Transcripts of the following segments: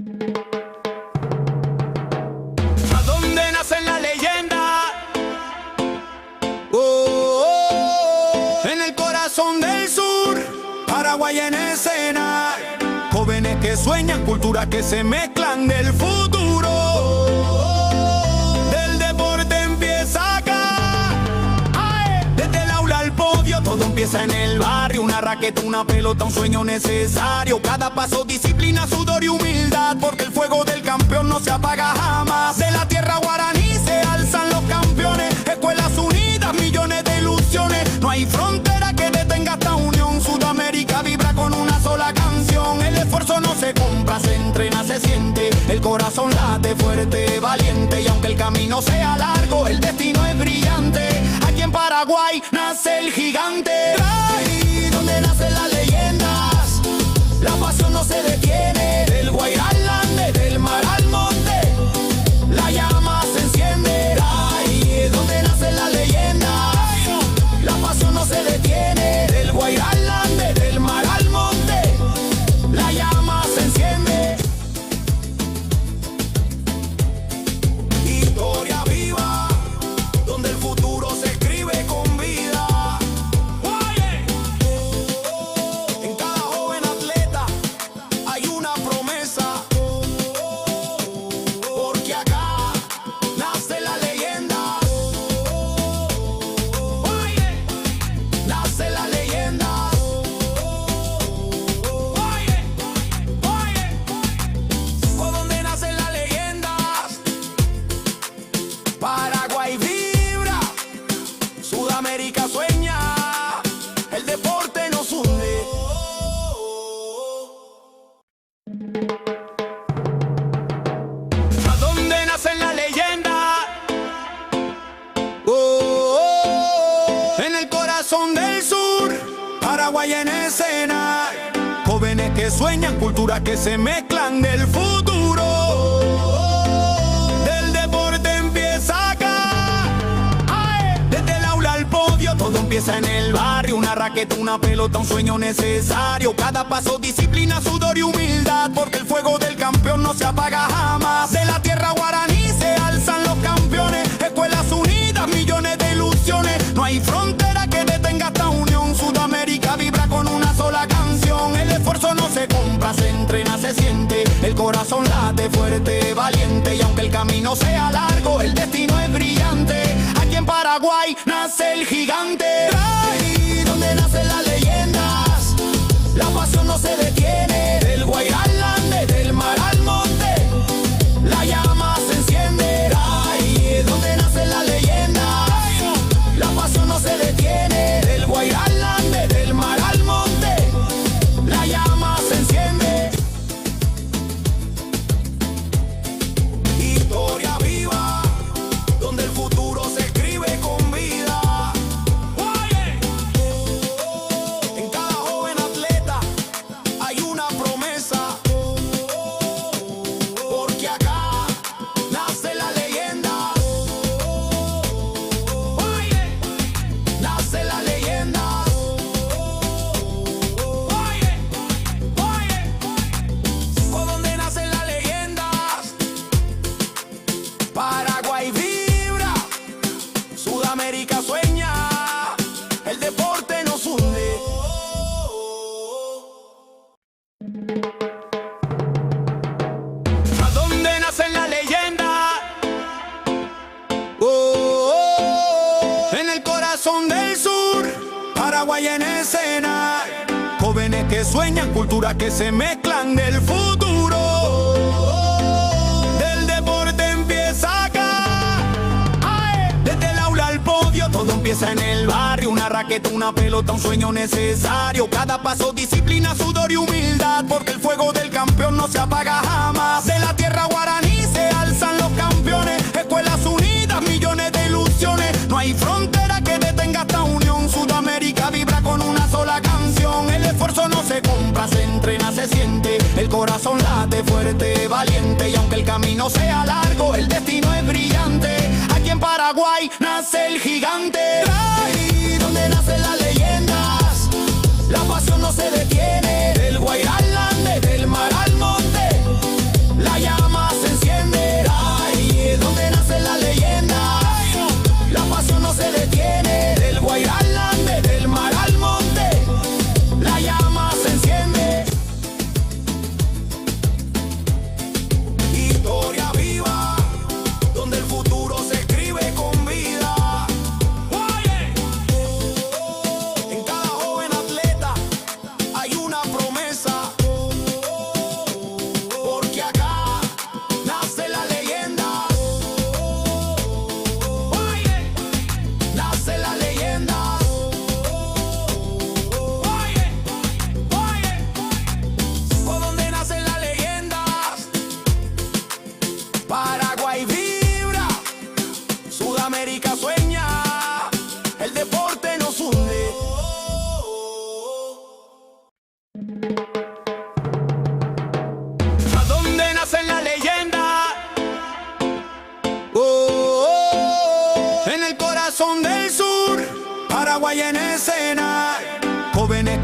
¿A dónde nacen la leyenda? Oh, oh, en el corazón del sur, Paraguay en escena. Jóvenes que sueñan, culturas que se mezclan del futuro. Del deporte empieza acá. Desde el aula al podio, todo empieza en el barrio. Una raqueta, una pelota, un sueño necesario. Cada paso, disciplina, sudor y humildad, porque el fuego del campeón no se apaga jamás. De la tierra guaraní se alzan los campeones. Escuelas unidas, millones de ilusiones. No hay frontera que detenga esta unión. Sudamérica vibra con una sola canción. El esfuerzo no se compra, se entrena, se siente. El corazón late fuerte, valiente. Y aunque el camino sea largo, el destino es brillante. Aquí en Paraguay nace el gigante. Ahí donde nacen las leyendas, la pasión no se detiene. Del Guairá al Ande, del mar al monte, la llama se enciende. Ahí es donde nacen las leyendas, la pasión no se detiene. Del Guairá al Ande, del mar al monte, la llama se enciende. Historia viva, donde el futuro se escribe con vida. En cada joven atleta hay una promesa, porque acá nace la leyenda. Nace la leyenda. ¿Por dónde nacen las leyendas? Paraguay vibra, Sudamérica sueña, el deporte nos hunde. ¿A dónde nacen las leyendas? Oh, oh, en el corazón del sur, Paraguay en escena. Jóvenes que sueñan, culturas que se mezclan del futuro. Del deporte empieza acá. Desde el aula al podio, todo empieza en el barrio. Una raqueta, una pelota, un sueño necesario. Cada paso, disciplina, sudor y humildad, porque el fuego del campeón no se apaga jamás. De la tierra guaraní se alzan los campeones. Escuelas unidas, millones de ilusiones. No hay frontera que detenga esta unión. Sudamérica vibra con una sola canción. El esfuerzo no se compra, se entrena, se siente. El corazón late fuerte, valiente. Y aunque el camino sea largo, el destino es brillante. Aquí en Paraguay nace el gigante. Ahí donde nacen las leyendas, la pasión no se detiene. Del Guairá al Ande, del mar al monte, la llama se enciende. Ahí es donde nacen las leyendas, la pasión no se detiene. Del Guairá al Ande, del mar al monte, la llama se enciende. Historia viva, donde el futuro se escribe con vida. En cada joven atleta hay una promesa, porque acá nace la leyenda. Nace la leyenda. ¿Por dónde nacen las leyendas? Paraguay vibra, Sudamérica sueña, el deporte nos hunde. ¿A dónde nacen las leyendas? Oh, oh, en el corazón del sur, Paraguay en escena. Jóvenes que sueñan, culturas que se mezclan del futuro. Del deporte empieza acá. Desde el aula al podio, todo empieza en el barrio. Una raqueta, una pelota, un sueño necesario. Cada paso, disciplina, sudor y humildad, porque el fuego del campeón no se apaga jamás. De la tierra guaraní se alzan los campeones. Escuelas unidas, millones de ilusiones. No hay frontera que detenga esta unión. Sudamérica vibra con una sola canción. El esfuerzo no se compra, se entrena, se siente. El corazón late fuerte, valiente. Y aunque el camino sea largo, el destino es brillante. Aquí en Paraguay nace el gigante. Ahí donde nacen las leyendas, la pasión no se detiene. Del Guairá al Ande, del mar al monte,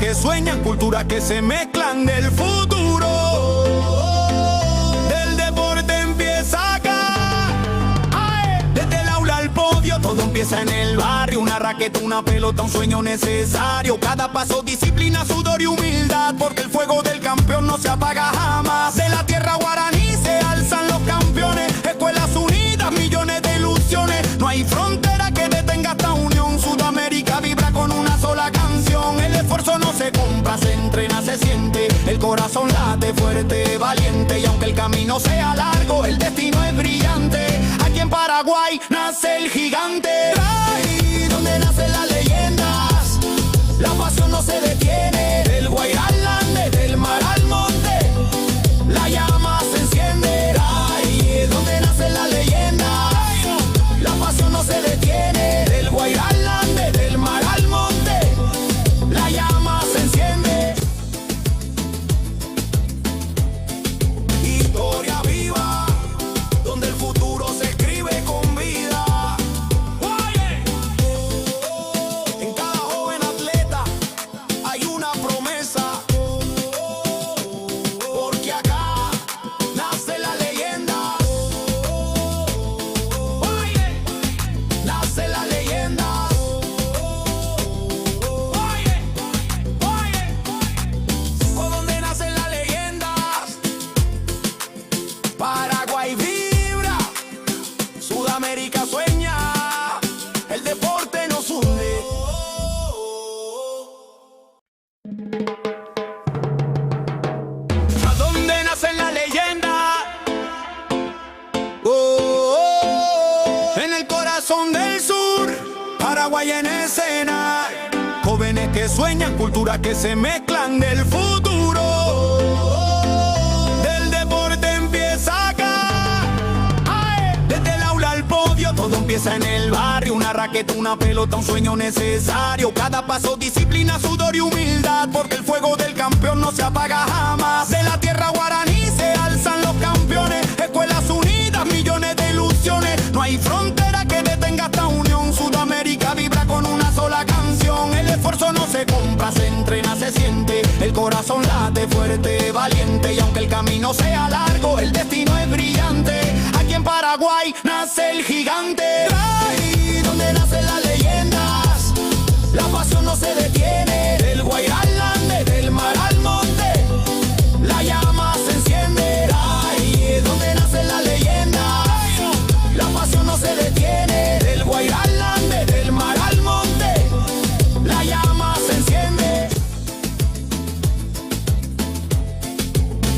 que sueñan, culturas que se mezclan del futuro. Del deporte empieza acá. ¡Ay! Desde el aula al podio, todo empieza en el barrio. Una raqueta, una pelota, un sueño necesario. Cada paso, disciplina, sudor y humildad, porque el fuego del campeón no se apaga jamás. De la tierra guaraní se alzan los campeones. Escuelas unidas, millones de ilusiones. No hay frontera que detenga esta unión. Sudamérica vibra con una sola canción. El esfuerzo no se compra, se entrena, se siente. El corazón late fuerte, valiente. Y aunque el camino sea largo, el destino es brillante. Aquí en Paraguay nace el gigante. Ahí donde nacen las leyendas, la pasión no se detiene. Del Guairá al Ande, del mar al monte, la llama se enciende. Ahí es donde nacen las leyendas, la pasión no se detiene. Del Guairá al Ande, del mar al monte, la llama se enciende. Historia viva, donde el futuro se escribe con vida. En cada joven atleta hay una promesa, porque acá nace la leyenda. Nace la leyenda. Por donde nacen las leyendas, Paraguay vibra, Sudamérica sueña, el deporte nos hunde. ¿A dónde nacen las leyendas? En el corazón del sur, Paraguay en escena. Jóvenes que sueñan, culturas que se mezclan del futuro. Del deporte empieza acá. ¡Ay! Desde el aula al podio, todo empieza en el barrio. Una raqueta, una pelota, un sueño necesario. Cada paso, disciplina, sudor y humildad, porque el fuego del campeón no se apaga jamás. De la tierra guaraní se alzan los campeones. Escuelas unidas, millones de ilusiones. No hay frontera que detenga esta unión. Sudamérica vibra con una sola canción. El esfuerzo no se compra, se entrena, se siente. El corazón late fuerte, valiente. Y aunque el camino sea largo, el destino es brillante. Aquí en Paraguay nace el gigante. Ahí donde nacen las leyendas, la pasión no se detiene. Del Guairá al Ande, del mar al monte, la llama se enciende. Ahí es donde nacen las leyendas, la pasión no se detiene. Del Guairá al Ande, del mar al monte, la llama se enciende.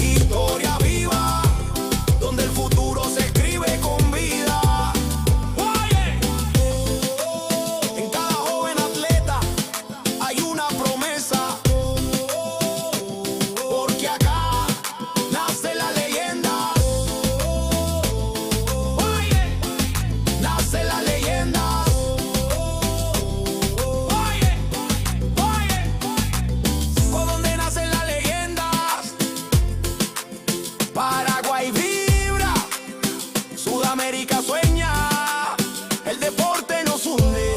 Historia viva, donde el futuro se escribe con vida. En cada joven atleta hay una promesa, porque acá nace la leyenda. Nace la leyenda. Por donde nacen las leyendas, Paraguay vibra, Sudamérica sueña, el deporte nos hunde.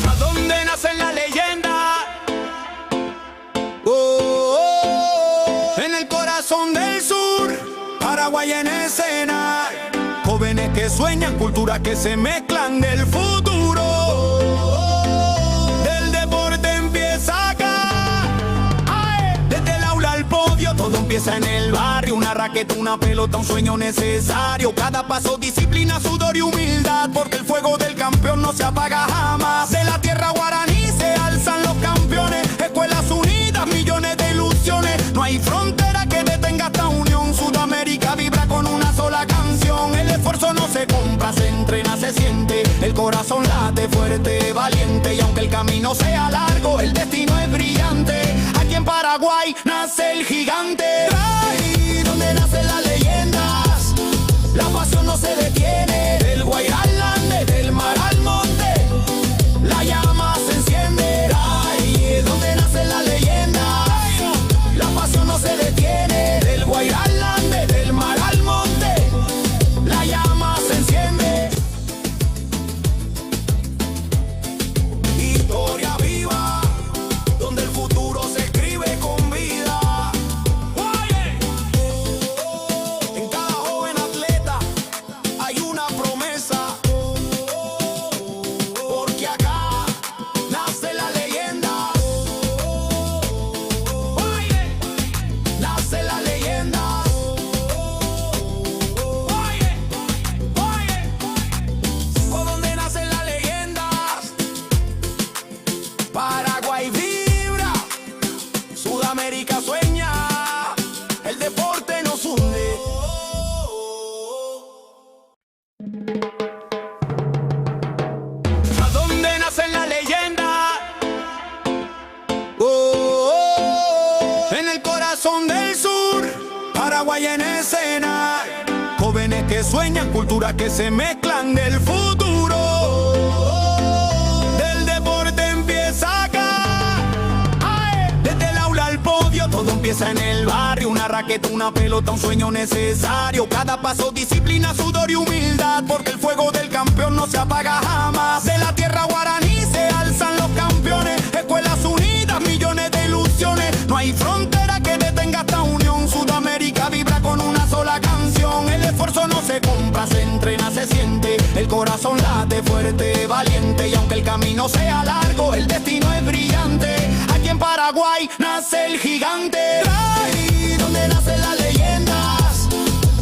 ¿A dónde nacen las leyendas? En el corazón del sur, Paraguay en escena. Jóvenes que sueñan, culturas que se mezclan del futuro. Del deporte empieza acá. ¡Ay! Desde el aula al podio, todo empieza en el barrio. Una raqueta, una pelota, un sueño necesario. Cada paso, disciplina, sudor y humildad, porque el fuego del campeón no se apaga jamás. De la tierra guaraní se alzan los campeones. Escuelas unidas, millones de ilusiones. No hay frontera que detenga esta unión. Sudamérica vibra con una sola canción. El esfuerzo no se compra, se entrena, se siente. El corazón late fuerte, valiente. Y aunque el camino sea largo, el destino es brillante. Aquí en Paraguay nace el gigante. Ahí donde nacen las leyendas, la pasión no se detiene. Del Guairá al Ande, del mar al monte, la llama se enciende. Ahí es donde nacen las leyendas, la pasión no se detiene. Del Guairá al Ande, del mar al monte, la llama se enciende. Paraguay en escena. Jóvenes que sueñan, culturas que se mezclan del futuro. Del deporte empieza acá. Desde el aula al podio, todo empieza en el barrio. Una raqueta, una pelota, un sueño necesario. Cada paso, disciplina, sudor y humildad, porque el fuego del campeón no se apaga jamás. De la tierra guaraní se alzan los campeones. Escuelas unidas, millones de ilusiones. No hay frontera que detenga esta unión. Sudamérica vibra con una sola canción. El esfuerzo no se compra, se entrena, se siente. El corazón late fuerte, valiente. Y aunque el camino sea largo, el destino es brillante. Aquí en Paraguay nace el gigante. Ahí donde nacen las leyendas,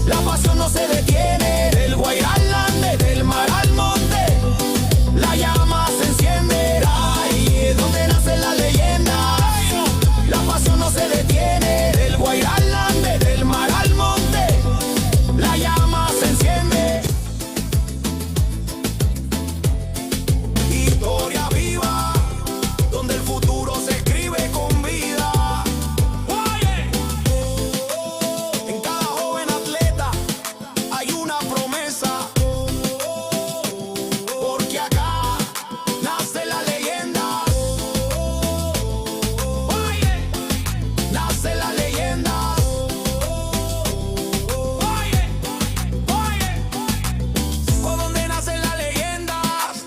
la pasión no se detiene. Del Guairá al Ande, del mar al monte, la llama se enciende. Ahí donde nacen las leyendas, la pasión no se detiene. Del Guairá al Ande, del mar al monte, la llama se enciende. Historia viva, donde el futuro se escribe con vida. Oye, en cada joven atleta hay una promesa, porque acá nace la leyenda. Oye, nace la leyenda. Oye, por donde nacen las leyendas,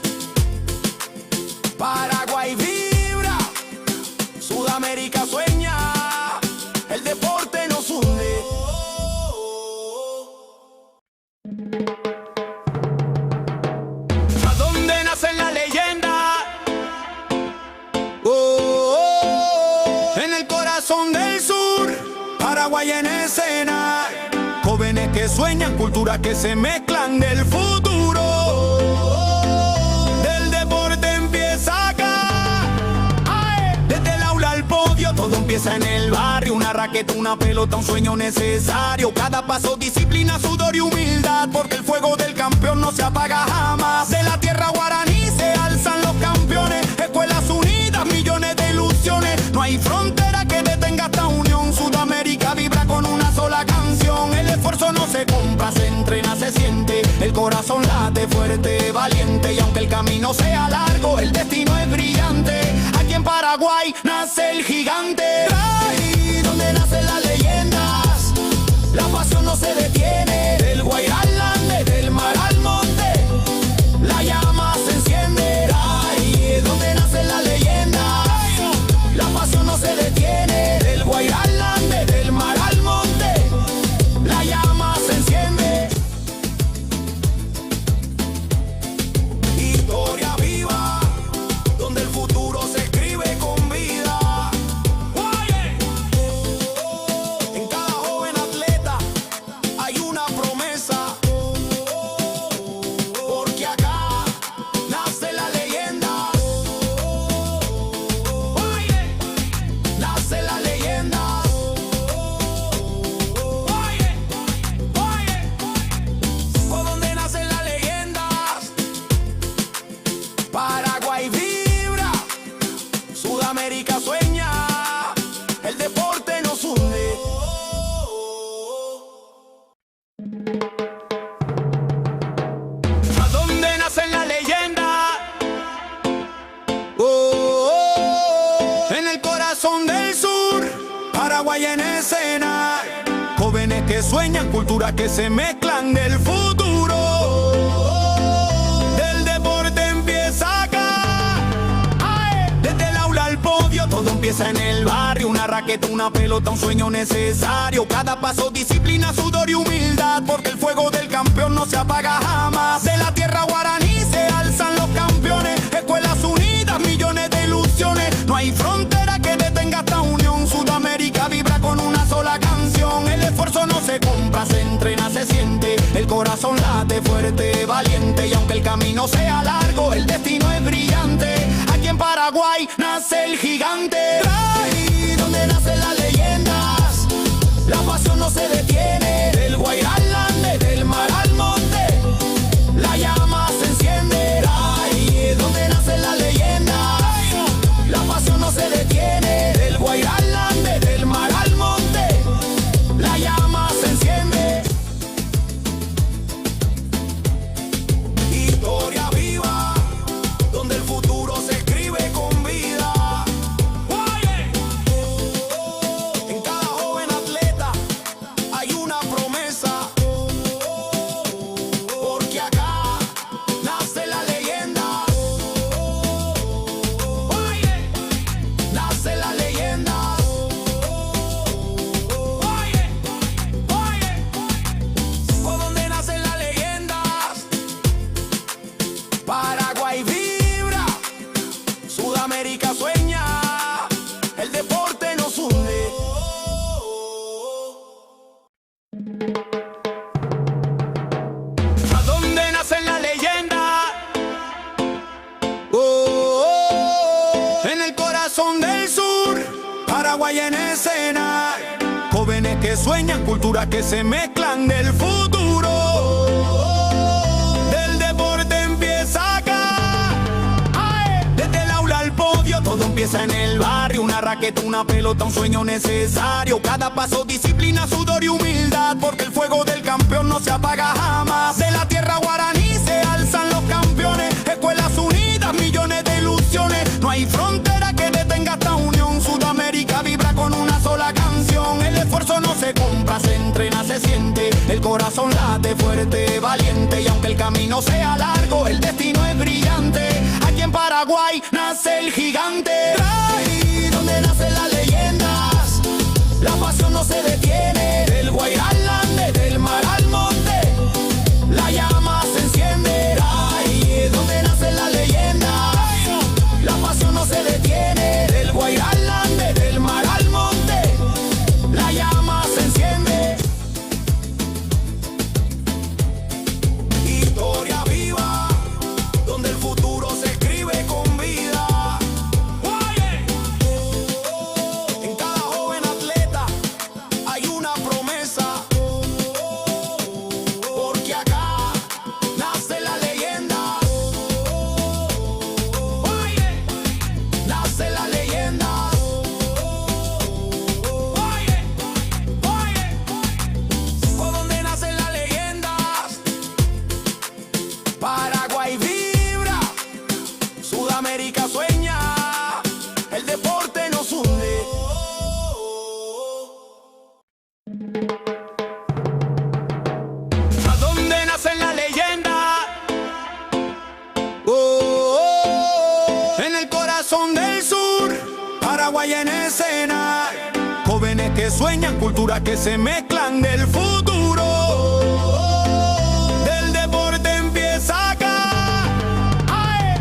Paraguay vibra, Sudamérica sueña, el deporte nos une. ¿A dónde nacen las leyendas? En el corazón del sur, Paraguay en escena. Jóvenes que sueñan, culturas que se mezclan del futuro. Del deporte empieza acá. Desde el aula al podio, todo empieza en el barrio. Una raqueta, una pelota, un sueño necesario. Cada paso, disciplina, sudor y humildad, porque el fuego del campeón no se apaga jamás. De la tierra guaraní se alzan los campeones. Escuelas unidas, millones de ilusiones. No hay frontera que detenga esta unión. Sudamérica vibra con una sola canción. El esfuerzo no se compra, se entrena, se siente. El corazón late fuerte, valiente. Y aunque el camino sea largo, el destino es brillante. Aquí en Paraguay nace el gigante. Ahí donde nacen las leyendas, la pasión no se detiene. Del Guairá al Ande, del mar al monte, la llama se enciende. Ahí donde nacen las leyendas, la pasión no se detiene. Del Guairá al Ande, del mar al monte, la llama se enciende. Historia viva, donde el futuro se escribe con vida. Oye, en cada joven atleta hay una promesa, porque acá nace la leyenda. Oye, nace la leyenda. Oye, por donde nacen las leyendas, Paraguay vibra, Sudamérica sueña, el deporte nos une. ¿A dónde nacen las leyendas? En el corazón del sur, Paraguay en escena. Jóvenes que sueñan, culturas que se mezclan del futuro. Del deporte empieza acá. Desde el aula al podio, todo empieza en el barrio. Una raqueta, una pelota, un sueño necesario. Cada paso, disciplina, sudor y humildad, porque el fuego del campeón no se apaga jamás. De la tierra guaraní se alzan los campeones. Escuelas unidas, millones de ilusiones. No hay frontera que detenga esta unión. Sudamérica vibra con una sola canción. El esfuerzo no se compra, se entrena, se siente. El corazón late fuerte, valiente. Y aunque el camino sea largo, el destino es brillante. Aquí en Paraguay nace el gigante. Ahí donde nacen las leyendas, la pasión no se detiene. Del Guairá al Ande, del mar al monte, la llama se enciende. Ahí donde nacen las leyendas, la pasión no se detiene. Del Guairá al Ande, del mar al monte, la llama se enciende. Paraguay en escena. Jóvenes que sueñan, culturas que se mezclan del futuro. Del deporte empieza acá. Desde el aula al podio, todo empieza en el barrio. Una raqueta, una pelota, un sueño necesario. Cada paso, disciplina, sudor y humildad, porque el fuego del campeón no se apaga jamás. De la tierra guaraní se alzan los campeones. Escuelas unidas, millones de ilusiones. No hay frontera que detenga esta unión. Sudamérica vibra con una sola canción. El esfuerzo no se compra, se entrena, se siente. El corazón late fuerte, valiente. Y aunque el camino sea largo, el destino es brillante. Aquí en Paraguay nace el gigante. Ahí donde nacen las leyendas, la pasión no se detiene. Del Guairá al Ande, del mar al monte, la llama se enciende. Ahí donde nacen las leyendas, la pasión no se detiene. Del Guairá al Ande, del mar al monte, la llama se enciende. Historia viva, donde el futuro se escribe con vida. En cada joven atleta hay una promesa, porque acá nace la leyenda. Nace la leyenda. Por donde nacen las leyendas, Paraguay vibra, Sudamérica sueña, el deporte nos hunde. ¿A dónde nacen las leyendas? En el corazón del sur, Paraguay en escena. Jóvenes que sueñan, culturas que se mezclan del futuro. Del deporte empieza acá.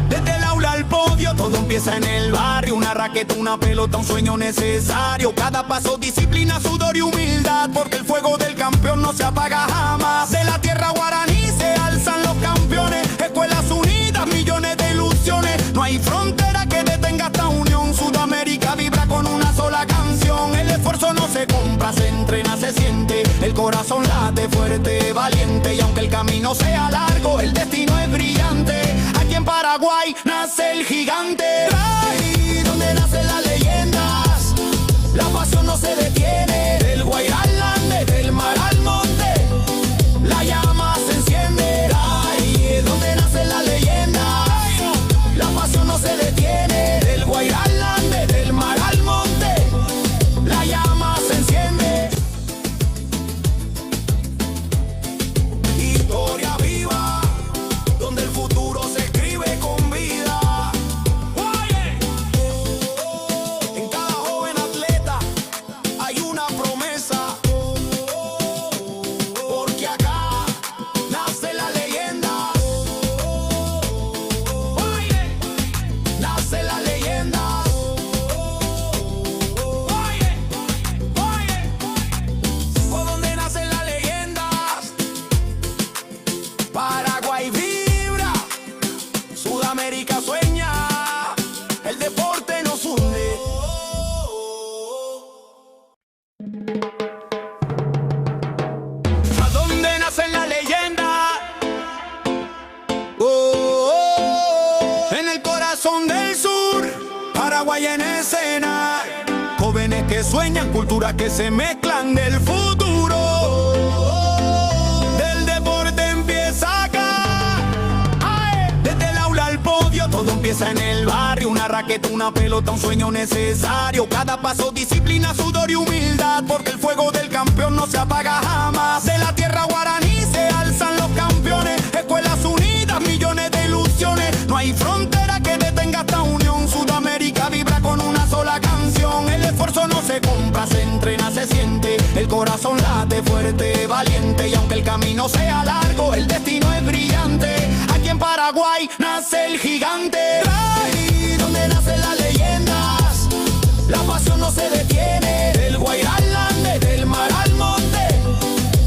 Desde el aula al podio, todo empieza en el barrio. Una raqueta, una pelota, un sueño necesario. Cada paso, disciplina, sudor y humildad, porque el fuego del campeón no se apaga jamás. De la tierra guaraní se alzan los campeones. Escuelas unidas, millones de ilusiones. No hay frontera que detenga esta unión. Sudamérica vibra con una sola canción. El esfuerzo no se compra, se entrena, se siente. El corazón late fuerte, valiente. Y aunque el camino sea largo, el destino es brillante. Aquí en Paraguay nace el gigante. Ahí donde nacen las leyendas, la pasión no se detiene. Del Guairá al Ande, del mar al monte, la llama se enciende. Ahí donde nacen las leyendas, la pasión no se detiene. Del Guairá al Ande, del mar al monte, la llama se enciende. Historia viva, donde el futuro se escribe con vida. En cada joven atleta hay una promesa, porque acá nace la leyenda. Nace la leyenda. Por donde nacen las leyendas, Paraguay vibra, Sudamérica sueña, el deporte nos hunde. ¿A dónde nacen las leyendas? En el corazón del sur, Paraguay en escena. Jóvenes que sueñan, culturas que se mezclan del futuro. Del deporte empieza acá. Desde el aula al podio, todo empieza en el barrio. Una raqueta, una pelota, un sueño necesario. Cada paso, disciplina, sudor y humildad, porque el fuego del campeón no se apaga jamás. De la tierra guaraní se alzan los campeones. Escuelas unidas, millones de ilusiones. No hay frontera que detenga esta unión. Sudamérica vibra con una sola canción. El esfuerzo no se compra, se entrena, se siente. El corazón late fuerte, valiente. Y aunque el camino sea largo, el destino es brillante. Aquí en Paraguay nace el gigante. Ahí donde nacen las leyendas, la pasión no se detiene. Del Guairá al Ande, del mar al monte,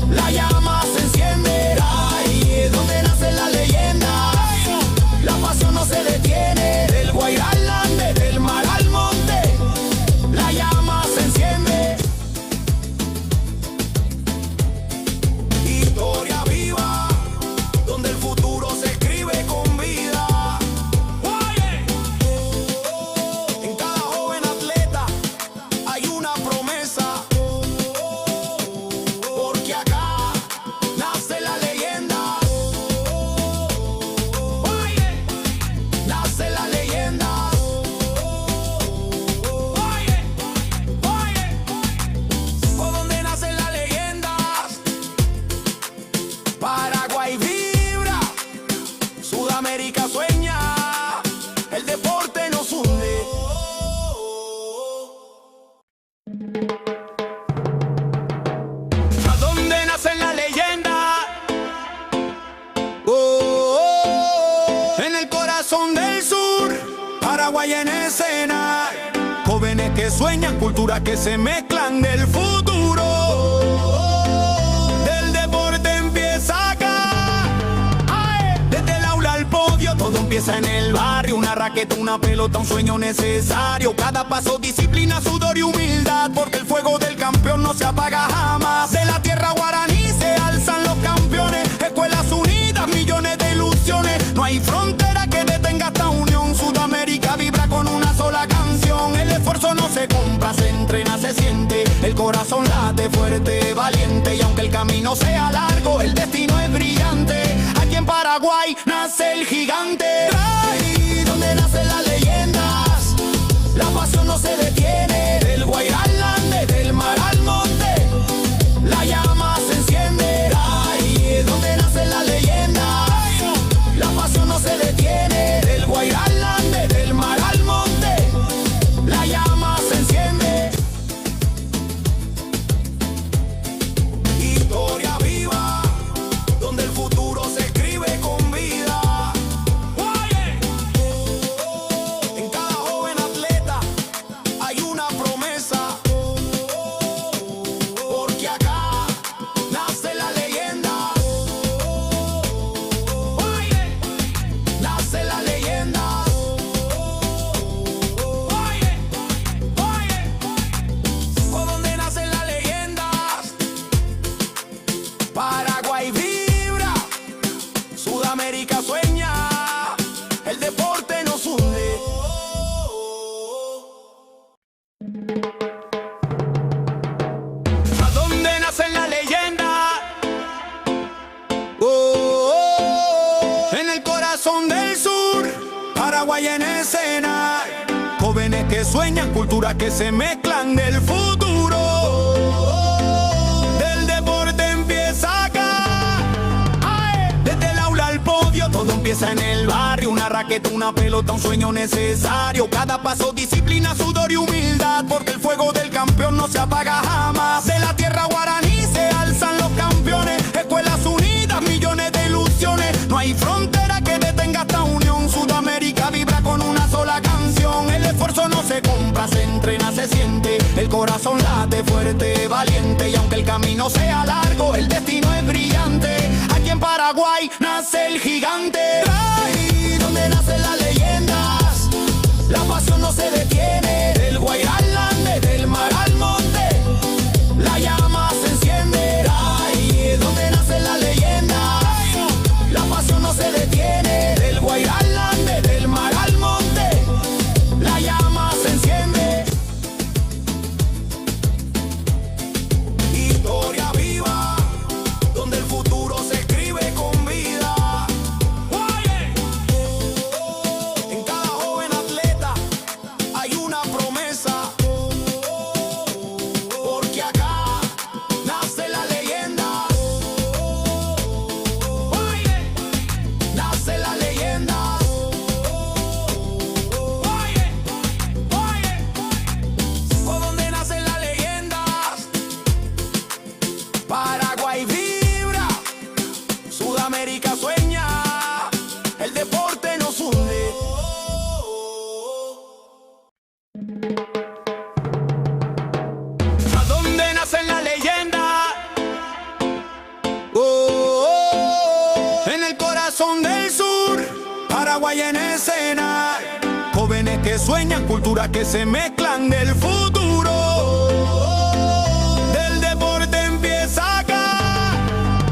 la llama se enciende. Ahí donde nacen las leyendas, la pasión no se detiene. Del Guairá al Ande, del mar al monte, la llama se ¿A dónde nace la leyenda? Oh, oh, oh. En el corazón del sur, Paraguay en escena. Jóvenes que sueñan, culturas que se mezclan del futuro. Del deporte empieza acá. Ay, desde el aula al podio, todo empieza en el barrio. Una raqueta, una pelota, un sueño necesario. Cada paso, disciplina, sudor y humildad, porque el fuego del campeón no se apaga jamás. De la tierra guaraní se alzan los campeones. Escuelas unidas, millones de ilusiones. No hay frontera que detenga esta unión. Sudamérica vibra con una sola canción. El esfuerzo no se compra, se entrena, se siente. El corazón late fuerte, valiente. Y aunque el camino sea largo, el destino es brillante. Aquí en Paraguay nace el gigante. Ay, donde nacen las leyendas, la pasión no se detiene. Del Guairá al Ande, del mar al monte, la llama se enciende. Ay, donde nacen las leyendas, la pasión no se detiene. Del Guairá al Ande, del mar al monte, la llama se enciende. Historia viva, donde el futuro se escribe con vida. En cada joven atleta hay una promesa, porque acá nace la leyenda. Nace la leyenda. ¿Por dónde nacen las leyendas? Paraguay vibra, Sudamérica sueña, el deporte nos hunde. ¿A dónde nacen las leyendas? Oh, oh, oh. En el corazón del sur, Paraguay en escena. Jóvenes que sueñan, culturas que se mezclan del futuro. Del deporte empieza acá. Ay, desde el aula al podio, todo empieza en el barrio. Una raqueta, una pelota, un sueño necesario. Cada paso, disciplina, sudor y humildad, porque el fuego del campeón no se apaga jamás. De la tierra guaraní se alzan los campeones. Escuelas unidas, millones de ilusiones. No hay frontera que detenga esta unión. Sudamérica vibra con una sola canción. El esfuerzo no se compra, se entrena, se siente. El corazón late fuerte, valiente. Y aunque el camino sea largo, el destino es brillante. Aquí en Paraguay nace el gigante. Ay, donde nacen las leyendas, la pasión no se detiene. Del Guairá al Ande, del mar al monte, la llama se enciende. Ay, donde nacen las leyendas, la pasión no se detiene. Del Guairá al Ande, del mar al monte, la llama se enciende. Historia viva, donde el futuro se escribe con vida. En cada joven atleta hay una promesa, porque acá nace la leyenda. Nace la leyenda. ¿Por dónde nacen las leyendas? Paraguay vibra, Sudamérica sueña, el deporte nos hunde. ¿A dónde nacen las leyendas? Oh, oh, oh. En el corazón del sur, Paraguay en escena. Jóvenes que sueñan, culturas que se mezclan del futuro. Del deporte empieza acá.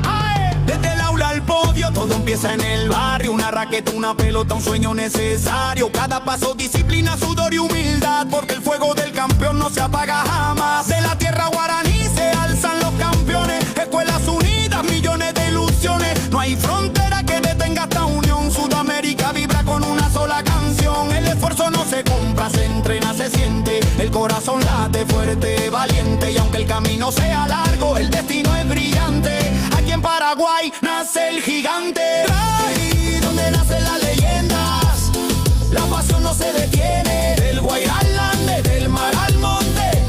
Ay, desde el aula al podio, todo empieza en el barrio. Una raqueta, una pelota, un sueño necesario. Cada paso, disciplina, sudor y humildad, porque el fuego del campeón no se apaga jamás. De la tierra guaraní se alzan los campeones. Escuelas unidas, millones de ilusiones. No hay frontera que detenga esta unión. Sudamérica vibra con una sola canción. El esfuerzo no se compra, se entrena, se siente. El corazón late fuerte, valiente. Y aunque el camino sea largo, el destino es brillante. Aquí en Paraguay nace el gigante. Ay, donde nacen las leyendas, la pasión no se detiene. Del Guairá al Ande, del mar al monte,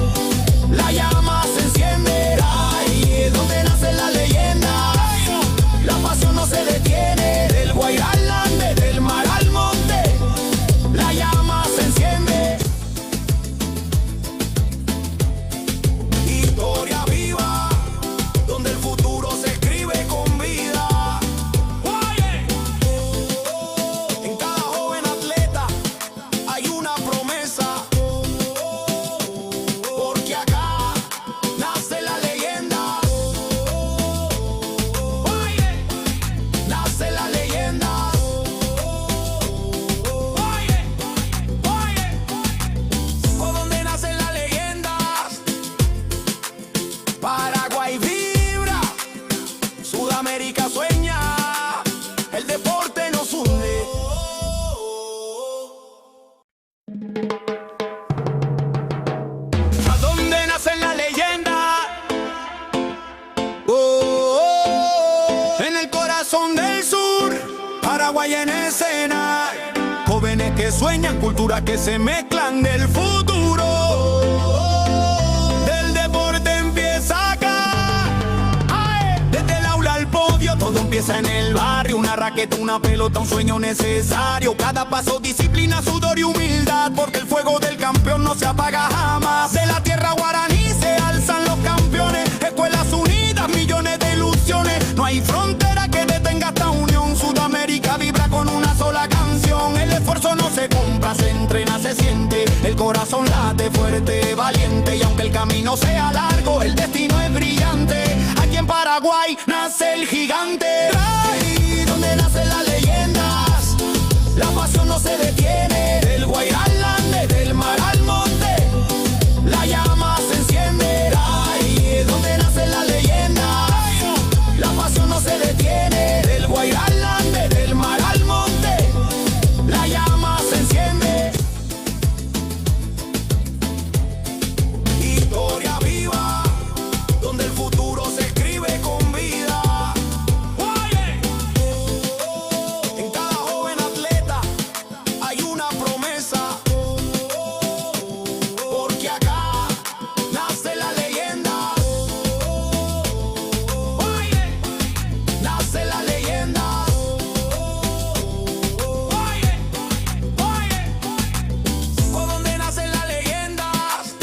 Paraguay en escena. Jóvenes que sueñan, culturas que se mezclan del futuro. Del deporte empieza acá. Desde el aula al podio, todo empieza en el barrio. Una raqueta, una pelota, un sueño necesario. Cada paso, disciplina, sudor y humildad, porque el fuego del campeón no se apaga jamás. De la tierra guaraní se alzan los campeones. Escuelas unidas, millones de ilusiones. No hay frontera que detenga esta unión. Sudamérica vibra con una sola canción. El esfuerzo no se compra, se entrena, se siente. El corazón late fuerte, valiente. Y aunque el camino sea largo, el destino es brillante. Aquí en Paraguay nace el gigante. Ahí donde nacen las leyendas, la pasión no se detiene. Del Guairá al Ande, del mar al monte, la llama se enciende. Ahí es donde nacen las leyendas, la pasión no se detiene. Del Guairá al Ande, del mar al monte, la llama se enciende. Historia viva, donde el futuro se escribe con vida. En cada joven atleta hay una promesa, porque acá nace la leyenda. Nace la leyenda. Por donde nacen las leyendas,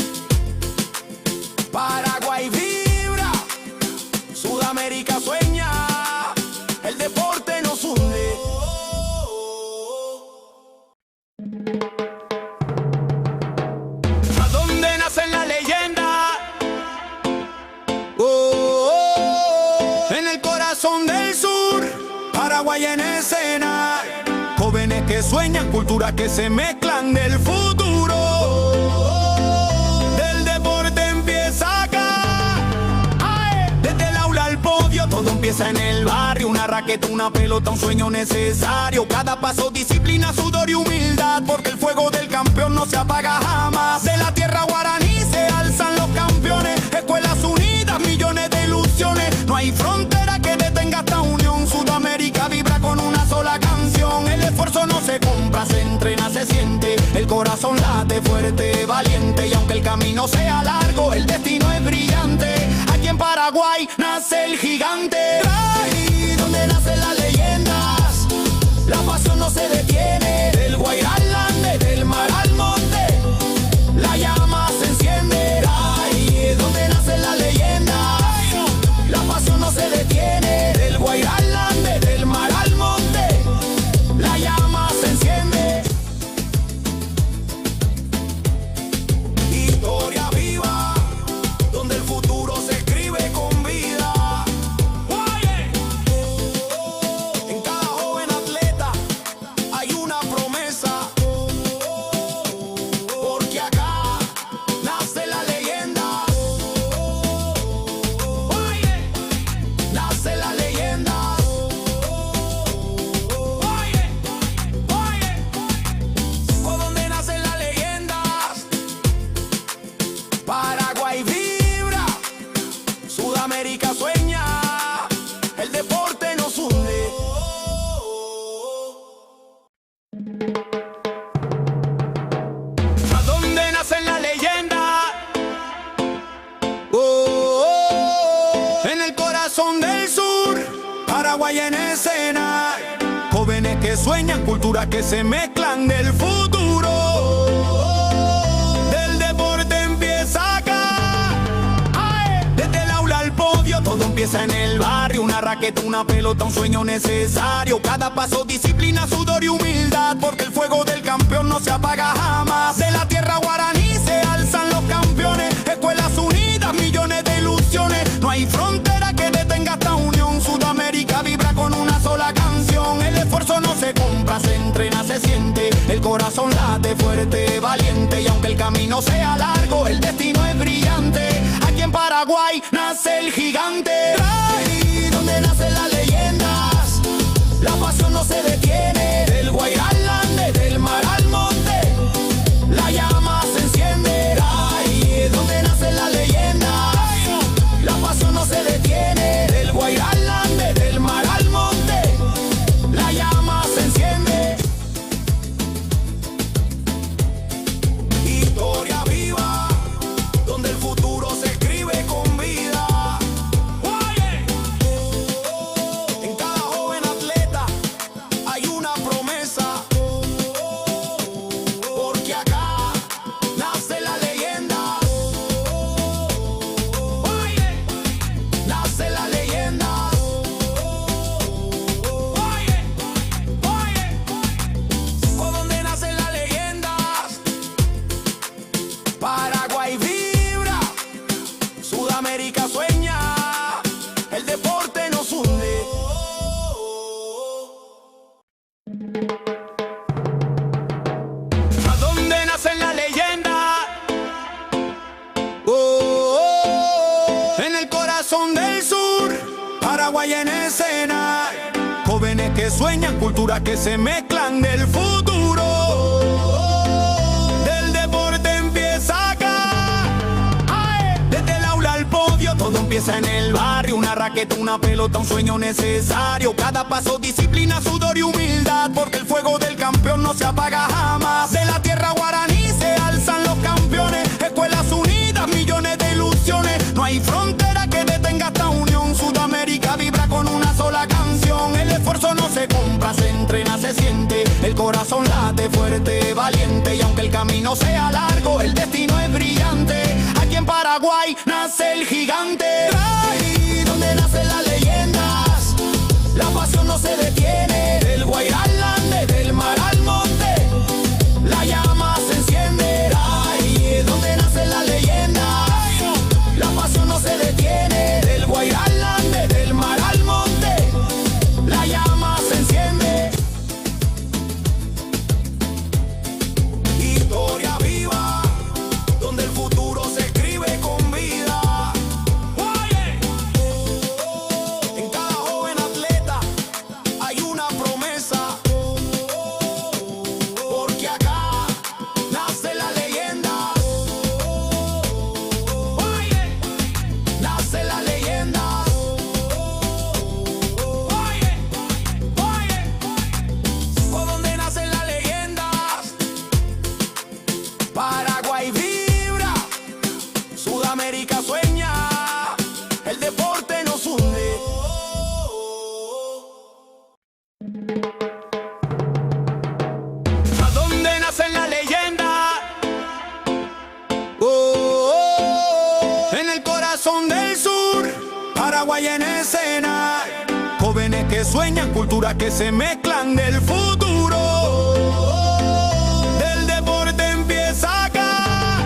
Paraguay vibra, Sudamérica sueña, el deporte nos hunde. ¿A dónde nacen las leyendas? En el corazón del sur, Paraguay en escena. Jóvenes que sueñan, culturas que se mezclan del futuro. Del deporte empieza acá. Desde el aula al podio, todo empieza en el barrio. Una raqueta, una pelota, un sueño necesario. Cada paso, disciplina, sudor y humildad, porque el fuego del campeón no se apaga jamás. De la tierra guaraní se alzan los campeones. Escuelas unidas, millones de ilusiones. No hay frontera que detenga esta unión. Sudamérica vibra con una sola canción. El esfuerzo no se compra, se entrena, se siente. El corazón late fuerte, valiente. Y aunque el camino sea largo, el destino es brillante. Aquí en Paraguay nace el gigante. Ahí donde nacen las leyendas, la pasión no se detiene. Del Guairá al Ande, del mar al monte, la llama se enciende. Ahí es donde nacen las leyendas, la pasión no se detiene. Del Guairá al Ande, del mar al monte, la llama se enciende. Historia viva, donde el futuro se escribe con vida. En cada joven atleta hay una promesa, porque acá nace la leyenda. Nace la leyenda. Por donde nacen las leyendas, Paraguay vibra, Sudamérica sueña, el deporte nos hunde. ¿A dónde nacen las leyendas? En el corazón del sur, Paraguay en escena. Jóvenes que sueñan, culturas que se mezclan del futuro. Del deporte empieza acá. Desde el aula al podio, todo empieza en el barrio. Una raqueta, una pelota, un sueño necesario. Cada paso, disciplina, sudor y humildad, porque el fuego del campeón no se apaga jamás. De la tierra guaraní se alzan los campeones. Escuelas unidas, millones de ilusiones. No hay frontera que detenga esta unión. Sudamérica vibra con una sola canción. El esfuerzo no se compra, se entrena, se siente. El corazón late fuerte, valiente. Y aunque el camino sea largo, el destino es brillante. Aquí en Paraguay nace el gigante. Ahí donde nacen las leyendas, la pasión no se detiene. Del Guairá al Ande, del mar al monte, la llama se enciende. Ahí es donde nacen las leyendas, la pasión no se detiene. Del Guairá al Ande, del mar al monte, la llama se futuro se escribe con vida. En cada joven atleta hay una promesa, porque acá nace la leyenda. Nace la leyenda. ¿Por dónde nacen las leyendas? Paraguay vibra, Sudamérica sueña, el deporte nos hunde. ¿A dónde nacen las leyendas? En el corazón del sur, Paraguay en escena. Jóvenes que sueñan, culturas que se mezclan del futuro. Del deporte empieza acá. Desde el aula al podio, todo empieza en el barrio. Una raqueta, una pelota, un sueño necesario. Cada paso, disciplina, sudor y humildad, porque el fuego del campeón no se apaga jamás. De la tierra guaraní se alzan los campeones. Escuelas unidas, millones de ilusiones. No hay frontera que detenga esta unión. Sudamérica vibra con una sola canción. El esfuerzo no se compra, se entrena, se siente. El corazón late fuerte, valiente. Y aunque el camino sea largo, el destino es brillante. Aquí en Paraguay nace el gigante. Ahí donde nacen las leyendas, la pasión no se detiene. Del Guairá al Ande, del mar al monte, la llama se enciende. Ahí es donde nacen las leyendas, la pasión no se detiene. Del Guairá al Ande, del mar al monte, la llama se enciende. Historia viva, donde el futuro se escribe con vida. En cada joven atleta hay una promesa, porque acá nace la leyenda. Nace la leyenda. ¿Por dónde nacen las leyendas? Paraguay vibra, Sudamérica sueña, el deporte nos hunde. ¿A dónde nacen las leyendas? En el corazón del sur, Paraguay en escena. Jóvenes que sueñan, culturas que se mezclan del futuro. Del deporte empieza acá.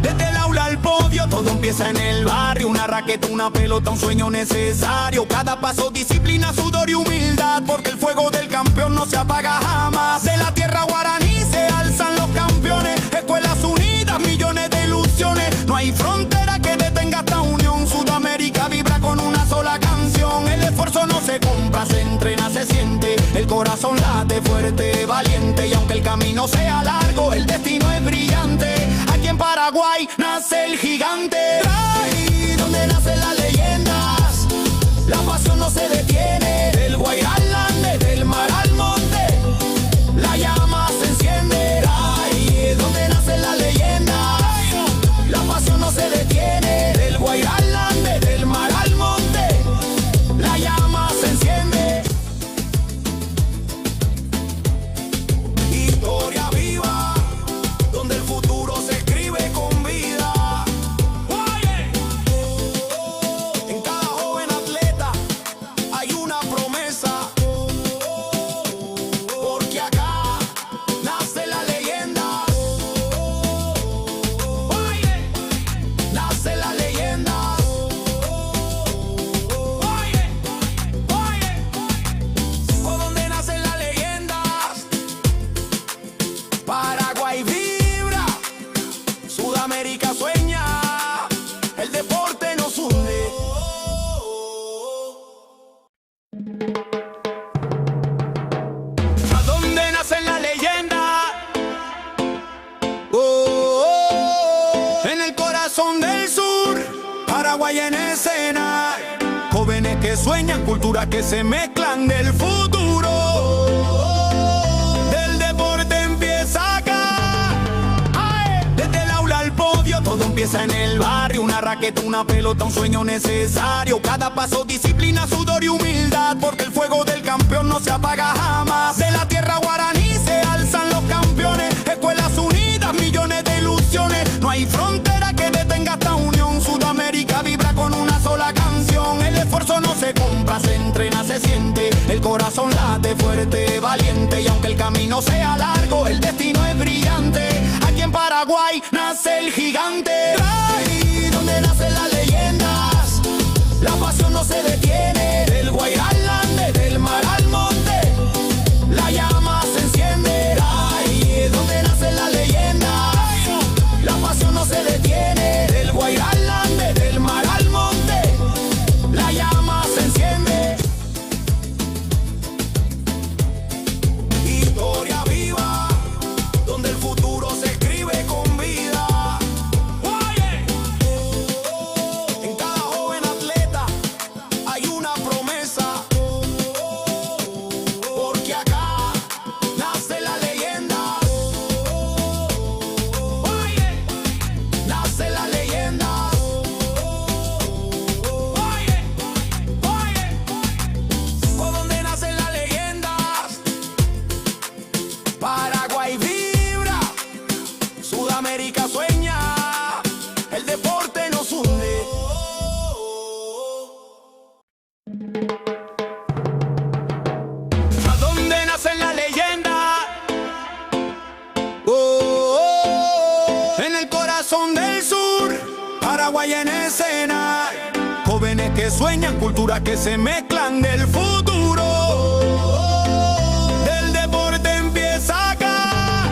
Desde el aula al podio, todo empieza en el barrio. Una raqueta, una pelota, un sueño necesario. Cada paso, disciplina, sudor y humildad, porque el fuego del campeón no se apaga jamás. De la tierra guaraní se alzan los campeones. Escuelas unidas, millones de ilusiones. No hay frontera que detenga esta unión. Sudamérica vibra con una sola canción. El esfuerzo no se compra, se entrena, se siente. El corazón late fuerte, valiente. Y aunque el camino sea largo, el destino es brillante. Aquí en Paraguay nace el gigante. Ahí donde nacen las leyendas, la pasión no se detiene. Del Guairá al Ande, del mar al monte, la llama se enciende. Ahí es donde nacen las leyendas, la pasión no se detiene. Del Guairá al Ande, del mar al monte, la llama se enciende. Historia viva, donde el futuro se escribe con vida. En cada joven atleta hay una promesa, porque acá nace la leyenda. Nace la leyenda. ¿Por dónde nacen las leyendas? Paraguay vibra, Sudamérica sueña, el deporte nos hunde. ¿A dónde nacen las leyendas? En el corazón del sur, Paraguay en escena. Jóvenes que sueñan, culturas que se mezclan del futuro. Del deporte empieza acá. Desde el aula al podio, todo empieza empieza en el barrio, una raqueta, una pelota, un sueño necesario. Cada paso, disciplina, sudor y humildad, porque el fuego del campeón no se apaga jamás. De la tierra guaraní se alzan los campeones, escuelas unidas, millones de ilusiones. No hay frontera que detenga esta unión. Sudamérica vibra con una sola canción. El esfuerzo no se compra, se entrena, se siente. El corazón late fuerte, valiente. Y aunque el camino sea largo, el destino es brillante. Aquí en Paraguay nace el gigante. Ahí donde nacen las leyendas, la pasión no se detiene. Del Guairá al Ande, del mar al monte, la llama se enciende. Ahí es donde nacen las leyendas, la pasión no se detiene. Del Guairá al Ande, del mar al monte, la llama se enciende. Historia viva, donde el futuro se escribe con vida. Oye, en cada joven atleta hay una promesa, porque acá nace la leyenda. Oye, nace la leyenda. Oye, por donde nacen las leyendas, Paraguay vibra, Sudamérica sueña, el deporte nos hunde. ¿A dónde nacen las leyendas? En el corazón del sur, Paraguay en escena. Jóvenes que sueñan, culturas que se mezclan del futuro. Del deporte empieza acá.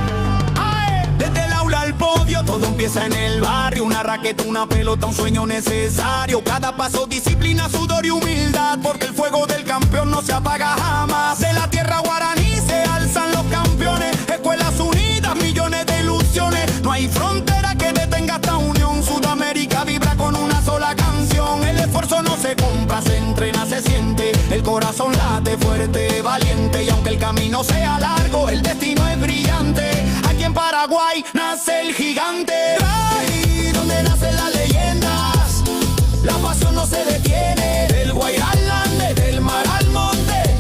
¡Ae! Desde el aula al podio, todo empieza en el barrio. Una raqueta, una pelota, un sueño necesario. Cada paso, disciplina, sudor y humildad, porque el fuego del campeón no se apaga jamás. De la tierra guaraní se alzan los campeones, escuelas unidas, millones de ilusiones. No hay frontera que detenga esta unión. Sudamérica vibra con una sola canción. El esfuerzo no se compra, se entrena, se siente. El corazón late fuerte, valiente. Y aunque el camino sea largo, el destino es brillante. Aquí en Paraguay nace el gigante. Ahí donde nacen las leyendas, la pasión no se detiene. Del Guairá al Ande, del mar al monte,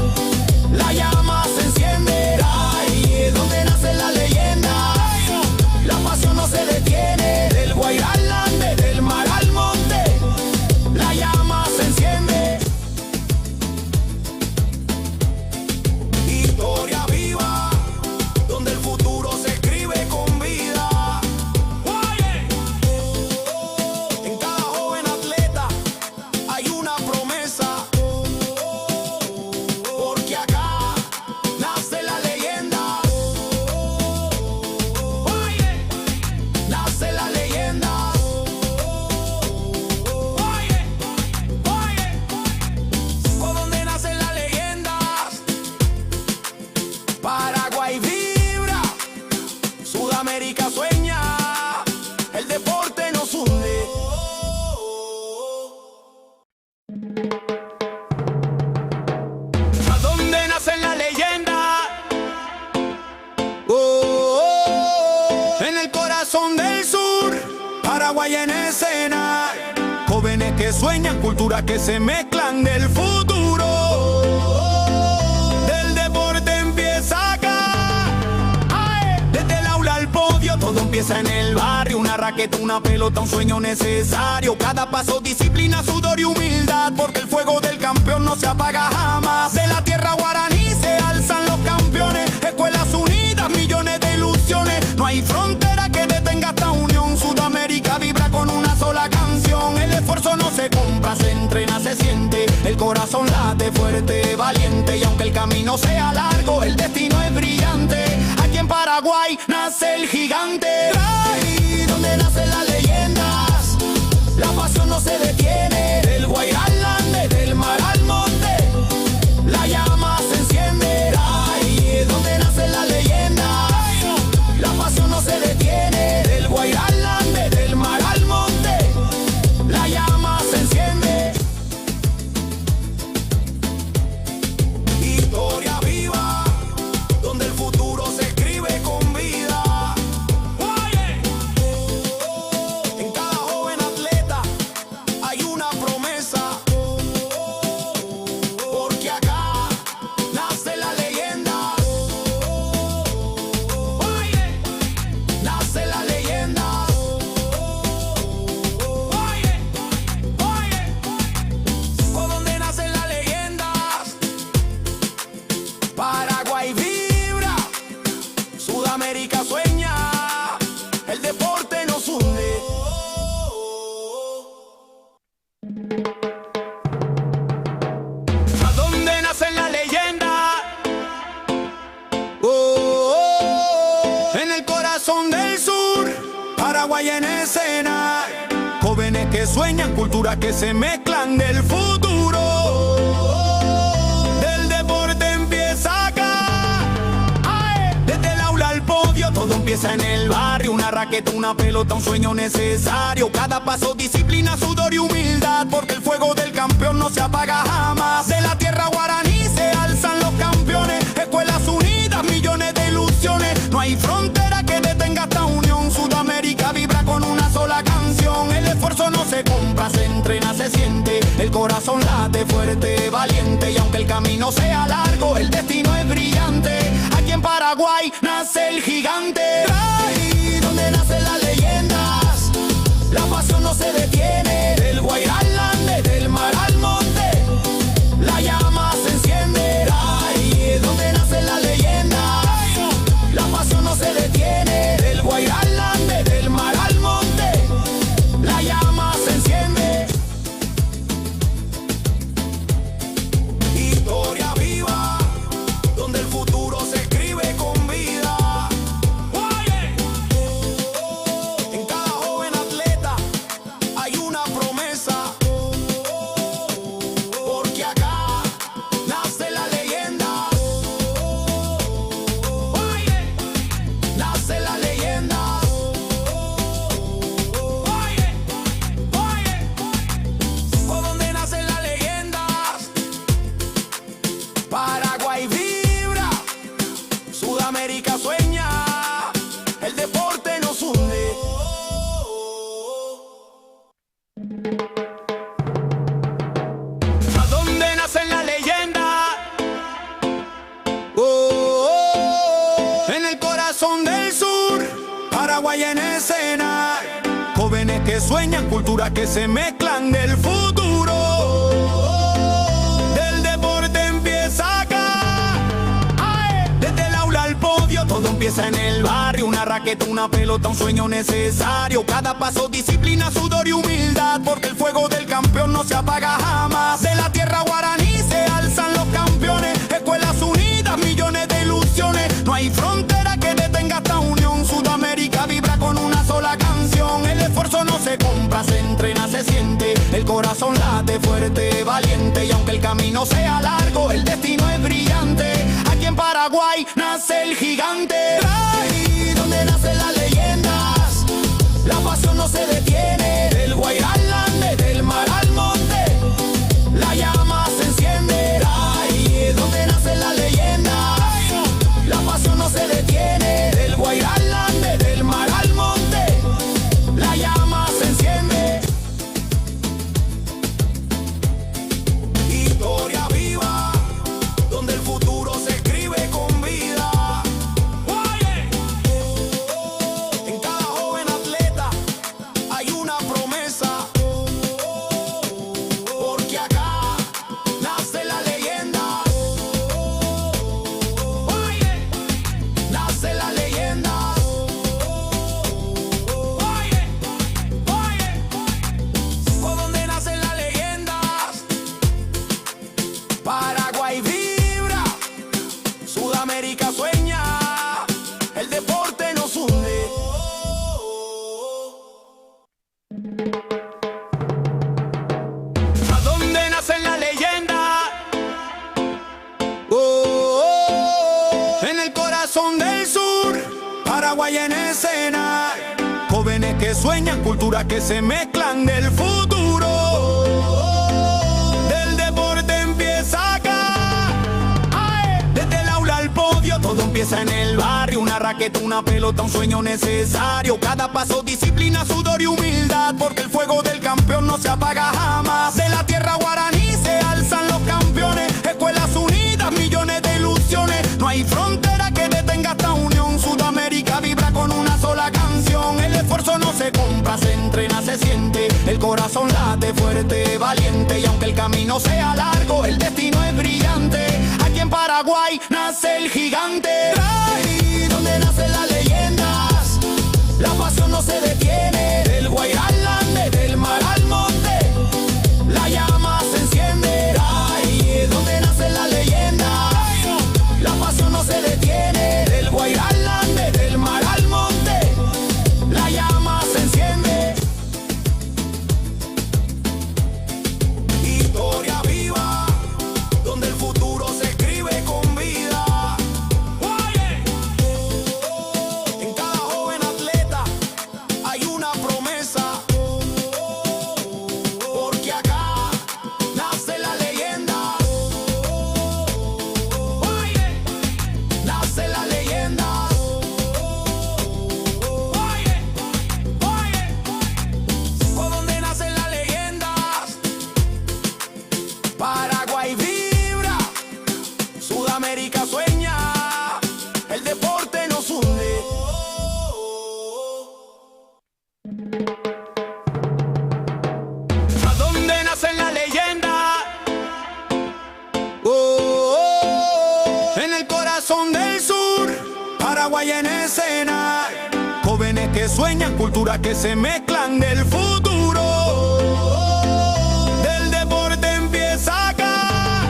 la llama se enciende. Ahí es donde nacen las leyendas, la pasión no se detiene. Del Guairá al Ande, del mar al monte, la llama se enciende. Historia viva, donde el futuro se escribe con vida. Oye, en cada joven atleta hay una promesa, porque acá nace la leyenda. Oye, nace la leyenda. Oye, por donde nacen las leyendas, Paraguay vibra, Sudamérica sueña, el deporte nos hunde. ¿A dónde nacen las leyendas? En el corazón del sur, Paraguay en escena. Jóvenes que sueñan, culturas que se mezclan del futuro. Del deporte empieza acá. ¡Ae! Desde el aula al podio, todo empieza en el barrio. Una raqueta, una pelota, un sueño necesario. Cada paso, disciplina, sudor y humildad, porque el fuego del campeón no se apaga jamás. De la tierra guaraní se alzan los campeones, escuelas unidas, millones de ilusiones. No hay frontera que detenga esta unión. Sudamérica vibra con una sola canción. El esfuerzo no se compra, se entrena, se siente. El corazón late fuerte, valiente. Y aunque el camino sea largo, el destino es brillante. Aquí en Paraguay nace el gigante. Ahí donde nacen las leyendas, la pasión no se detiene. Del Guairá al Ande, del mar al monte, la llama se enciende. Ahí es donde nacen las leyendas, la pasión no se detiene. Del Guairá al Ande, del mar al monte, la llama se enciende. Historia viva, donde el futuro se escribe con vida. Oye, Paraguay en escena. Jóvenes que sueñan, culturas que se mezclan del futuro. Del deporte empieza acá. Desde el aula al podio, todo empieza en el barrio. Una raqueta, una pelota, un sueño necesario. Cada paso, disciplina, sudor y humildad, porque el fuego del campeón no se apaga jamás. De la tierra guaraní se alzan los campeones. Escuelas unidas, millones de ilusiones. No hay frontera que detenga esta unión. Sudamérica vibra con una sola canción. El esfuerzo no se compra, se entrena, se siente. El corazón late fuerte, valiente. Y aunque el camino sea largo, el destino es brillante. Aquí en Paraguay nace el gigante. Ahí donde nacen las leyendas, la pasión no se detiene. Del Guairá al Ande, del mar al monte, la llama se enciende. Ahí es donde nacen las leyendas, la pasión no se detiene. Del Guairá al Ande, del mar al monte, la llama se enciende. Historia viva, donde el futuro se escribe con vida. En cada joven atleta hay una promesa, porque acá nace la leyenda. Nace la leyenda. Por donde nacen las leyendas, Paraguay vibra, Sudamérica sueña, el deporte nos hunde. ¿A dónde nacen las leyendas? En el corazón del sur, Paraguay en escena. Jóvenes que sueñan, culturas que se mezclan del futuro. Del deporte empieza acá. Desde el aula al podio, todo empieza en el barrio. Una raqueta, una pelota, un sueño necesario. Cada paso, disciplina, sudor y humildad, porque el fuego del campeón no se apaga jamás. De la tierra guaraní se alzan los campeones. Escuelas unidas, millones de ilusiones. No hay frontera que detenga esta unión. Sudamérica vibra con una sola canción. El esfuerzo no se compra, se entrena, se siente. El corazón late fuerte, valiente. Y aunque el camino sea largo, el destino es brillante. Aquí en Paraguay nace el gigante. Ahí donde nacen las leyendas, la pasión no se detiene. Del Guairá al Ande, del mar al monte, la llama se enciende. Ahí es donde nacen las leyendas, la pasión no se detiene. Del Guairá al Ande, del mar al monte, la llama se enciende. Historia viva, donde el futuro se escribe con vida. En cada joven atleta hay una promesa, porque acá nace la leyenda. Nace la leyenda. Por donde nacen las leyendas, Paraguay vibra, Sudamérica sueña, el deporte nos hunde. ¿A dónde nacen las leyendas? En el corazón del sur, Paraguay en escena. Jóvenes que sueñan, culturas que se mezclan del futuro. Del deporte empieza acá. Desde el aula al podio, todo empieza en el barrio. Una raqueta, una pelota, un sueño necesario. Cada paso, disciplina, sudor y humildad, porque el fuego del campeón no se apaga jamás. De la tierra guaraní se alzan los campeones. Escuelas unidas, millones de ilusiones. No hay frontera que detenga esta unión. Sudamérica vibra con una sola canción. El esfuerzo no se compra, se entrena, se siente. El corazón late fuerte, valiente. Y aunque el camino sea largo, el destino es brillante. Aquí en Paraguay nace el gigante. Ahí donde nacen las leyendas, la pasión no se detiene. Del Guairá al Ande, del mar al monte, la llama se enciende. Ahí es donde nacen las leyendas, la pasión no se detiene. Del Guairá al Ande, del mar al monte, la llama se enciende. Paraguay en escena. Jóvenes que sueñan, culturas que se mezclan del futuro. Del deporte empieza acá.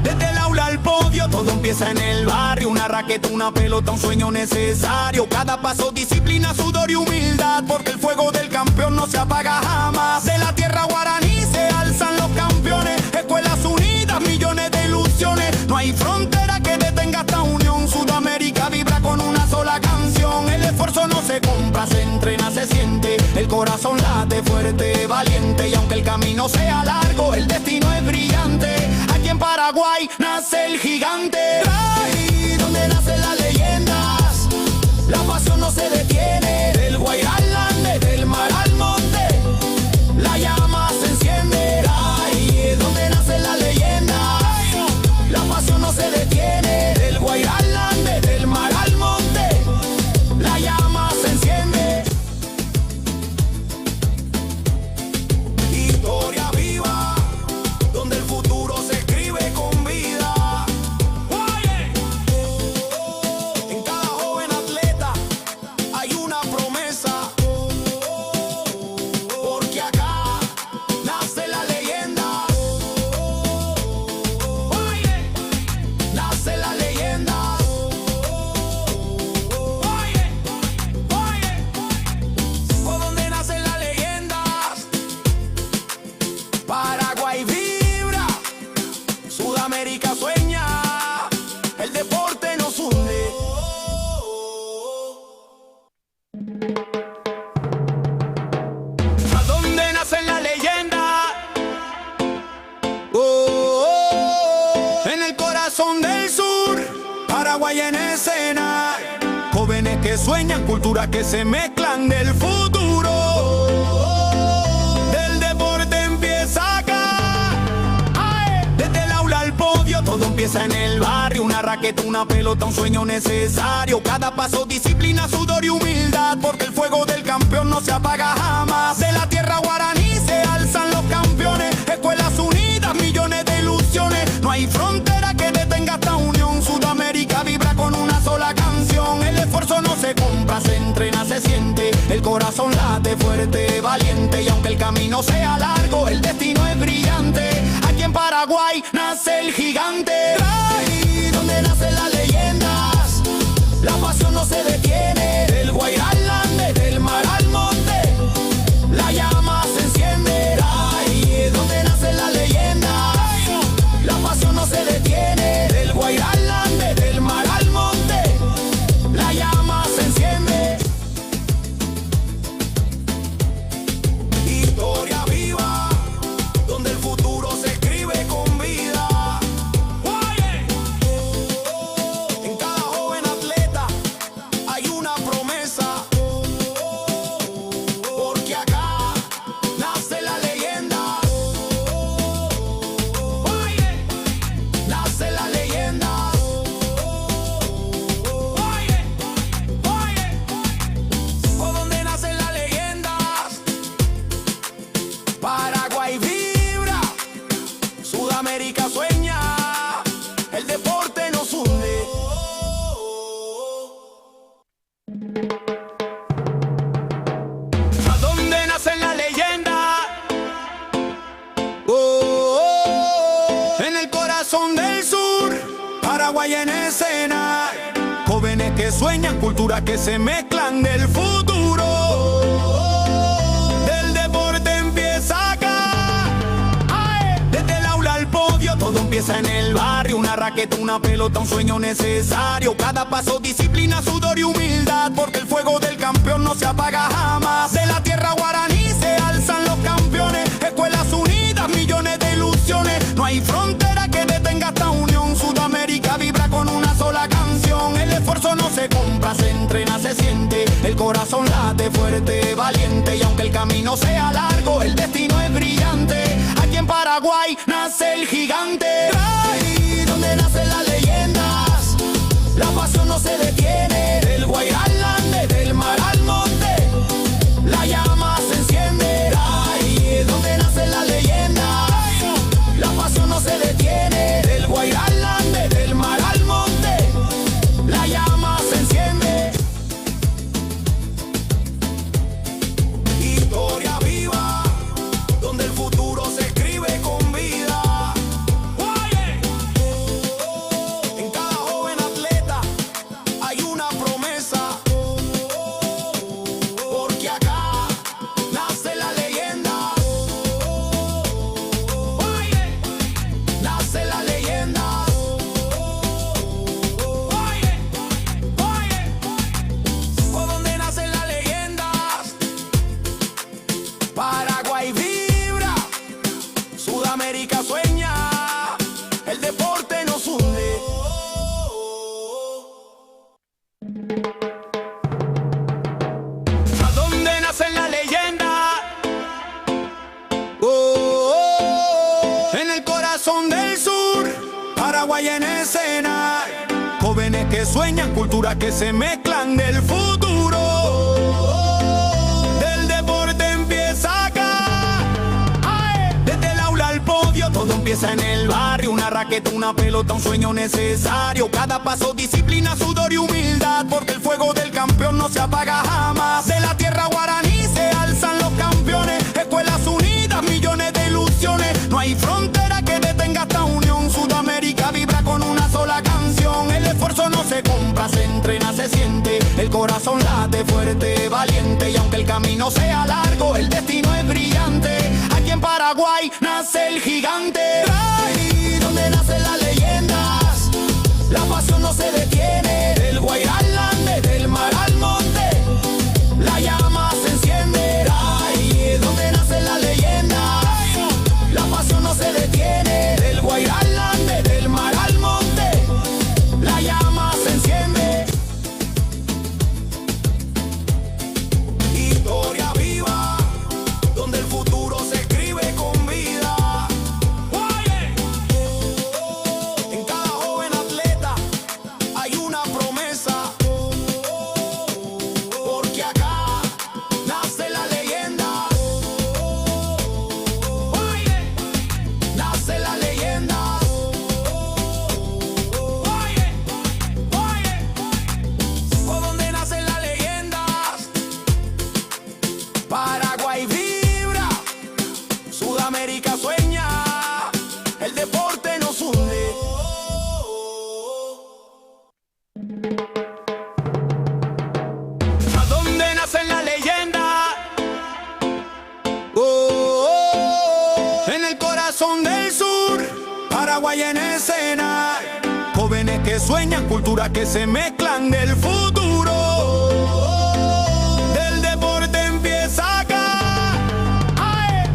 Desde el aula al podio, todo empieza en el barrio. Una raqueta, una pelota, un sueño necesario. Cada paso, disciplina, sudor y humildad, porque el fuego del campeón no se apaga jamás. De la tierra guaraní se alzan los campeones. Escuelas unidas, millones de ilusiones. No hay frontera que detenga esta unión. Sudamérica vibra con una sola canción. El esfuerzo no se compra, se entrena, se siente. El corazón late fuerte, valiente. Y aunque el camino sea largo, el destino es brillante. Aquí en Paraguay nace el gigante. Ahí donde nacen las leyendas, la pasión no se detiene. Del Guairá al Ande, del mar al monte, la llama se enciende. Ahí es donde nacen las leyendas, la pasión no se detiene. Del Guairá al Ande, del mar al monte, la llama se enciende. Historia viva, donde el futuro se escribe con vida. Oye, en cada joven atleta hay una promesa, porque acá nace la leyenda. Oye, nace la leyenda. Oye, por donde nacen las leyendas. Paraguay vibra, Sudamérica sueña, el deporte nos hunde. ¿A dónde nacen las leyendas? En el corazón del sur, Paraguay en escena. Jóvenes que sueñan, culturas que se mezclan del futuro. Del deporte empieza acá. Desde el aula al podio, todo empieza en el barrio. Una raqueta, una pelota, un sueño necesario. Cada paso, disciplina, sudor y humildad, porque el fuego del campeón no se apaga jamás. De la tierra guaraní se alzan los campeones. Escuelas unidas, millones de ilusiones. No hay frontera que detenga esta unión. Sudamérica vibra con una sola canción. El esfuerzo no se compra, se entrena, se siente. El corazón late fuerte, valiente. Y aunque el camino sea largo, el destino es brillante. Aquí en Paraguay nace el gigante. Ahí donde nacen las leyendas, la pasión no se detiene. Del Guairá al Ande, del mar al monte, la llama se enciende. Ahí es donde nacen las leyendas, la pasión no se detiene. Del Guairá al Ande, del mar al monte, la llama se enciende. Historia viva, donde el futuro se escribe con vida. Oye, en cada joven atleta hay una promesa, porque acá nace la leyenda. Oye, nace la leyenda. Oye, por donde nacen las leyendas. Paraguay vibra, Sudamérica sueña, el deporte nos hunde. ¿A dónde nacen las leyendas? En el corazón del sur, Paraguay en escena. Jóvenes que sueñan, culturas que se mezclan del futuro. Del deporte empieza acá. Desde el aula al podio, todo empieza en el barrio. Una raqueta, una pelota, un sueño necesario. Cada paso, disciplina, sudor y humildad, porque el fuego del campeón no se apaga jamás. De la tierra guaraní se alzan los campeones. Escuelas unidas, millones de ilusiones. No hay frontera que detenga esta unión. Sudamérica vibra con una sola canción. El esfuerzo no se compra, se entrena, se siente. El corazón late fuerte, valiente. Y aunque el camino sea largo, el destino es brillante. Aquí en Paraguay nace el gigante. Ahí donde nacen las leyendas, la pasión no se detiene. Del Guairá al Ande, del mar al monte, la llama se enciende. Ahí es donde nacen las leyendas, la pasión no se detiene. Del Guairá al Ande, del mar al monte, la llama se Paraguay vibra, Sudamérica sueña, el deporte nos hunde. ¿A dónde nace la leyenda? En el corazón del sur, Paraguay en escena. Jóvenes que sueñan, culturas que se mezclan del futuro. Del deporte empieza acá. Desde el aula al podio, todo empieza en el barrio. Una raqueta, una pelota, un sueño necesario. Cada paso, disciplina, sudor y humildad. Porque el fuego del campeón no se apaga jamás. De la tierra guaraní se alzan los campeones. Escuelas unidas, millones de ilusiones. No hay frontera que detenga esta unión. Sudamérica vibra con una sola canción. El esfuerzo no se compra, se entrena, se siente. El corazón late fuerte, valiente. Y aunque el camino sea largo, el destino es brillante. Aquí en Paraguay nace el gigante. Ahí donde nacen las leyendas, la pasión no se detiene. Del Guairá al Ande, del mar al monte, la llama se enciende. Ahí donde nacen las leyendas, la pasión no se detiene. Del Guairá al Ande, del mar al monte, la llama se enciende. Historia viva, donde el futuro se escribe con vida. En cada joven atleta hay una promesa. Porque acá nace la leyenda. Nace la leyenda. ¿Por dónde nacen las leyendas? Paraguay vibra, Sudamérica sueña, el deporte nos hunde. ¿A dónde nacen las leyendas? En el corazón del sur, Paraguay en escena. Jóvenes que sueñan, culturas que se mezclan del futuro. Del deporte empieza acá.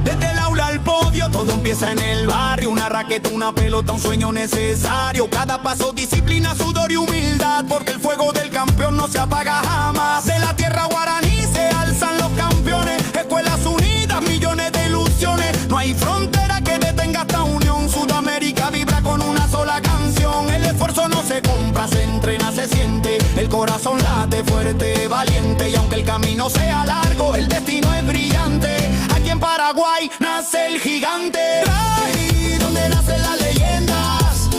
Desde el aula al podio, todo empieza en el barrio. Una raqueta, una pelota, un sueño necesario. Cada paso, disciplina, sudor y humildad. Porque el fuego del campeón no se apaga jamás. De la tierra guaraní se alzan los campeones. Escuelas unidas, millones de ilusiones. No hay frontera que detenga esta unión. Sudamérica vibra con una sola canción. El esfuerzo no se compra, se entrena, se siente. El corazón late fuerte, valiente. Y aunque el camino sea largo, el destino es brillante. Aquí en Paraguay nace el gigante. Ahí donde nacen las leyendas,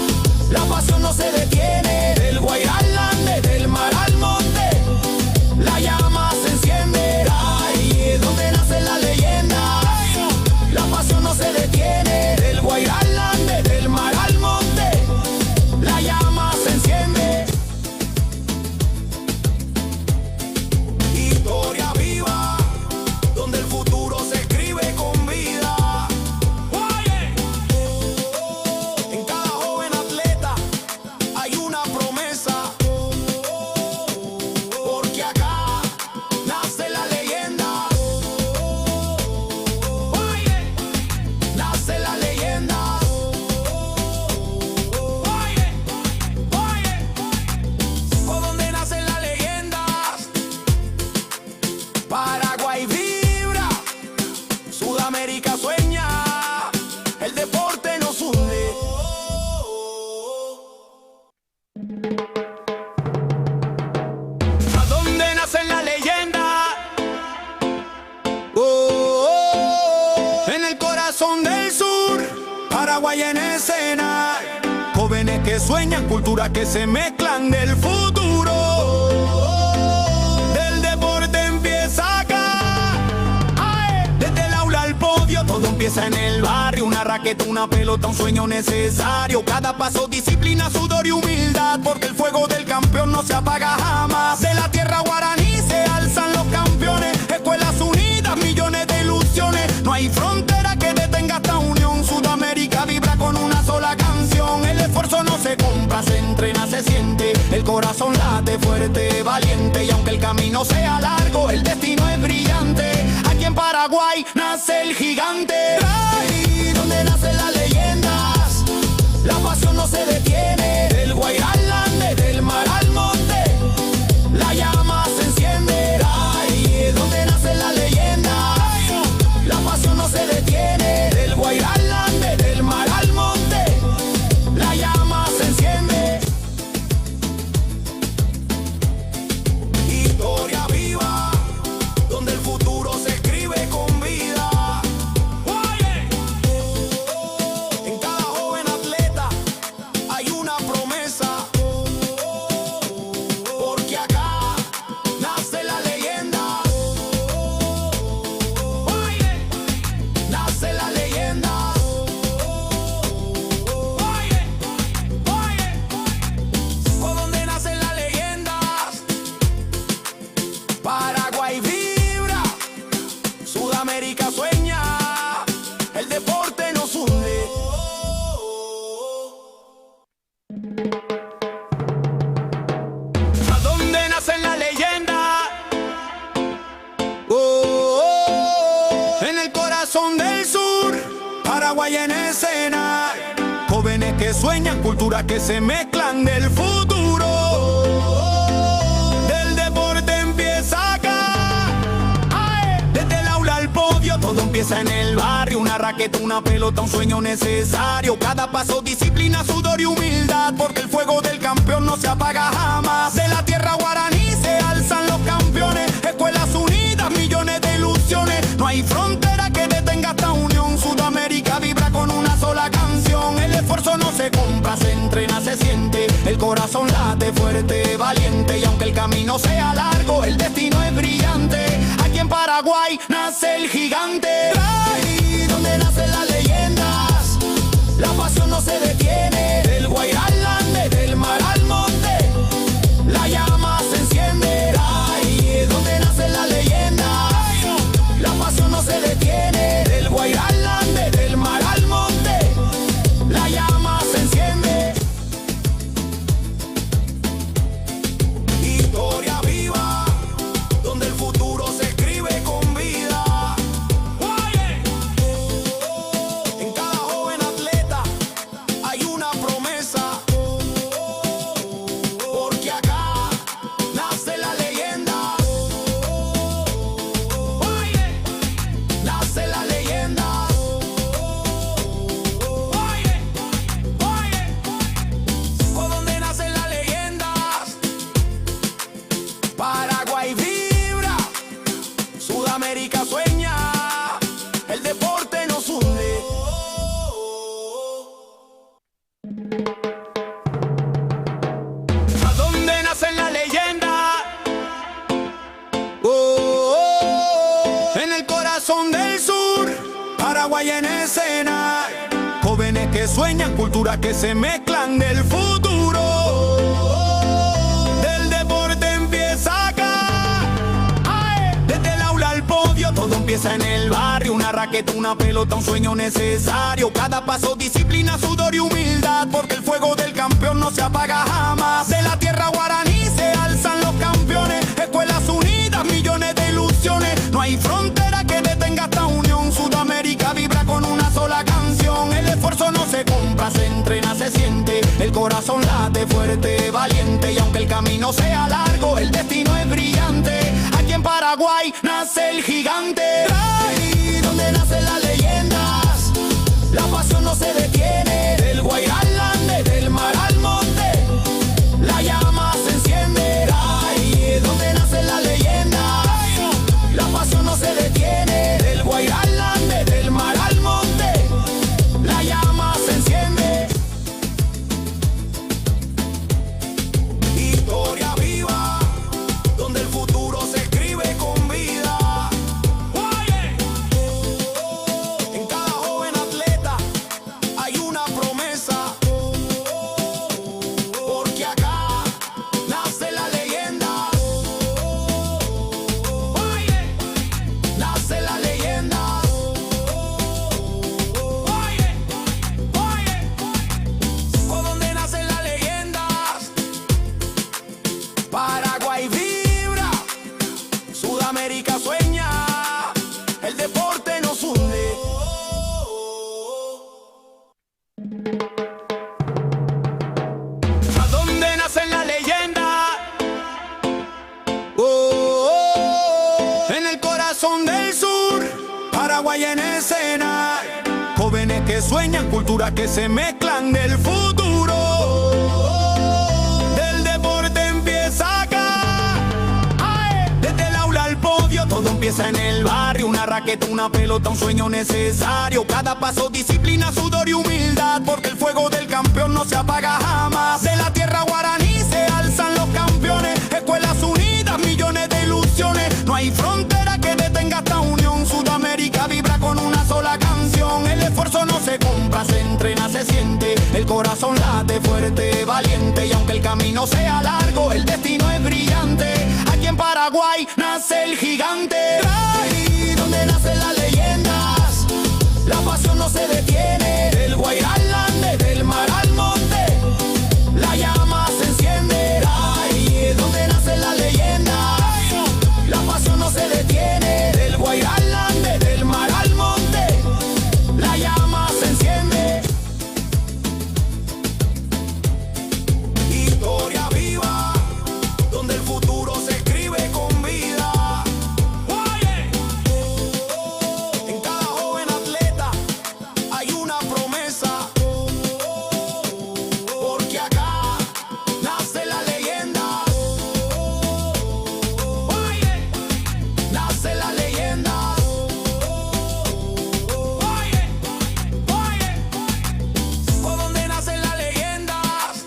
la pasión no se detiene. Del Guairá al Ande, del mar al monte, la llama se enciende. Ahí donde nacen las leyendas, la pasión no se detiene. Del Guairá al Ande, del mar al monte, la llama se enciende. Historia viva, donde el futuro se escribe con vida. En cada joven atleta hay una promesa. Porque acá nace la leyenda. Nace la leyenda. ¿Por dónde nacen las leyendas? Paraguay vibra, Sudamérica sueña, el deporte nos hunde. ¿A dónde nacen las leyendas? En el corazón del sur, Paraguay en escena. Jóvenes que sueñan, culturas que se mezclan del futuro. Del deporte empieza acá. Desde el aula al podio, todo empieza en el barrio. Una raqueta, una pelota, un sueño necesario. Cada paso, disciplina, sudor y humildad. Porque el fuego del campeón no se apaga jamás. De la tierra guaraní se alzan los campeones. Escuelas unidas, millones de ilusiones. No hay frontera que detenga esta unión. Sudamérica vibra con una sola canción. El esfuerzo no se compra, se entrena, se siente. El corazón late fuerte, valiente. Y aunque el camino sea largo, el destino es brillante. Aquí en Paraguay nace el gigante. Ahí donde nacen las leyendas, la pasión no se detiene. Del Guairá al Ande, del mar al monte, la llama se enciende. Ahí donde nacen las leyendas, la pasión no se detiene. Del Guairá al Ande, del mar al monte, la llama se enciende. Historia viva, donde el futuro se escribe con vida. Oye, en cada joven atleta hay una promesa, porque acá nace la leyenda. Oye, nace la leyenda. Oye, por donde nacen las leyendas, Paraguay vibra, Sudamérica sueña, el deporte nos hunde. ¿A dónde nacen las leyendas? En el corazón del sur, Paraguay en escena. Jóvenes que sueñan, culturas que se mezclan del futuro. Del deporte empieza acá. Ae. Desde el aula al podio, todo empieza en el barrio. Una raqueta, una pelota, un sueño necesario. Cada paso, disciplina, sudor y humildad, porque el fuego del campeón no se apaga jamás. De la tierra guaraní se alzan los campeones. Escuelas unidas, millones de ilusiones. No hay frontera que detenga esta unión. Sudamérica vibra con una sola canción. El esfuerzo no se compra, se entrena, se siente. El corazón late fuerte, valiente. Y aunque el camino sea largo, el destino es brillante. Aquí en Paraguay nace el gigante. Ahí donde nacen las leyendas, la pasión no se detiene. Del Guairá al Ande, del mar al monte, la llama se enciende. Ahí donde nacen las leyendas, la pasión no se detiene. Del Guairá al Ande, del mar al monte, la llama se enciende. Historia viva, donde el futuro se escribe con vida. Oye, en cada joven atleta hay una promesa, porque acá nace la leyenda. Oye, nace la leyenda. Oye, por donde nacen las leyendas, Paraguay vibra, Sudamérica sueña, el deporte nos hunde. ¿A dónde nacen las leyendas? En el corazón del sur, Paraguay en escena. Jóvenes que sueñan, culturas que se mezclan del futuro. Del deporte empieza acá. Ae. Desde el aula al podio, todo empieza en el barrio. Una raqueta, una pelota, un sueño necesario. Cada paso, disciplina, sudor y humildad, porque el fuego del campeón no se apaga jamás. De la tierra guaraní se alzan los campeones. Escuelas unidas, millones de ilusiones. No hay frontera que detenga esta unión. Sudamérica vibra con una sola canción. El esfuerzo no se compra, se entrena, se siente. El corazón late fuerte, valiente. Y aunque el camino sea largo, el destino es brillante. Aquí en Paraguay nace el gigante. Ahí donde nacen las leyendas, la pasión no se detiene. Del Guairá al Ande, del mar al monte, la llama se enciende. Ahí donde nacen las leyendas, la pasión no se detiene. Del Guairá al Ande, del mar al monte, la llama se enciende. Historia viva, donde el futuro se escribe con vida. Oye, Paraguay en escena. Jóvenes que sueñan, culturas que se mezclan del futuro. Del deporte empieza acá. Desde el aula al podio, todo empieza en el barrio. Una raqueta, una pelota, un sueño necesario. Cada paso, disciplina, sudor y humildad, porque el fuego del campeón no se apaga jamás. De la tierra guaraní se alzan los campeones. Escuelas unidas, millones de ilusiones. No hay frontera que detenga esta unión. Sudamérica vibra con una sola canción. El esfuerzo no se compra, se entrena, se siente. El corazón late fuerte, valiente. Y aunque el camino sea largo, el destino es brillante. Aquí en Paraguay nace el gigante. Ahí donde nacen las leyendas, la pasión no se detiene. Del Guairá al Ande, del mar al monte, la llama se enciende. Ahí donde nacen las leyendas, la pasión no se detiene. Del Guairá al Ande, del mar al monte, la llama se enciende. Historia viva, donde el futuro se escribe con vida. En cada joven atleta hay una promesa, porque acá nace la leyenda. Nace la leyenda. Por donde nacen las leyendas,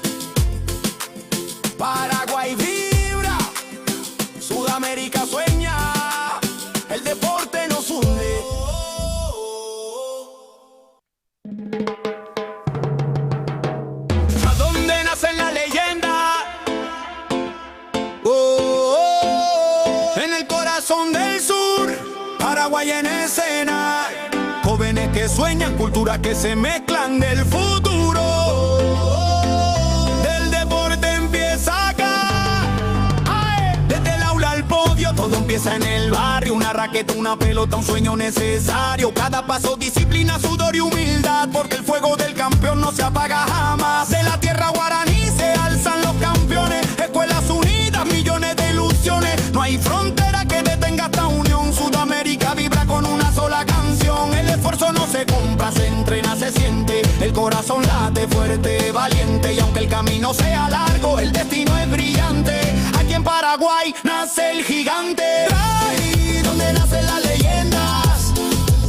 Paraguay vibra, Sudamérica sueña, el deporte nos hunde. ¿A dónde nacen las leyendas? En el corazón del sur, Paraguay en escena. Jóvenes que sueñan, culturas que se mezclan del futuro. Del deporte empieza acá. Desde el aula al podio, todo empieza en el barrio. Una raqueta, una pelota, un sueño necesario. Cada paso, disciplina, sudor y humildad, porque el fuego del campeón no se apaga jamás. De la tierra guaraní se alzan los campeones. Escuelas unidas, millones de ilusiones. No hay frontera que detenga esta unión. Sudamérica vibra con una sola canción. El esfuerzo no se compra, se entrena, se siente. El corazón late fuerte, valiente. Y aunque el camino sea largo, el destino es brillante. Aquí en Paraguay nace el gigante. Ahí donde nacen las leyendas,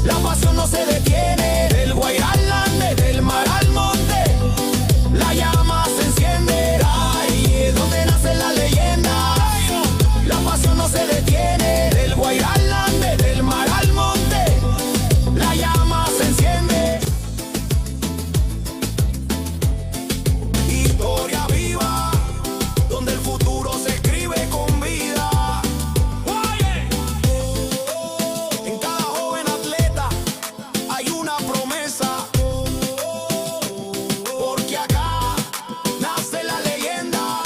la pasión no se detiene. Del Guairá al Ande, del mar al monte, la llama se enciende. Ahí donde nacen las leyendas, la pasión no se detiene. Del Guairá al Ande, del mar al monte, la llama se enciende. Historia viva, donde el futuro se escribe con vida. En cada joven atleta hay una promesa, porque acá nace la leyenda.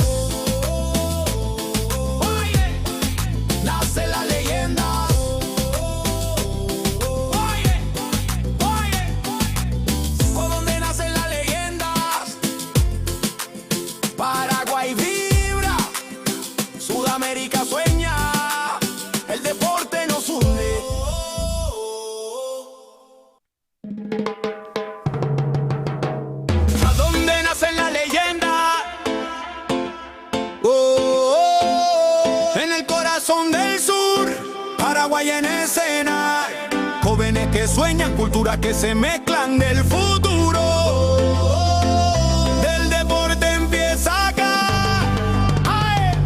Nace la leyenda. Por donde nacen las leyendas, Paraguay vibra, Sudamérica sueña, el deporte nos hunde. ¿A dónde nacen las leyendas? En el corazón del sur, Paraguay en escena. Jóvenes que sueñan, culturas que se mezclan del futuro. Del deporte empieza acá.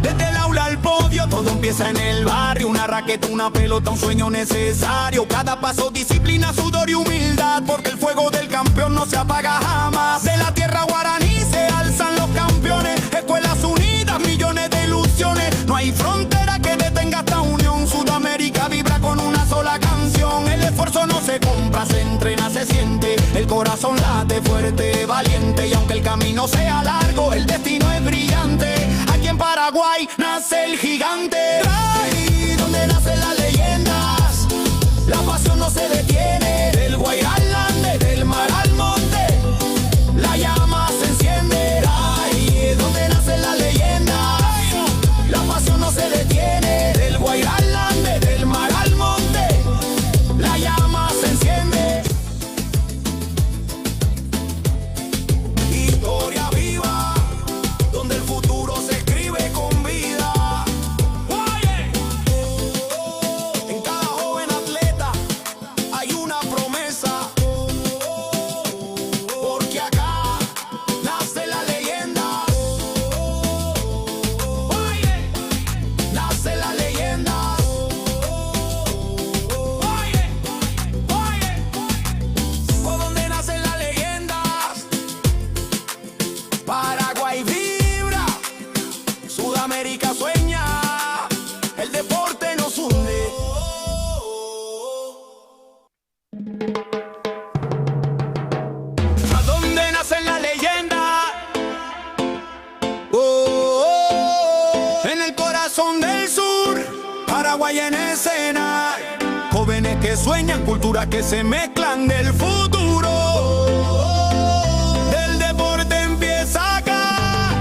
Desde el aula al podio, todo empieza en el barrio. Una raqueta, una pelota, un sueño necesario. Cada paso, disciplina, sudor y humildad, porque el fuego del campeón no se apaga jamás. De la tierra guaraní se alzan los campeones. Escuelas unidas, millones de ilusiones. No hay frontera que detenga esta unión. Sudamérica vibra con una sola canción. El esfuerzo no se compra, se entrena, se siente. El corazón late fuerte, valiente. Y aunque el camino sea largo, el destino es brillante. Aquí en Paraguay nace el gigante. Ahí donde nacen las leyendas, la pasión no se detiene. Del Guairá al Ande, del mar al monte, la llama se enciende. Ahí donde nacen las leyendas, la pasión no se detiene. Del Guairá al Ande, del mar al monte, la llama se enciende. ¿A dónde nace la leyenda? Oh, oh, oh. En el corazón del sur, Paraguay en escena. Jóvenes que sueñan, culturas que se mezclan del futuro. Del deporte empieza acá.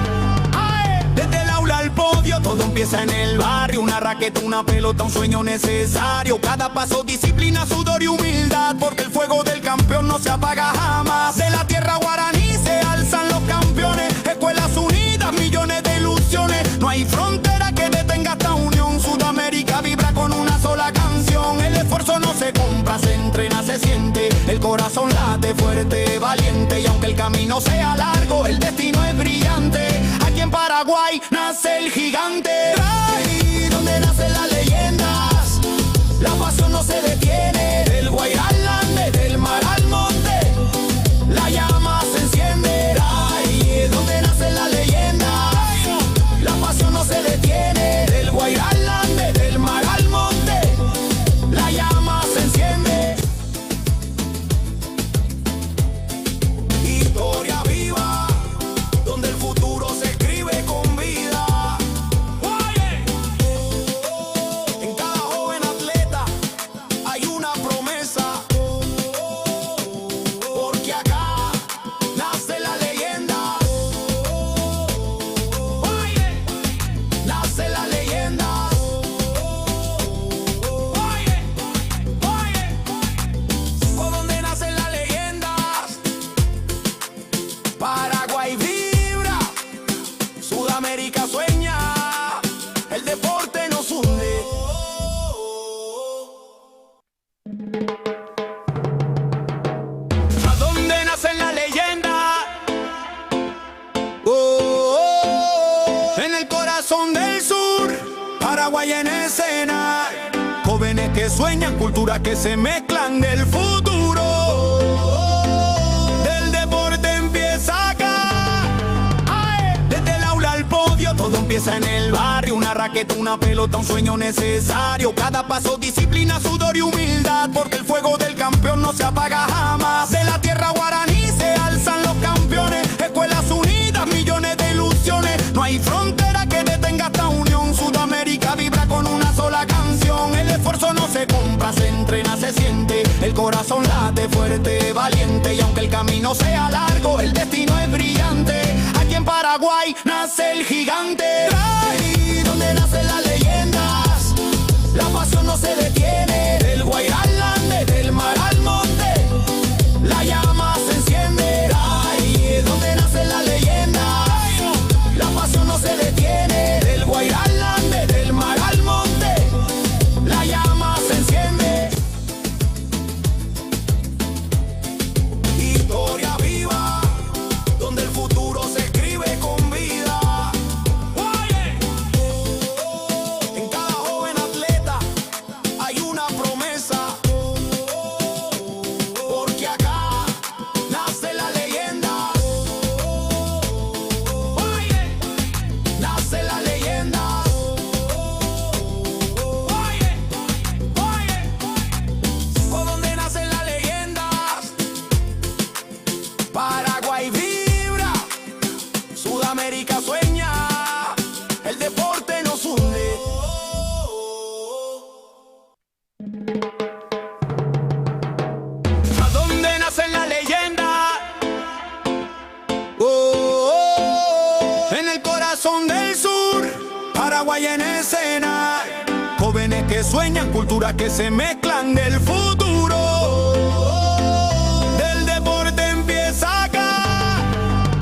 Ay, desde el aula al podio, todo empieza en el barrio. Una raqueta, una pelota, un sueño necesario. Cada paso, disciplina, sudor y humildad, porque el fuego del campeón no se apaga jamás. De la tierra guaraní se alzan los campeones. Escuelas unidas, millones de ilusiones. No hay frontera que detenga esta unión. Sudamérica vibra con una sola canción. El esfuerzo no se compra, se entrena, se siente. El corazón late fuerte, valiente. Y aunque el camino sea largo, el destino es brillante. Aquí en Paraguay nace el gigante. Ahí donde nacen las leyendas, la pasión no se detiene. Del Guairá al Ande, del mar al monte, la llama se enciende. Ahí donde nacen las leyendas, la pasión no se detiene. Del Guairá al Ande, del mar al monte, la llama se enciende. Historia viva, donde el futuro se escribe con vida. Oye, en cada joven atleta hay una promesa, porque acá nace la leyenda. Oye, nace la leyenda. Oye, oye, por donde nacen las leyendas, Paraguay vibra, Sudamérica sueña, el deporte nos hunde. ¿A dónde nacen las leyendas? Oh, oh, oh. En el corazón del sur, Paraguay en escena. Jóvenes que sueñan, culturas que se mezclan del futuro. Del deporte empieza acá. Ay, desde el aula al podio, todo empieza en el barrio. Una raqueta, una pelota, un sueño necesario. Cada paso, disciplina, sudor y humildad, porque el fuego del campeón no se apaga jamás. De la tierra guaraní se alzan los campeones. Escuelas unidas, millones de ilusiones. No hay frontera que detenga esta unión. Sudamérica vibra con una sola canción. El esfuerzo no se compra, se entrena, se siente. El corazón late fuerte, valiente. Y aunque el camino sea largo, el destino es brillante. Aquí en Paraguay nace el gigante. Ahí donde nacen las leyendas, la pasión no se detiene. Del Guairá al Ande, del mar al monte, la llama se enciende. Ahí donde nacen las leyendas, la pasión no se detiene. Del Guairá al Ande, del mar al monte, la llama se enciende. Historia viva, donde el futuro se escribe con vida. Oye, en cada joven atleta hay una promesa, porque acá nace la leyenda. Oye, nace la leyenda. Oye, oye, por donde nacen las leyendas, Paraguay vibra, Sudamérica sueña, el deporte nos hunde. ¿A dónde nacen las leyendas? Oh, oh, oh. En el corazón del sur, Paraguay en escena. Jóvenes que sueñan, culturas que se mezclan del futuro. Del deporte empieza acá.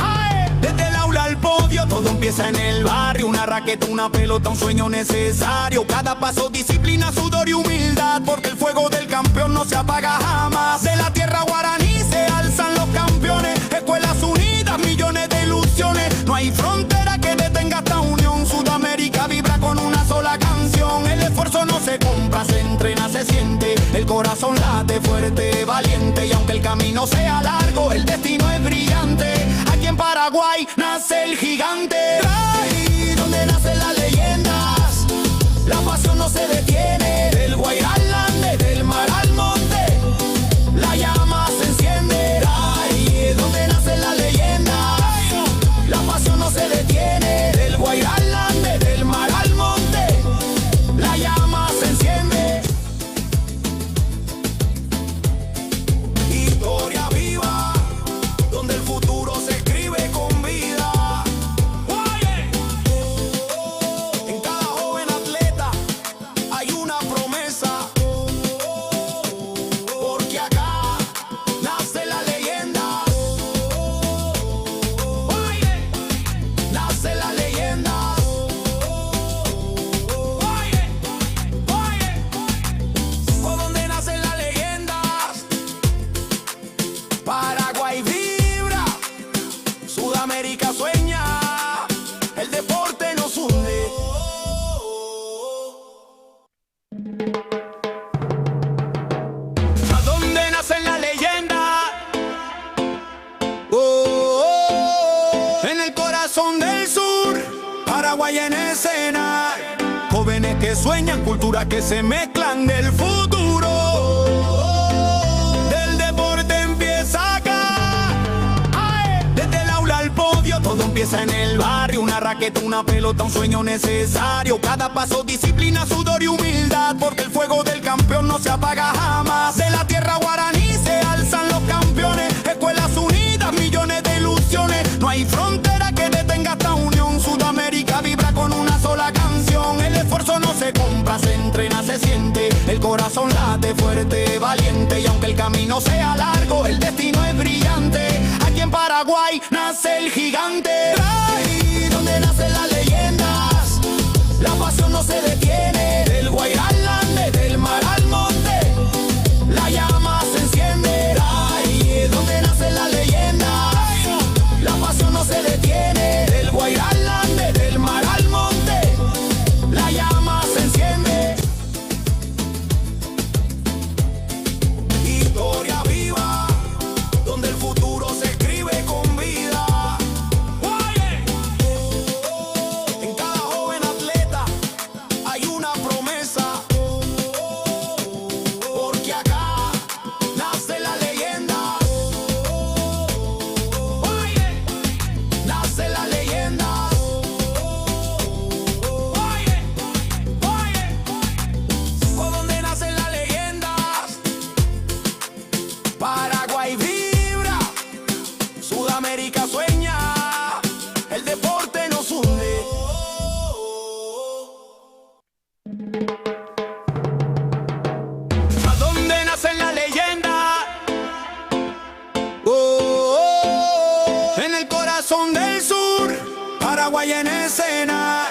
Ay, desde el aula al podio, todo empieza en el barrio. Una raqueta, una pelota, un sueño necesario. Cada paso, disciplina, sudor y humildad, porque el fuego del campeón no se apaga jamás. De la tierra guaraní se alzan los campeones. Escuelas unidas, millones de ilusiones. No hay frontera que detenga esta unión. Sudamérica vibra con una sola canción. El esfuerzo no se compra, se entrena, se siente. El corazón late fuerte, valiente. Y aunque el camino sea largo, el destino es brillante. Aquí en Paraguay nace el gigante. Ahí donde nacen las leyendas, la pasión no se detiene. Del Guairá al Ande, del mar al monte, sueñan, culturas que se mezclan del futuro. Del deporte empieza acá. Desde el aula al podio, todo empieza en el barrio. Una raqueta, una pelota, un sueño necesario. Cada paso, disciplina, sudor y humildad, porque el fuego del campeón no se apaga jamás. De la tierra guaraní se alzan los campeones. Escuelas unidas, millones de ilusiones. No hay frontera que detenga esta unión. Sudamérica vibra con una sola canción. El esfuerzo no se compra, se entrena, se siente. El corazón late fuerte, valiente. Y aunque el camino sea largo, el destino es brillante. Aquí en Paraguay nace el gigante. Ahí donde nacen las leyendas, la pasión no se detiene. Del Guairá al Ande, del mar al monte, la llama se enciende. Ahí es donde nacen las leyendas, la pasión no se detiene. Del Guairá al Ande, del mar al monte, la llama se enciende. Historia viva, donde el futuro se escribe con vida. En cada joven atleta hay una promesa, porque acá nace la leyenda. Nace la leyenda. Por donde nacen las leyendas, Paraguay vibra, Sudamérica sueña, el deporte nos hunde. ¿A dónde nacen las leyendas? En el corazón del sur, Paraguay en escena.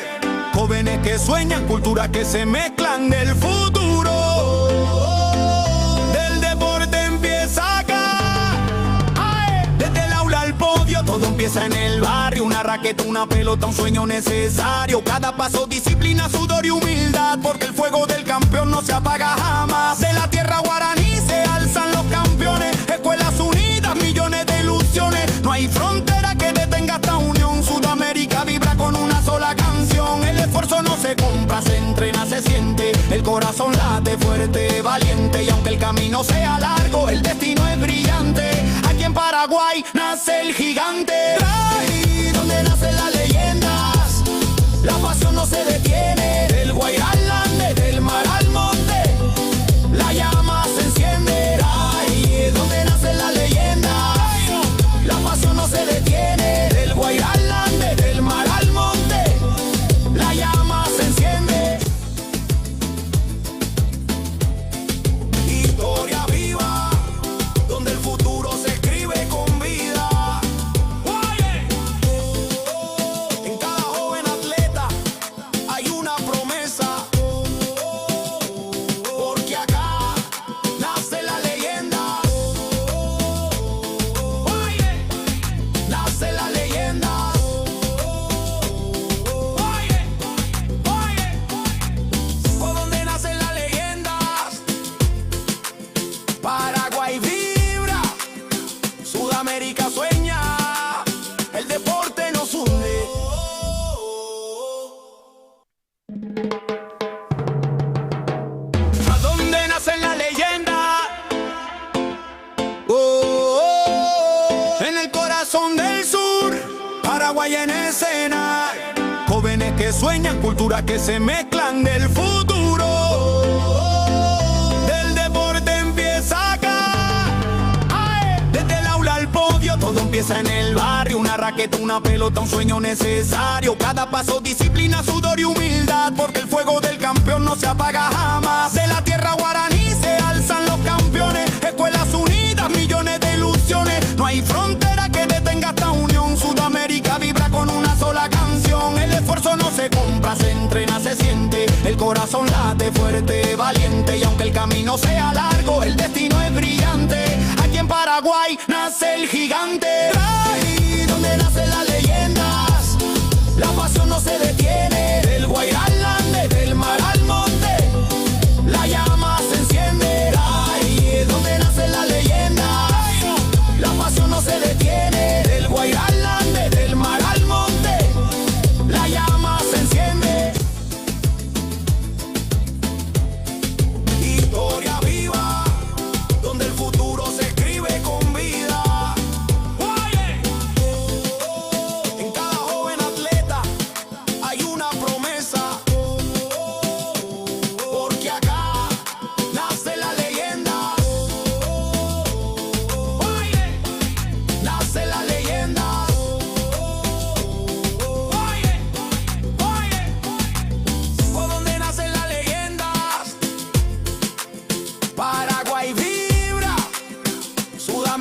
Jóvenes que sueñan, culturas que se mezclan del futuro. Del deporte empieza acá. Desde el aula al podio, todo empieza en el barrio. Una raqueta, una pelota, un sueño necesario. Cada paso, disciplina, sudor y humildad, porque el fuego del campeón no se apaga jamás. De la tierra guaraní se alzan los campeones. Escuelas unidas, millones de ilusiones. No hay frontera que detenga esta unión. Sudamérica vibra con una sola canción. El esfuerzo no se compra, se entrena, se siente. El corazón late fuerte, valiente. Y aunque el camino sea largo, el destino es brillante. Aquí en Paraguay nace el gigante. Ahí donde nacen las leyendas, la pasión no se detiene. Del Guairá al Ande, del mar al monte, la llama se enciende. Ahí es donde nacen las leyendas, la pasión no se detiene. Del Guairá al Ande, del mar al monte, la llama se enciende. Historia viva, donde el futuro se escribe con vida. En cada joven atleta hay una promesa, porque acá nace la leyenda. Nace la leyenda. Por donde nacen las leyendas, Paraguay vibra, Sudamérica sueña, el deporte nos hunde. ¿A dónde nacen las leyendas? En el corazón del sur, Paraguay en escena. Jóvenes que sueñan, culturas que se mezclan del futuro. Del deporte empieza acá. Desde el aula al podio, todo empieza en el barrio. Una raqueta, una pelota, un sueño necesario. Cada paso, disciplina, sudor y humildad, porque el fuego del campeón no se apaga jamás. De la tierra guaraní se alzan los campeones. Escuelas unidas, millones de ilusiones. No hay frontera que detenga esta unión. Sudamérica vibra con una sola canción. El esfuerzo no se compra, se entrena, se siente. El corazón late fuerte, valiente. Y aunque el camino sea largo, el destino es brillante. Aquí en Paraguay nace el gigante. Ahí donde nacen las leyendas, la pasión no se detiene. Del Guairá al Ande, del mar al monte, la llama se enciende. Ahí es donde nacen las leyendas, la pasión no se detiene. Del Guairá al Ande, del mar al monte, la llama se enciende.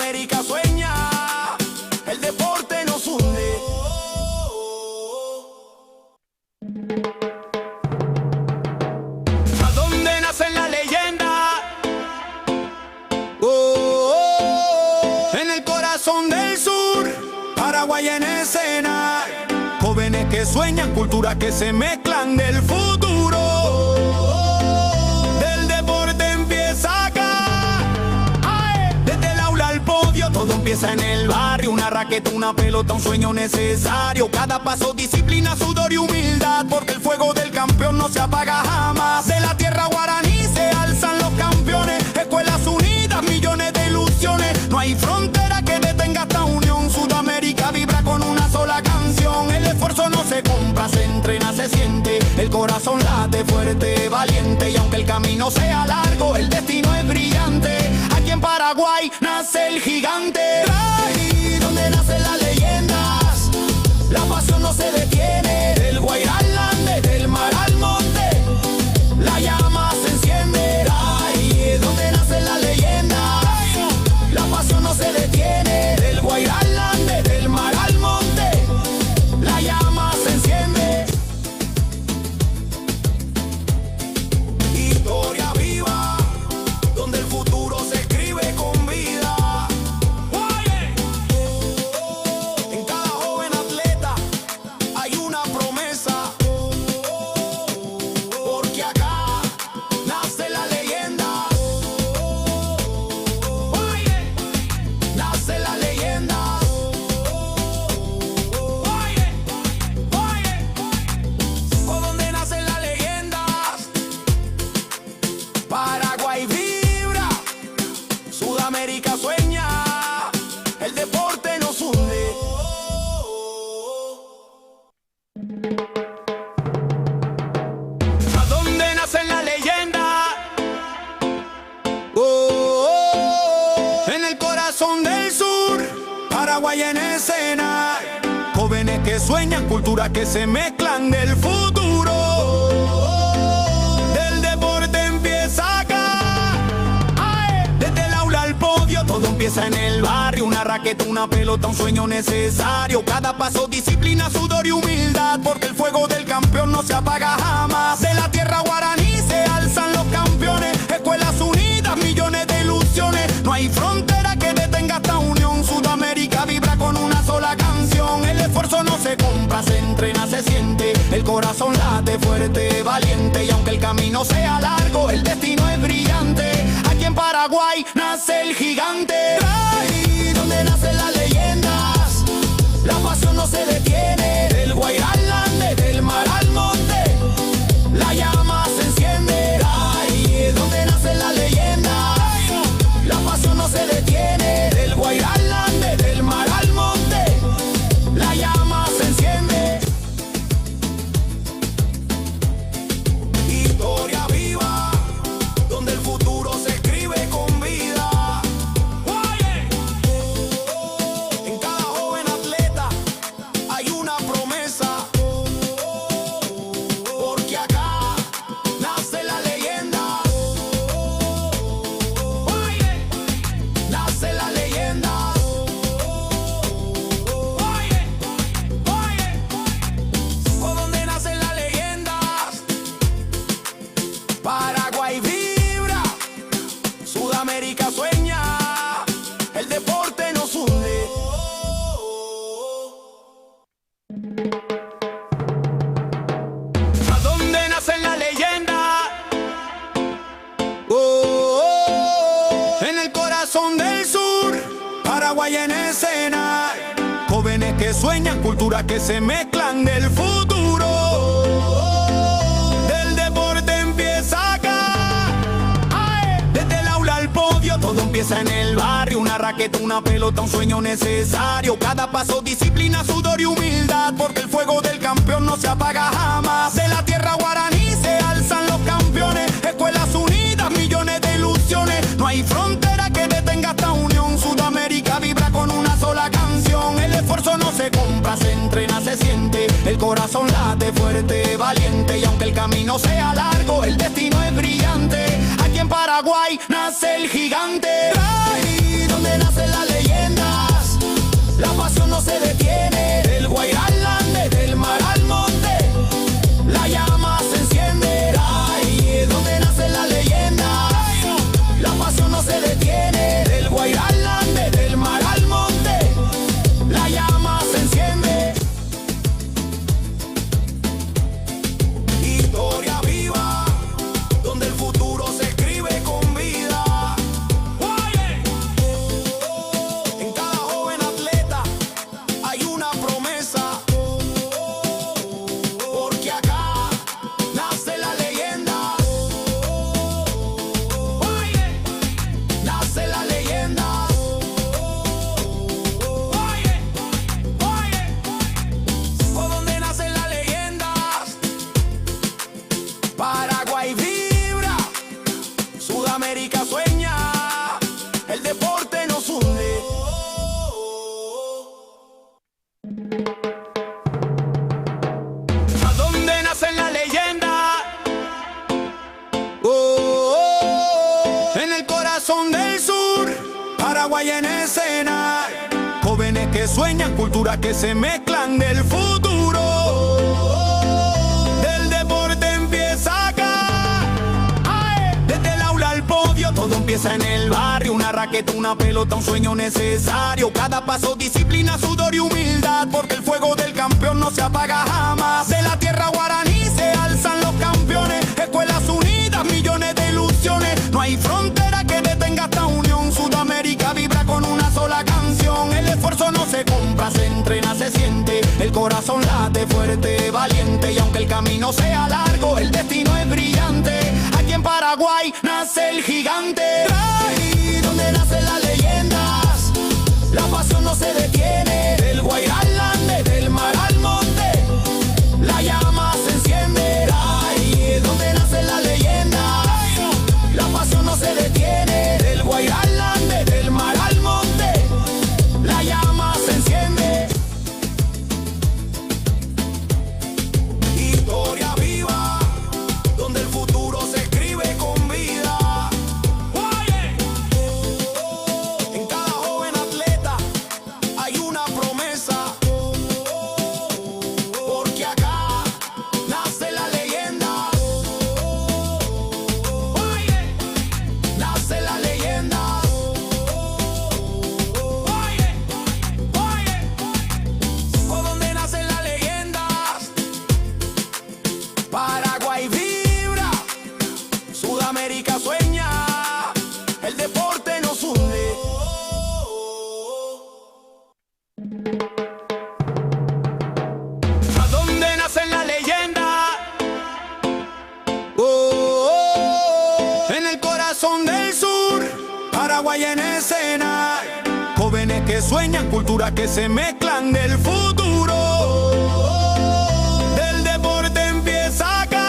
Sudamérica sueña, el deporte nos hunde. ¿A dónde nacen las leyendas? En el corazón del sur, Paraguay en escena. Jóvenes que sueñan, culturas que se mezclan del futuro. Del deporte empieza acá. Desde el aula al podio, todo empieza en el barrio. Una raqueta, una pelota, un sueño necesario. Cada paso, disciplina, sudor y humildad, porque el fuego del campeón no se apaga jamás. De la tierra guaraní se alzan los campeones. Escuelas unidas, millones de ilusiones. No hay frontera que detenga esta unión. Sudamérica vibra con una sola canción. El esfuerzo no se compra, se entrena, se siente. El corazón late fuerte, valiente. Y aunque el camino sea largo, el destino es brillante. Aquí en Paraguay nace el gigante. Ahí donde nacen las leyendas, la pasión no se detiene. Del Guairá al Ande, del mar al monte, la llama se enciende. Ahí es donde nacen las leyendas, la pasión no se detiene. Del Guairá al Ande, del mar al monte, la llama se enciende. Historia viva, donde el futuro se escribe con vida. En cada joven atleta hay una promesa, porque acá nace la leyenda. Nace la leyenda. ¿Por dónde nacen las leyendas? Paraguay vibra, Sudamérica sueña, el deporte nos hunde. ¿A dónde nacen las leyendas? En el corazón del sur, Paraguay en escena. Jóvenes que sueñan, culturas que se mezclan del futuro. Del deporte empieza acá. Desde el aula al podio, todo empieza en el barrio. Una raqueta, una pelota, un sueño necesario. Cada paso, disciplina, sudor y humildad, porque el fuego del campeón no se apaga jamás. De la tierra guaraní se alzan los campeones. Escuelas unidas, millones de ilusiones. No hay frontera que detenga esta unión. Sudamérica vibra con una sola canción. El esfuerzo no se compra, se entrena, se siente. El corazón late fuerte, valiente. Y aunque el camino sea largo, el destino es brillante. Aquí en Paraguay nace el gigante. Ahí donde nacen las leyendas, la pasión no se detiene. Del Guairá al Ande, del mar al monte, la llama se enciende. Ahí es donde nacen las leyendas, la pasión no se detiene. Del Guairá al Ande, del mar al monte, la llama se enciende. Historia viva, donde el futuro se escribe con vida. En cada joven atleta hay una promesa, porque acá nace la leyenda. Nace la leyenda. ¿Por dónde nacen las leyendas? Paraguay vibra, Sudamérica sueña, el deporte nos hunde. ¿A dónde nacen las leyendas? En el corazón del sur, Paraguay en escena. Jóvenes que sueñan, culturas que se mezclan del futuro. Del deporte empieza acá. Desde el aula al podio, todo empieza en el barrio. Una raqueta, una pelota, un sueño necesario. Cada paso, disciplina, sudor y humildad, porque el fuego del campeón no se apaga jamás. De la tierra guaraní se alzan los campeones. Escuelas unidas, millones de ilusiones. No hay frontera que detenga esta unión. Sudamérica vibra con una sola canción. El esfuerzo no se compra, se entrena, se siente. El corazón late fuerte, valiente. Y aunque el camino sea largo, el destino es brillante. Aquí en Paraguay nace el gigante. Ahí donde nace la leyenda. Paraguay en escena. Jóvenes que sueñan, culturas que se mezclan del futuro. Del deporte empieza acá. Desde el aula al podio, todo empieza en el barrio. Una raqueta, una pelota, un sueño necesario. Cada paso, disciplina, sudor y humildad, porque el fuego del campeón no se apaga jamás. De la tierra guaraní se alzan los campeones. Escuelas unidas, millones de ilusiones. No hay frontera que detenga esta unión. Sudamérica vibra con una sola canción. El esfuerzo no se compra, se entrena, se siente. El corazón late fuerte, valiente. Y aunque el camino sea largo, el destino es brillante. Aquí en Paraguay nace el gigante. Ahí donde nacen las leyendas, la pasión no se detiene. Del Guairá al Ande, del mar al monte, la llama se enciende. Ahí donde nacen las leyendas, la pasión no se detiene. Del Guairá al Ande, del mar al monte, la llama se enciende. Historia viva, donde el futuro se escribe con vida. En cada joven atleta hay una promesa, porque acá nace la leyenda. Nace la leyenda. Por donde nacen las leyendas, Paraguay vibra, Sudamérica sueña, el deporte nos hunde. ¿A dónde nacen las leyendas? En el corazón del sur, Paraguay en escena. Jóvenes que sueñan, culturas que se mezclan del futuro. Del deporte empieza acá.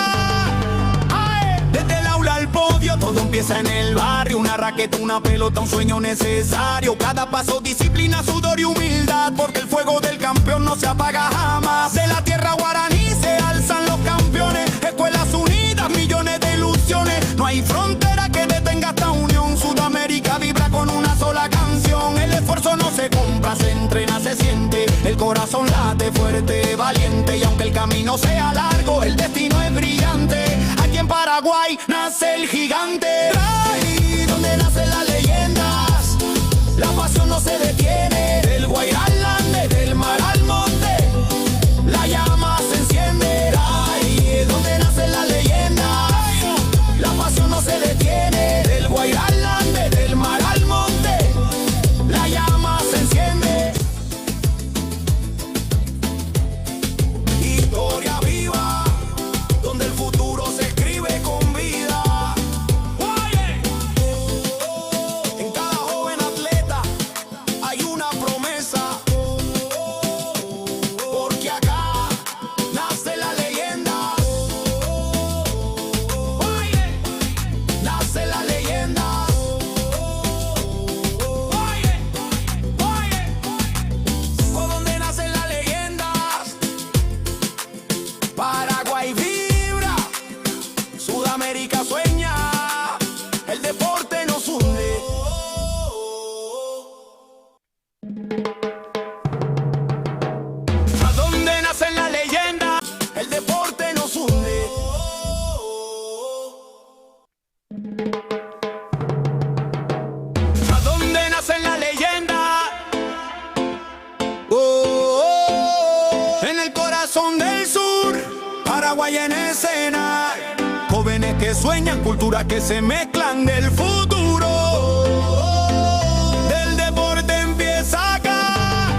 Desde el aula al podio, todo empieza en el barrio. Una raqueta, una pelota, un sueño necesario. Cada paso, disciplina, sudor y humildad, porque el fuego del campeón no se apaga jamás. De la tierra guaraní se alzan los campeones. Escuelas unidas, millones de ilusiones. No hay frontera que detenga esta unión. Sudamérica vibra con una sola canción. El esfuerzo no se compra, se entrena, se siente. El corazón late fuerte, valiente. Y aunque el camino sea largo, el destino es brillante. Aquí en Paraguay nace el gigante. Ahí donde nacen las leyendas, la pasión no se detiene. Del Guairá al Ande, del mar al monte, la llama se enciende. Ahí donde nacen las leyendas, la pasión no se detiene. Del Guairá al Ande, del mar al monte, la llama se enciende. Historia viva, donde el futuro se escribe con vida. En cada joven atleta hay una promesa, porque acá nace la leyenda. Nace la leyenda. Por donde nacen las leyendas, Paraguay vibra, Sudamérica sueña, el deporte nos hunde. ¿A dónde nacen las leyendas? El deporte nos hunde. ¿A dónde nacen las leyendas? En el corazón del sur, Paraguay en escena. Jóvenes que sueñan, culturas que se mezclan del futuro. Del deporte empieza acá.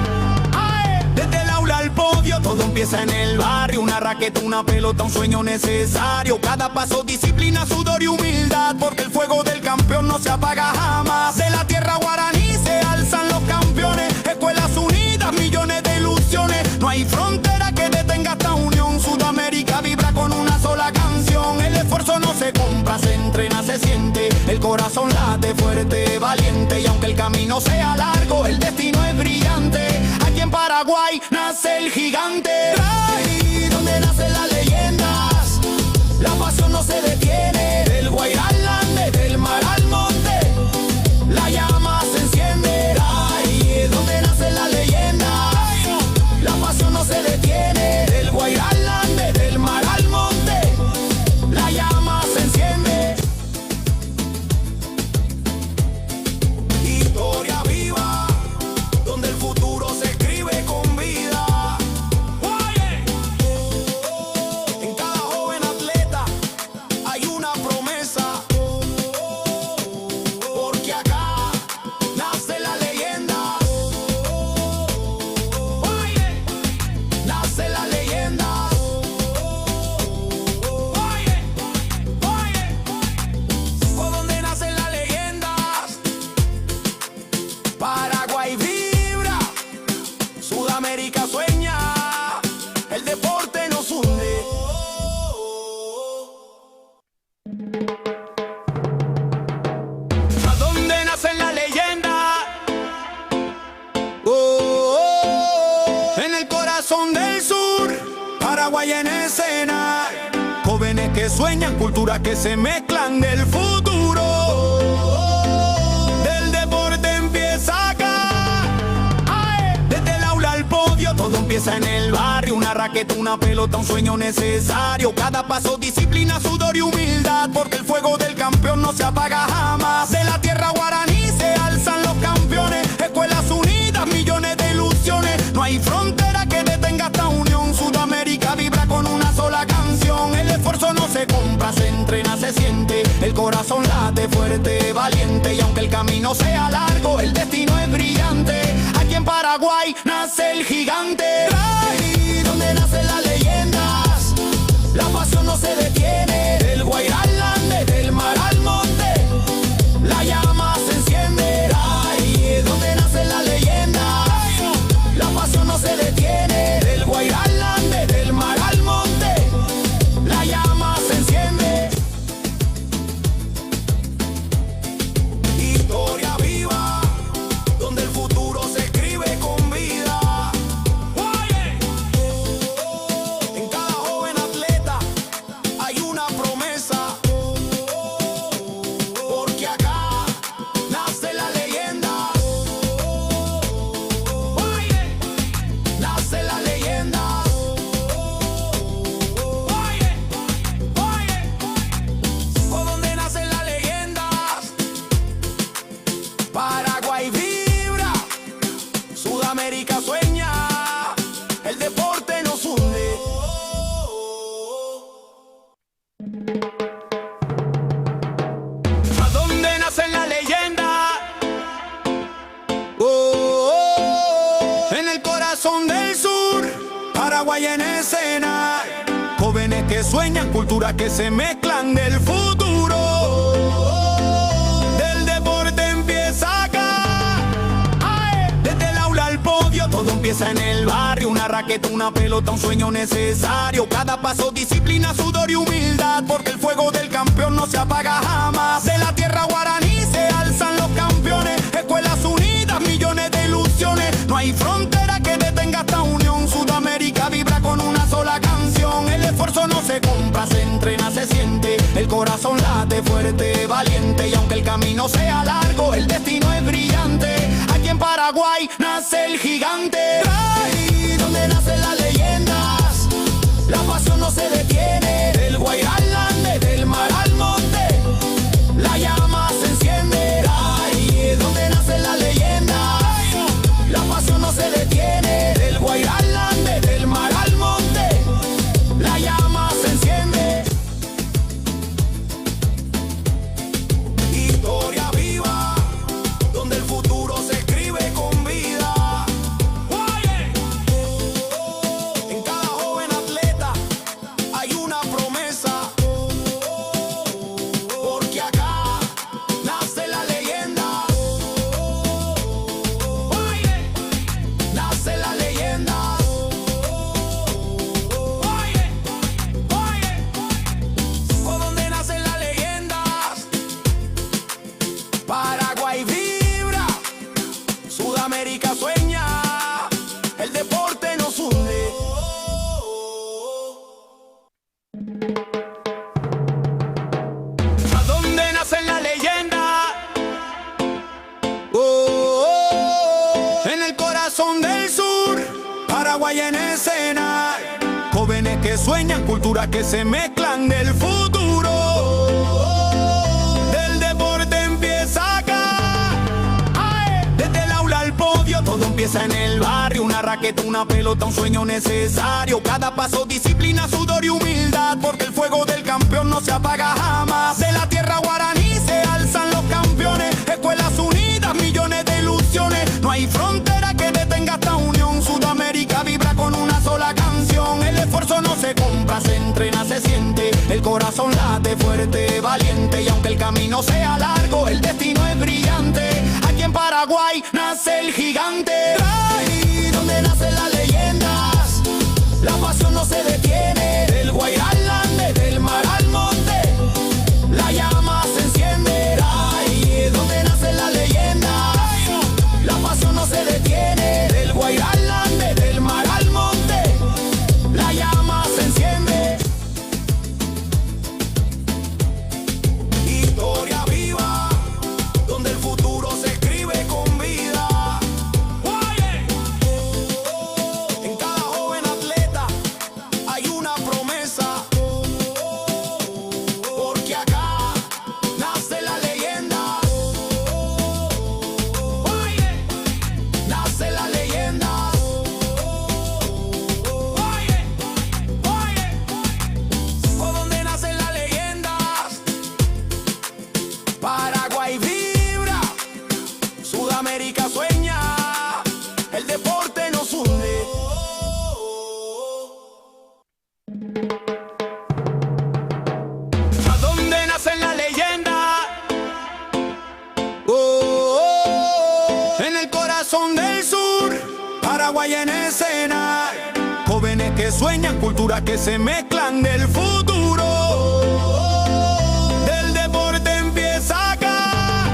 Desde el aula al podio, todo empieza en el barrio. Una raqueta, una pelota, un sueño necesario. Cada paso, disciplina, sudor y humildad, porque el fuego del campeón no se apaga jamás. De la tierra guaraní se alzan los campeones. Escuelas unidas, millones de ilusiones. No hay frontera que detenga esta unión. Sudamérica vibra con una sola canción. El esfuerzo no se compra, se entrena, se siente. El corazón late fuerte, valiente. Y aunque el camino sea largo, el destino es brillante. Aquí en Paraguay nace el gigante. Ahí donde nacen las leyendas, la pasión no se detiene. Del Guairá al Ande, del mar al monte, la llama se enciende. escena. Jóvenes que sueñan, culturas que se mezclan del futuro. Del deporte empieza acá. Desde el aula al podio, todo empieza en el barrio. Una raqueta, una pelota, un sueño necesario. Cada paso, disciplina, sudor y humildad, porque el fuego del campeón no se apaga jamás. De la tierra guaraní se alzan los campeones. Escuelas unidas, millones de ilusiones. No hay frontera que detenga esta unión. Sudamérica vibra con una sola canción. El esfuerzo no se compra, se entrena, se siente. El corazón late fuerte, valiente. Y aunque el camino sea largo, el destino es brillante. Aquí en Paraguay nace el gigante. Ahí donde nacen las leyendas, la pasión no se detiene. Del Guairá al Ande, del mar al monte, la llama se enciende. Ahí donde nacen las leyendas, la pasión no se detiene. Del Guairá al Ande, del mar al monte, la llama se enciende. Historia viva, donde el futuro se escribe con vida. Oye, en cada joven atleta hay una promesa, porque acá nace la leyenda. Oye, nace la leyenda. Oye, por donde nacen las leyendas, Paraguay vibra, Sudamérica sueña, el deporte nos hunde. ¿A dónde nacen las leyendas? En el corazón del sur, Paraguay en escena. Jóvenes que sueñan, culturas que se mezclan del futuro. Del deporte empieza acá. Desde el aula al podio, todo empieza en el barrio. Una raqueta, una pelota, un sueño necesario. Cada paso, disciplina, sudor y humildad, porque el fuego del campeón no se apaga jamás. De la tierra guaraní se alzan los campeones. Escuelas unidas, millones de ilusiones. No hay frontera que detenga esta unión. Sudamérica vibra con una sola canción. El esfuerzo no se compra, se entrena, se siente. El corazón late fuerte, valiente. Y aunque el camino sea largo, el destino es brillante. Aquí en Paraguay nace el gigante. Ahí donde nacen las leyendas, la pasión no se detiene. Del Guairá al Ande, del mar al monte, la llama se enciende. Ahí donde nacen las leyendas, la pasión no se detiene. Del Guairá al Ande, del mar al monte, la llama se enciende. Historia viva, donde el futuro se escribe con vida. Oye, en cada joven atleta hay una promesa, porque acá nace la leyenda. Oye, nace la leyenda. Oye, por donde nacen las leyendas, Paraguay vibra, Sudamérica sueña, el deporte nos hunde. ¿A dónde nacen las leyendas? En el corazón del sur, Paraguay en escena. Jóvenes que sueñan, culturas que se mezclan del futuro. Del deporte empieza acá. Desde el aula al podio, todo empieza en el barrio. Una raqueta, una pelota, un sueño necesario. Cada paso, disciplina, sudor y humildad, porque el fuego del campeón no se apaga jamás. De la tierra guaraní se alzan los campeones. Escuelas unidas, millones de ilusiones. No hay frontera que detenga esta unión. Sudamérica vibra con una sola canción. El esfuerzo no se compra, se entrena, se siente. El corazón late fuerte, valiente. Y aunque el camino sea largo, el destino es brillante. Aquí en Paraguay nace el gigante. Ahí donde nacen las leyendas, la pasión no se detiene. Del Guairá al Ande, del mar al monte, la llama se enciende. Ahí donde nacen las leyendas, la pasión no se detiene. Del Guairá al Ande, del mar al monte, la llama se enciende. corazón del sur, Paraguay en escena. Jóvenes que sueñan, culturas que se mezclan del futuro. Del deporte empieza acá.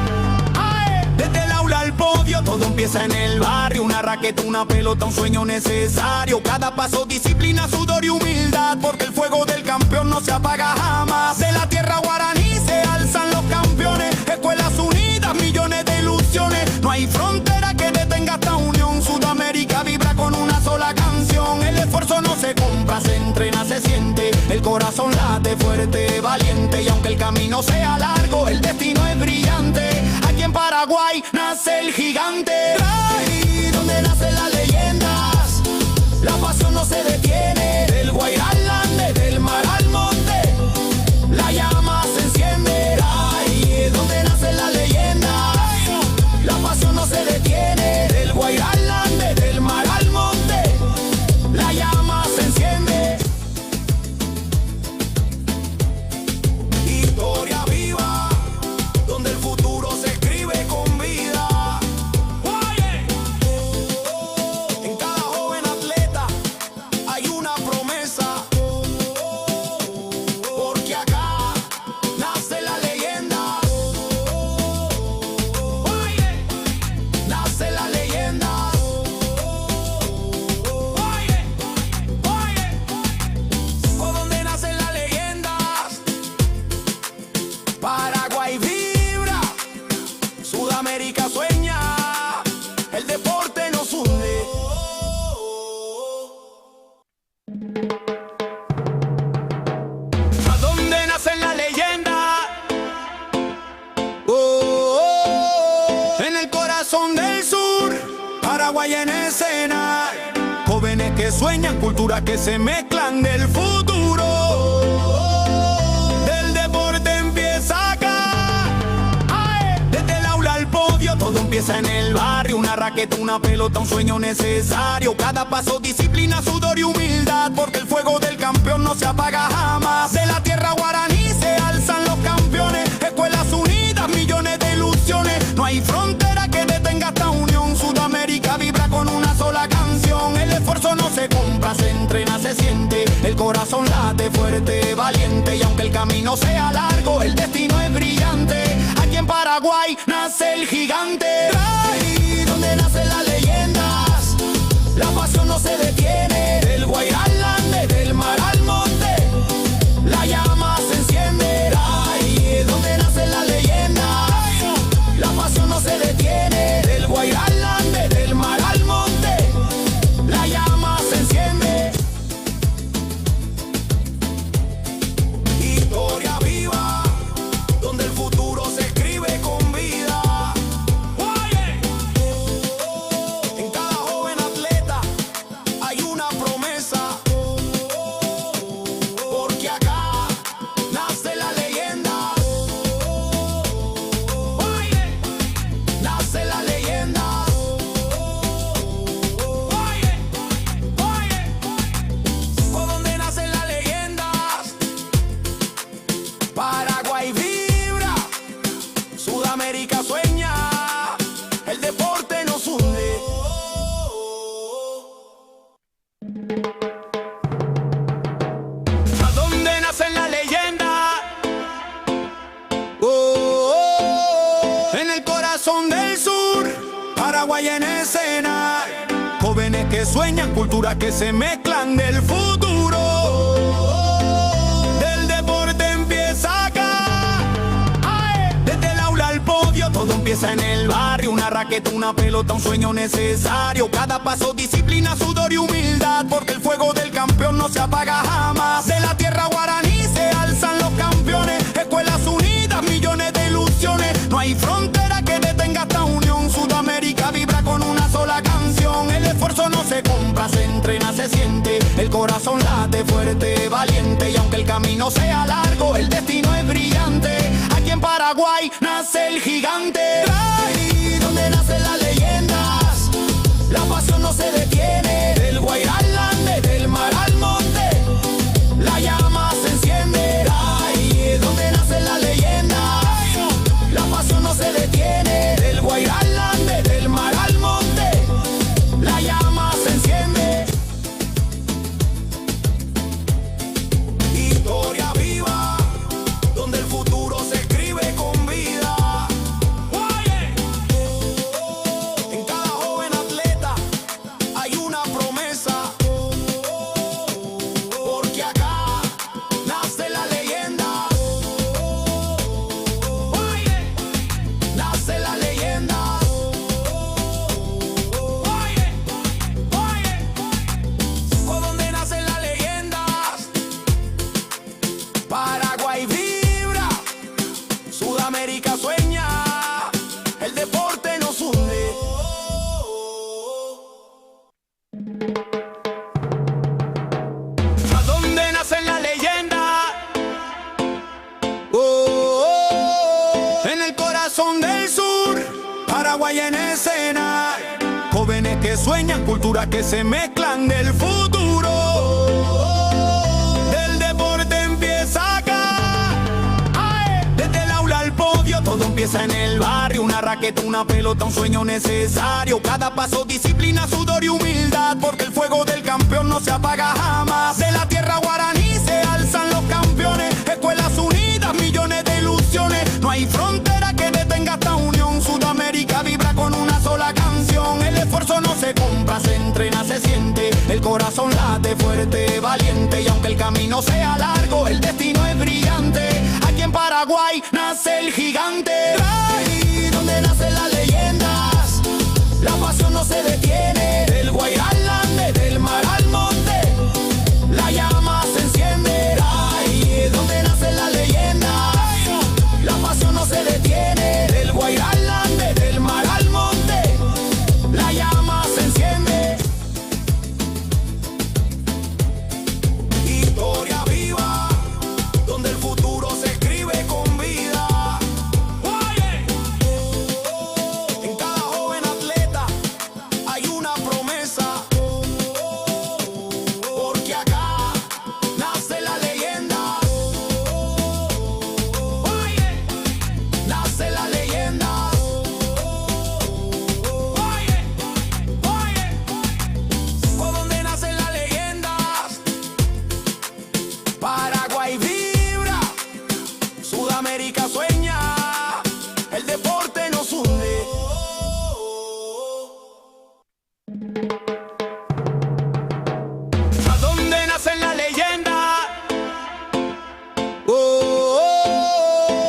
¡Ay! Desde el aula al podio, todo empieza en el barrio. Una raqueta, una pelota, un sueño necesario. Cada paso, disciplina, sudor y humildad, porque el fuego del campeón no se apaga jamás. De la tierra guaraní se alzan los campeones. Escuelas unidas, millones de ilusiones. No hay frontera que detenga esta unión. Sudamérica vibra con una sola canción. El esfuerzo no se compra, se entrena, se siente. El corazón late fuerte, valiente. Y aunque el camino sea largo, el destino es brillante. Aquí en Paraguay nace el gigante. Ahí donde nacen las leyendas, la pasión no se detiene. Del Guairá al Ande, del mar al monte, la llama se enciende. Ahí donde nacen las leyendas, la pasión no se detiene. Del Guairá al Ande, del mar al monte, la llama se enciende. Historia viva, donde el futuro se escribe con vida. Oye, en cada joven atleta hay una promesa, porque acá nace la leyenda. Oye, nace la leyenda. Oye, por donde nacen las leyendas, Paraguay vibra, Sudamérica sueña, el deporte nos hunde. ¿A dónde nacen las leyendas? En el corazón del sur, Paraguay en escena. Jóvenes que sueñan, culturas que se mezclan del futuro. Del deporte empieza acá. ¡Ay! Desde el aula al podio, todo empieza en el barrio. Una raqueta, una pelota, un sueño necesario. Cada paso, disciplina, sudor y humildad, porque el fuego del campeón no se apaga jamás. De la tierra guaraní se alzan los campeones. Escuelas unidas, millones de ilusiones. No hay frontera que detenga esta unión. Sudamérica vibra con una sola canción. El esfuerzo no se compra, se entrena, se siente. El corazón late fuerte, valiente. Y aunque el camino sea largo, el destino es brillante. Aquí en Paraguay nace el gigante. Ahí donde nacen las leyendas, la pasión no se detiene. Del Guairá al Ande, del mar al monte, la llama se enciende. Ahí donde nacen las leyendas, la pasión no se detiene. Del Guairá al Ande, del mar al monte, la llama se enciende. Historia viva, donde el futuro se escribe con vida. Oye, en cada joven atleta hay una promesa, porque acá nace la leyenda. Oye, nace la leyenda. Oye, por donde nacen las leyendas, Paraguay vibra, Sudamérica sueña, el deporte nos hunde. ¿A dónde nacen las leyendas? En el corazón del sur, Paraguay en escena. Jóvenes que sueñan, culturas que se mezclan del futuro. Del deporte empieza acá. ¡Ay! Desde el aula al podio, todo empieza en el barrio. Una raqueta, una pelota, un sueño necesario. Cada paso, disciplina, sudor y humildad, porque el fuego del campeón no se apaga jamás. De la tierra guaraní se alzan los campeones. Escuelas unidas, millones de ilusiones. No hay frontera que detenga esta unión. Sudamérica vibra con una sola canción. El esfuerzo no se compra, se entrena, se siente. El corazón late fuerte, valiente. Y aunque el camino sea largo, el destino es brillante. Aquí en Paraguay nace el gigante. Ahí donde nacen las leyendas, la pasión no se detiene. Del Guairá al Ande, del mar al monte, la llama se enciende. Ahí donde nacen las leyendas, la pasión no se detiene. Del Guairá al Ande, del mar al monte, Jóvenes que sueñan, culturas que se mezclan del futuro. Del deporte empieza acá. ¡Ae! Desde el aula al podio, todo empieza en el barrio. Una raqueta, una pelota, un sueño necesario. Cada paso, disciplina, sudor y humildad, porque el fuego del campeón no se apaga jamás. De la tierra guaraní se alzan los campeones. Escuelas unidas, millones de ilusiones. No hay frontera que detenga esta unión. Sudamérica vibra con una sola canción. El esfuerzo no se compra, se entrena, se siente. El corazón late fuerte, valiente. Y aunque el camino sea largo, el destino es brillante. Aquí en Paraguay nace el gigante. Ahí donde nacen las leyendas, la pasión no se detiene. Del Guairá al Ande, del mar al monte, la llama se enciende. Ahí donde nacen las leyendas, la pasión no se detiene. Del Guairá al Ande, del mar al monte, la llama se enciende. Historia viva, donde el futuro se escribe con vida. Oye, en cada joven atleta hay una promesa, porque acá nace la leyenda. Oye, nace la leyenda. Oye, por donde nacen las leyendas, Paraguay vibra, Sudamérica sueña, el deporte nos hunde. ¿A dónde nacen las leyendas?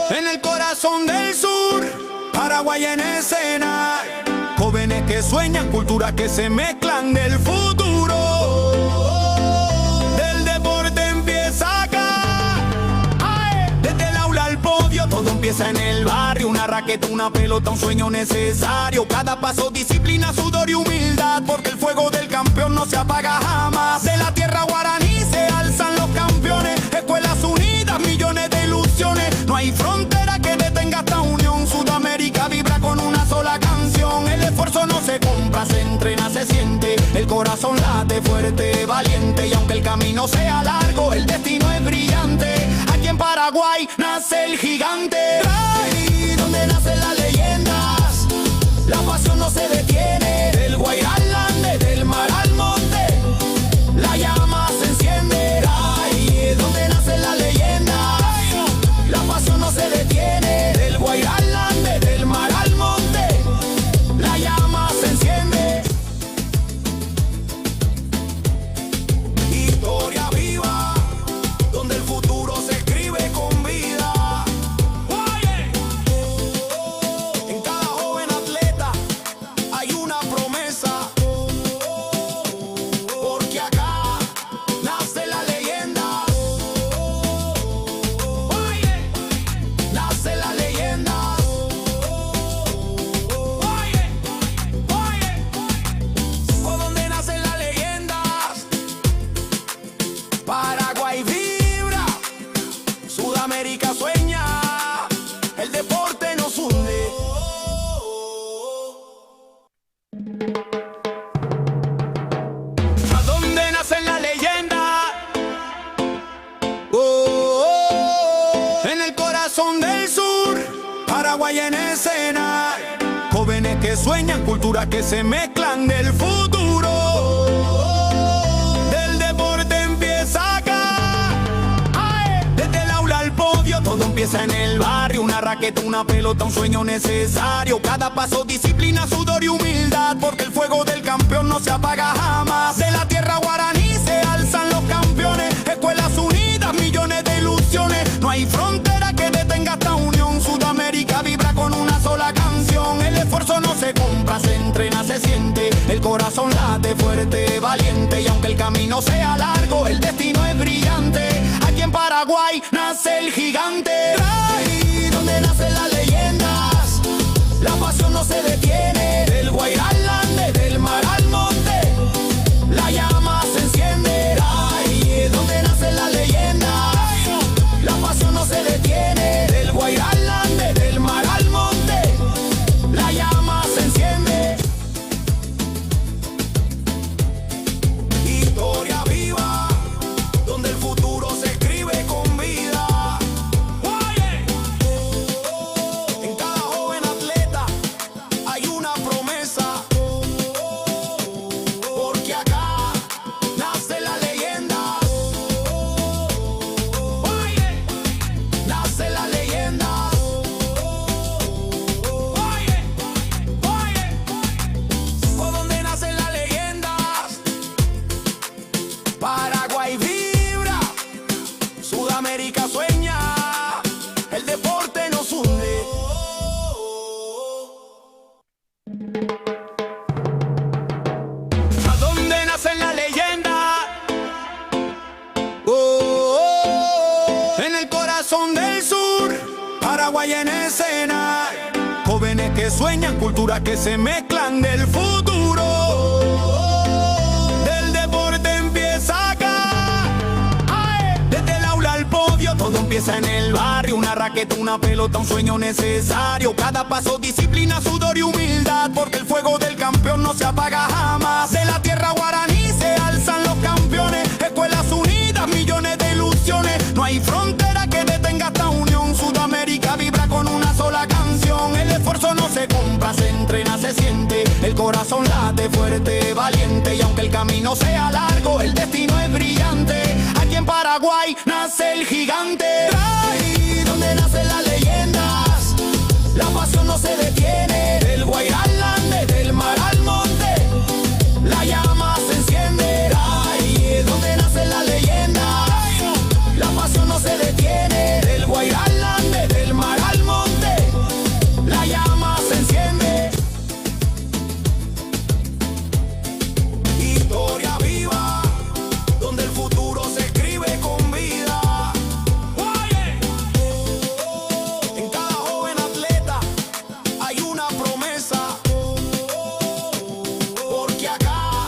En el corazón del sur, Paraguay en escena. Jóvenes que sueñan, culturas que se mezclan del futuro. Del deporte empieza acá. ¡Ae! Desde el aula al podio, todo empieza en el barrio. Una raqueta, una pelota, un sueño necesario. Cada paso, disciplina, sudor y humildad, porque el fuego del campeón no se apaga jamás. De la tierra guaraní se alzan los campeones. Escuelas unidas, millones de ilusiones. No hay frontera que detenga esta unión. Sudamérica vibra con una sola canción. El esfuerzo no se compra, se entrena, se siente. El corazón late fuerte, valiente. Y aunque el camino sea largo, el destino es brillante. Aquí en Paraguay nace el gigante. Ahí donde nacen las leyendas, la pasión no se detiene. Del Guairá al Ande, del mar al monte, la llama se enciende. Ahí donde nacen las leyendas, la pasión no se detiene. Del Guairá al Ande, del mar al monte, la llama se enciende. Historia viva, donde el futuro se escribe con vida. Oye, en cada joven atleta hay una promesa, porque acá nace la leyenda. Oye, nace la leyenda. Oye, por donde nacen las leyendas, Paraguay vibra, Sudamérica sueña, el deporte nos hunde. ¿A dónde nacen las leyendas? En el corazón del sur, Paraguay en escena. Jóvenes que sueñan, culturas que se mezclan del futuro. Del deporte empieza acá. ¡Ae! Desde el aula al podio, todo empieza en el barrio. Una raqueta, una pelota, un sueño necesario. Cada paso, disciplina, sudor y humildad, porque el fuego del campeón no se apaga jamás. De la tierra guaraní se alzan los campeones. Escuelas unidas, millones de ilusiones. No hay frontera que detenga esta unión. Sudamérica vibra con una sola canción. El esfuerzo no se compra, se entrena, se siente. El corazón late fuerte, valiente. Y aunque el camino sea largo, el destino es brillante. Aquí en Paraguay nace el gigante. Ahí donde nacen las leyendas, la pasión no se detiene. Del Guairá al Ande, del mar al monte, la llama se enciende. Ahí donde nacen las leyendas, la pasión no se detiene. Del Guairá al Ande, del mar al monte, la llama se enciende. escena. Jóvenes que sueñan, culturas que se mezclan del futuro. Del deporte empieza acá. Desde el aula al podio, todo empieza en el barrio. Una raqueta, una pelota, un sueño necesario. Cada paso, disciplina, sudor y humildad, porque el fuego del campeón no se apaga jamás. De la tierra guaraní se alzan los campeones. Escuelas unidas, millones de ilusiones. No hay frontera que detenga esta unión. Sudamérica vibra con una sola canción. El esfuerzo no se compra, se entrena, se siente. El corazón late fuerte, valiente. Y aunque el camino sea largo, el destino es brillante. Aquí en Paraguay nace el gigante. Ahí donde nacen las leyendas, la pasión no se detiene. Del Guairá al Ande, del mar al monte, la llama se enciende. Ahí donde nacen las leyendas, la pasión no se detiene. Del Guairá al Ande, del mar al monte, la llama se enciende. Historia viva, donde el futuro se escribe con vida. En cada joven atleta hay una promesa, porque acá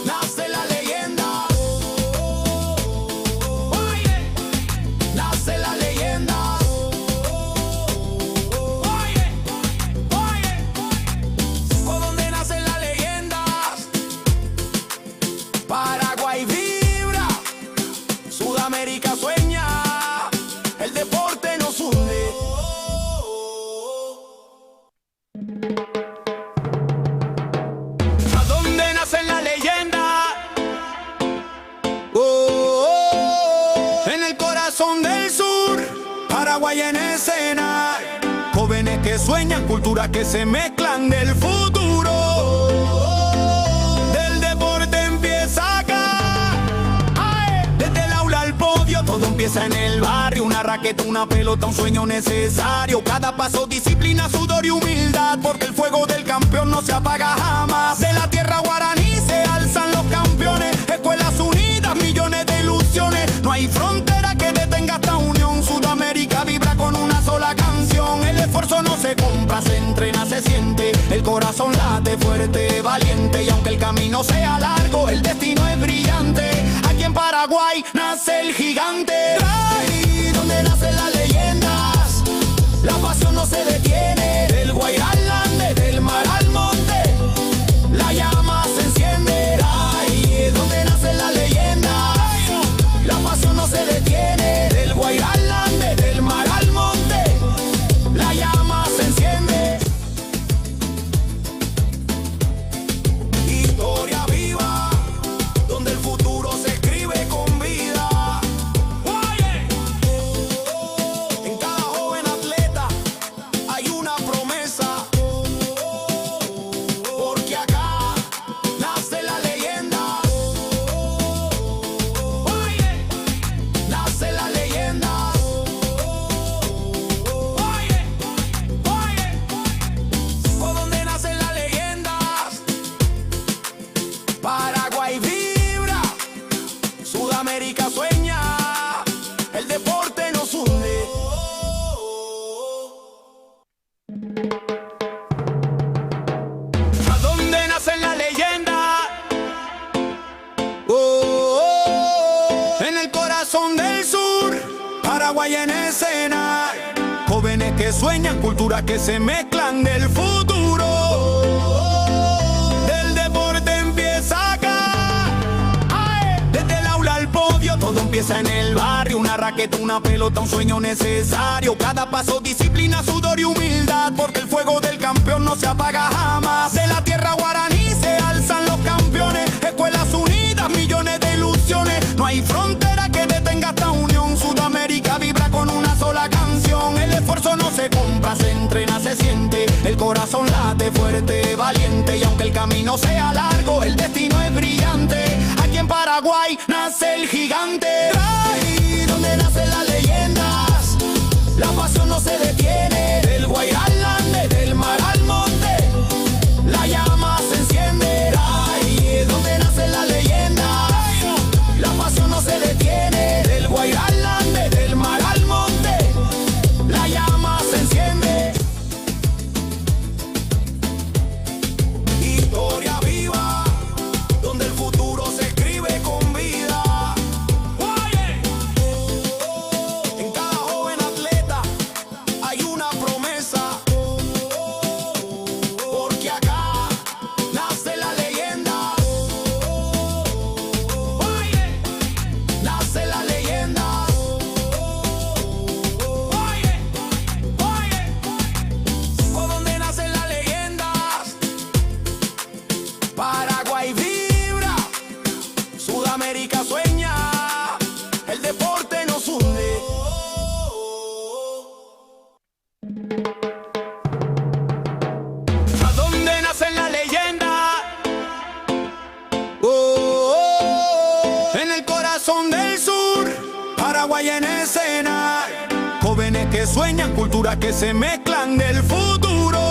nace la leyenda. Nace la leyenda. ¿Por dónde nacen las leyendas? Paraguay vibra, Sudamérica sueña, el deporte nos hunde. ¿A dónde nacen las leyendas? En el corazón del sur, Paraguay en escena. Jóvenes que sueñan, culturas que se mezclan del futuro. Del deporte empieza acá. Desde el aula al podio, todo empieza en el barrio. Una raqueta, una pelota, un sueño necesario. Cada paso, disciplina, sudor y humildad, porque el fuego del campeón no se apaga jamás. De la tierra guaraní se alzan los campeones. Escuelas unidas, millones de ilusiones. No hay frontera que detenga esta unión. Sudamérica vibra con una sola canción. El esfuerzo no se compra, se entrena, se siente. El corazón late fuerte, valiente. Y aunque el camino sea largo, el destino es brillante. Aquí en Paraguay nace el gigante. Ahí donde nacen las leyendas, la pasión no se detiene. Del Guairá al Ande, del mar al monte, la llama se enciende. Ahí donde nacen las leyendas, la pasión no se detiene. Del Guairá al Ande, del mar al monte, la llama se enciende. Historia viva, donde el futuro se escribe con vida. En cada joven atleta hay una promesa, porque acá nace la leyenda. Nace la leyenda. ¿Por dónde nacen las leyendas? Paraguay vibra, Sudamérica sueña, el deporte nos hunde. ¿A dónde nacen las leyendas? En el corazón del sur, Paraguay en escena. Jóvenes que sueñan, culturas que se mezclan del futuro. Del deporte empieza acá. Desde el aula al podio, todo empieza en el barrio. Una raqueta, una pelota, un sueño necesario. Cada paso, disciplina, sudor y humildad, porque el fuego del campeón no se apaga jamás. De la tierra guaraní se alzan los campeones. Escuelas unidas, millones de ilusiones. No hay frontera que detenga esta unión. Sudamérica vibra con una sola canción. El esfuerzo no se compra, se entrena, se siente. El corazón late fuerte, valiente. Y aunque el camino sea largo, el destino es brillante. Aquí en Paraguay nace el gigante. Ahí donde nacen las leyendas, la pasión no se detiene. Del Guairá al Ande, del mar al monte, la llama se enciende. Ahí donde nacen las leyendas, la pasión no se detiene. Del Guairá al Ande, del mar al monte, la llama se enciende. Paraguay en escena. Jóvenes que sueñan, culturas que se mezclan del futuro.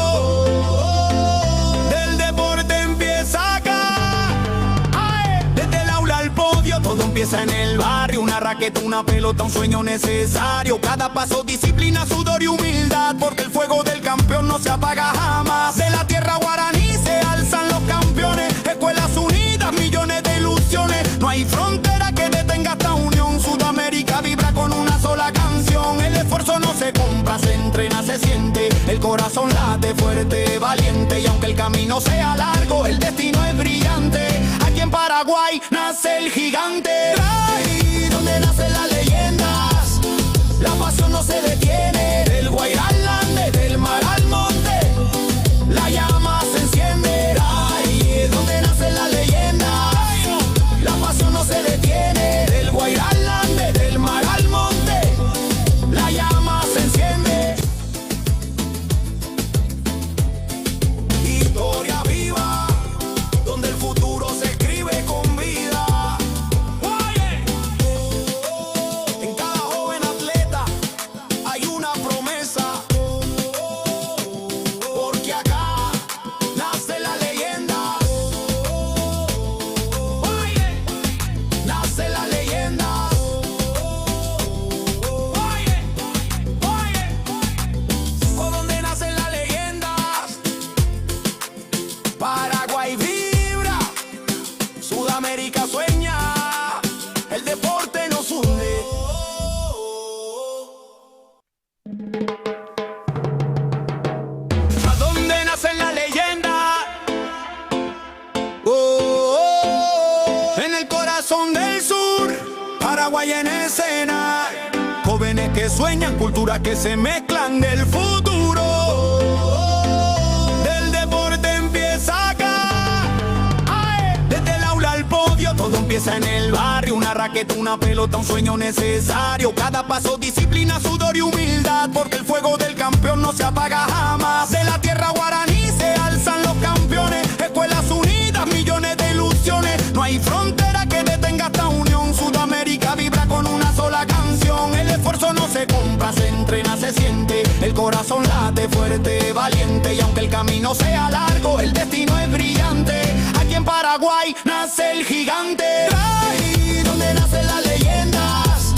Del deporte empieza acá. Desde el aula al podio, todo empieza en el barrio. Una raqueta, una pelota, un sueño necesario. Cada paso, disciplina, sudor y humildad, porque el fuego del campeón no se apaga jamás. De la tierra guaraní se alzan los campeones. Escuelas unidas, millones de ilusiones. No hay frontera que detenga esta unión. Sudamérica vibra con una sola canción. El esfuerzo no se compra, se entrena, se siente. El corazón late fuerte, valiente. Y aunque el camino sea largo, el destino es brillante. Aquí en Paraguay nace el gigante. Ahí donde nacen las leyendas, la pasión no se detiene. Del Guairá al Ande, del mar al monte, la llama se enciende. Ahí es donde nacen las leyendas, la pasión no se detiene. Del Guairá al Ande, del mar al monte, la llama se enciende. Historia viva, donde el futuro se escribe con vida. En cada joven atleta hay una promesa, porque acá nace la leyenda. Nace la leyenda. Por donde nacen las leyendas, Paraguay vibra, Sudamérica sueña, el deporte nos hunde. ¿A dónde nacen las leyendas? En el corazón del sur, Paraguay en escena. Jóvenes que sueñan, culturas que se mezclan del futuro. Del deporte empieza acá. Desde el aula al podio, todo empieza en el barrio. Una raqueta, una pelota, un sueño necesario. Cada paso, disciplina, sudor y humildad, porque el fuego del campeón no se apaga jamás. De la tierra guaraní se alzan los campeones. Escuelas unidas, millones de ilusiones. No hay frontera que detenga esta unión. Sudamérica vibra con una sola canción. El esfuerzo no se compra, se entrena, se siente. El corazón late fuerte, valiente. Y aunque el camino sea largo, el destino es brillante. Aquí en Paraguay nace el gigante. Ahí donde nacen las leyendas,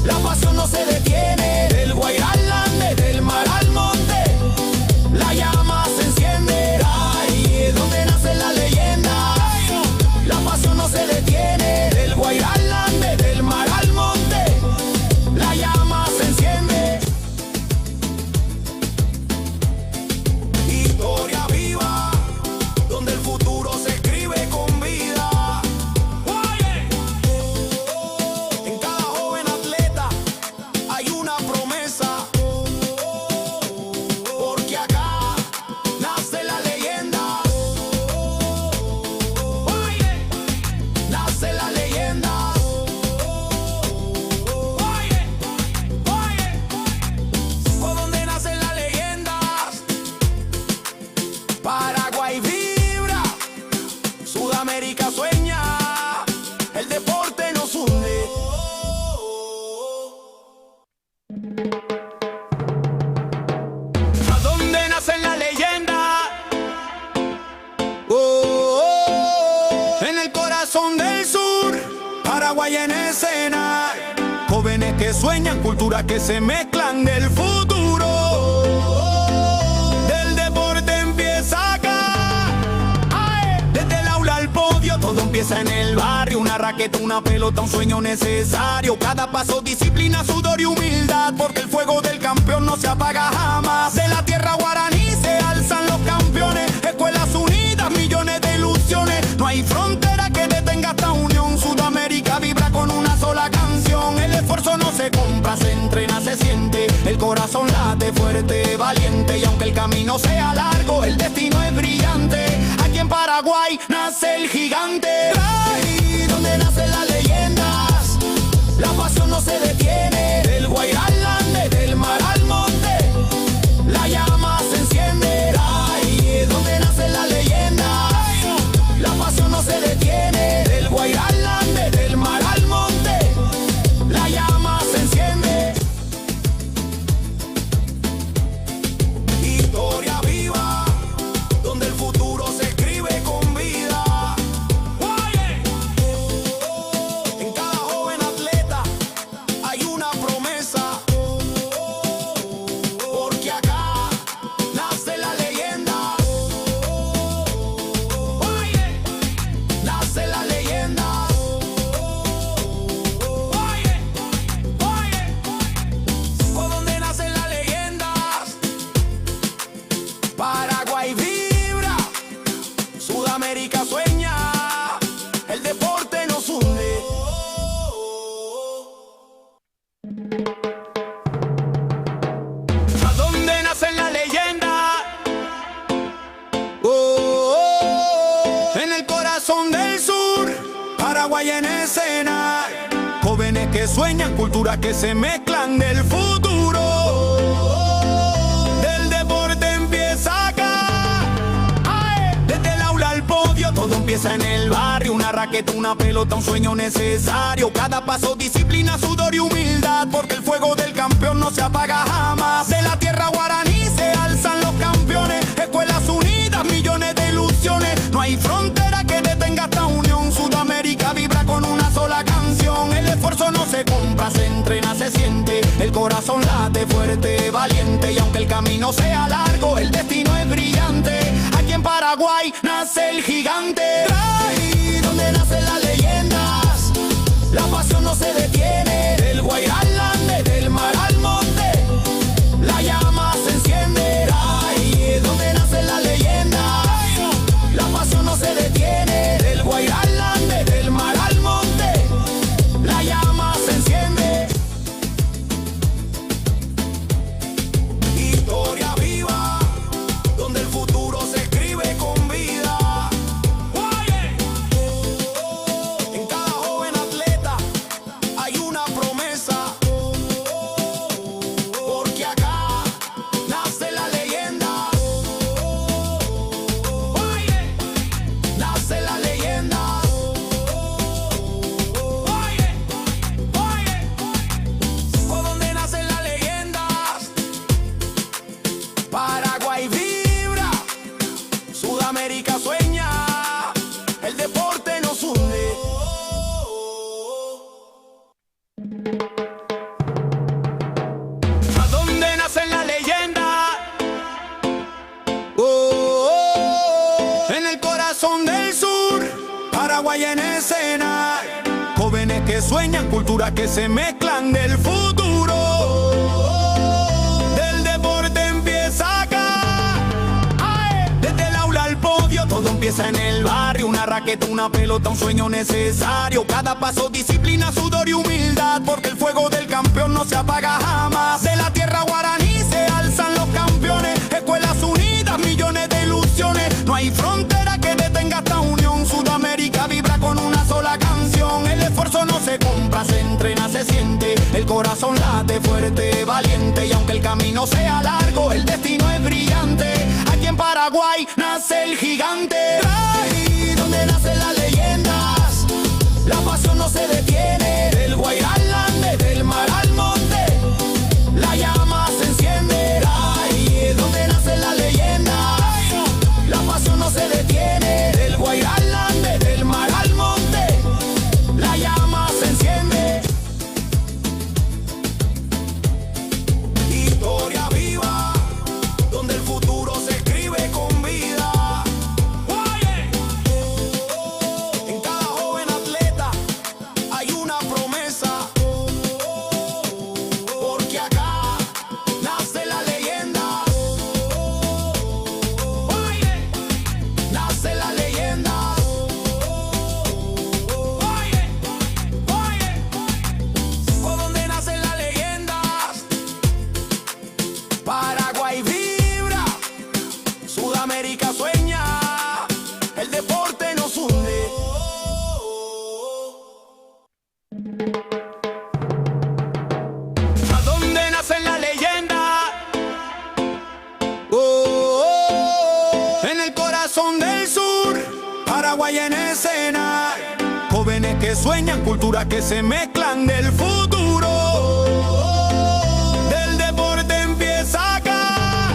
la pasión no se detiene. Del Guairá al Ande, del mar al monte, la llama se enciende. Ahí es donde nacen las leyendas, la pasión no se detiene. Del Guairá al Ande, del mar al monte, la llama se enciende. Historia viva, donde el futuro se escribe con vida. En cada joven atleta hay una promesa, porque acá nace la leyenda. Nace la leyenda. Por donde nacen las leyendas, Paraguay vibra, Sudamérica sueña, el deporte nos hunde. ¿A dónde nacen las leyendas? En el corazón del sur, Paraguay en escena. Jóvenes que sueñan, culturas que se mezclan del futuro. Del deporte empieza acá. Desde el aula al podio, todo empieza en el barrio. Una raqueta, una pelota, un sueño necesario. Cada paso, disciplina, sudor y humildad, porque el fuego del campeón no se apaga jamás. De la tierra guaraní se alzan los campeones. Escuelas unidas, millones de ilusiones. No hay frontera que detenga esta unión. Sudamérica vibra con una sola canción. El esfuerzo no se compra, se entrena, se siente. El corazón late fuerte, valiente. Y aunque el camino sea largo, el destino es brillante. Aquí en Paraguay nace el gigante. Ahí donde nacen las leyendas, la pasión no se detiene. Del Guairá al Ande, del mar al monte, la llama se enciende. Ahí es donde nacen las leyendas, la pasión no se detiene. Del Guairá al Ande, del mar al monte, la llama se enciende. Paraguay en escena. Jóvenes que sueñan, culturas que se mezclan del futuro. Del deporte empieza acá. Desde el aula al podio, todo empieza en el barrio. Una raqueta, una pelota, un sueño necesario. Cada paso, disciplina, sudor y humildad, porque el fuego del campeón no se apaga jamás. De la tierra guaraní se alzan los campeones. Escuelas unidas, millones de ilusiones. No hay frontera que detenga esta unión. Sudamérica vibra con una sola canción. El esfuerzo no se compra, se entrena, se siente. El corazón late fuerte, valiente. Y aunque el camino sea largo, el destino es brillante. Aquí en Paraguay nace el gigante. Ahí donde nacen las leyendas, la pasión no se detiene. Del Guairá al Ande, del mar al monte, la llama se enciende. Ahí es donde nacen las leyendas, la pasión no se detiene. Del Guairá al Ande, del mar al monte, la llama se enciende. Historia viva, donde el futuro se escribe con vida. En cada joven atleta hay una promesa, porque acá nace la leyenda. Nace la leyenda. Por donde nacen las leyendas, Paraguay vibra, Sudamérica sueña, el deporte nos hunde. ¿A dónde nacen las leyendas? En el corazón del sur, Paraguay en escena. Jóvenes que sueñan, culturas que se mezclan del futuro. Del deporte empieza acá. Desde el aula al podio, todo empieza en el barrio. Una raqueta, una pelota, un sueño necesario. Cada paso, disciplina, sudor y humildad, porque el fuego del campeón no se apaga jamás. De la tierra guaraní se alzan los campeones. Escuelas unidas, millones de ilusiones. No hay frontera que detenga esta unión. Sudamérica vibra con una sola canción. El esfuerzo no se compra, se entrena, se siente. El corazón late fuerte, valiente. Y aunque el camino sea largo, el destino es brillante. Aquí en Paraguay nace el gigante. Ahí donde nacen las leyendas, la pasión no se detiene. Del Guairá al Ande, del mar al monte, la llama se enciende. Ahí es donde nacen las leyendas, la pasión no se detiene. Del Guairá al Ande, del mar al monte, la llama se enciende. Historia viva, donde el futuro se escribe con vida. En cada joven atleta hay una promesa, porque acá nace la leyenda. Nace la leyenda. Por donde nacen las leyendas, Paraguay vibra, Sudamérica sueña, el deporte nos hunde. ¿A dónde nacen las leyendas? En el corazón del sur, Paraguay en escena. Jóvenes que sueñan, culturas que se mezclan del futuro. Del deporte empieza acá.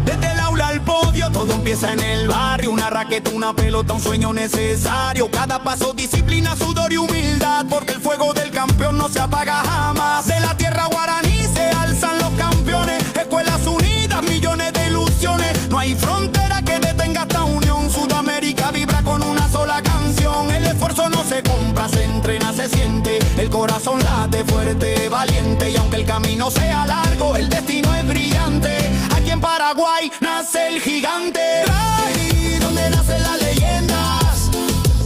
Desde el aula al podio, todo empieza en el barrio. Una raqueta, una pelota, un sueño necesario. Cada paso, disciplina, sudor y humildad, porque el fuego del campeón no se apaga jamás. De la tierra guaraní se alzan los campeones. Escuelas unidas, millones de ilusiones. No hay frontera que detenga esta unión. Sudamérica vibra con una sola canción. El esfuerzo no se compra, se entrena, se siente. El corazón late fuerte, valiente. Y aunque el camino sea largo, el destino es brillante. Aquí en Paraguay nace el gigante. Ahí donde nacen las leyendas,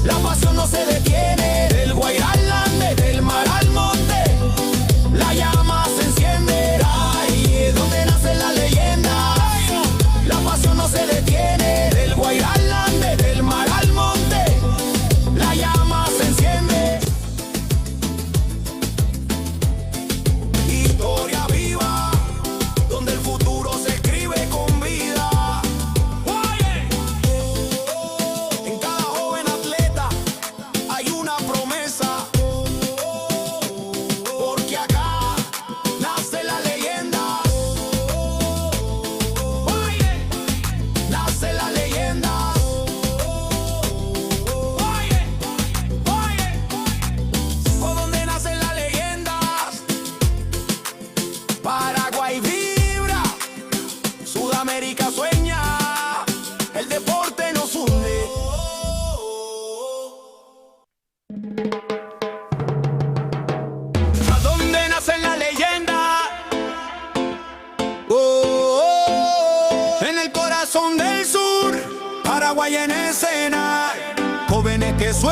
la pasión no se detiene. Del Guairá al Ande, del mar al monte, la llama se enciende. Ahí es donde nacen las leyendas, la pasión no se detiene. Del Guairá al Ande, del mar al monte, la llama se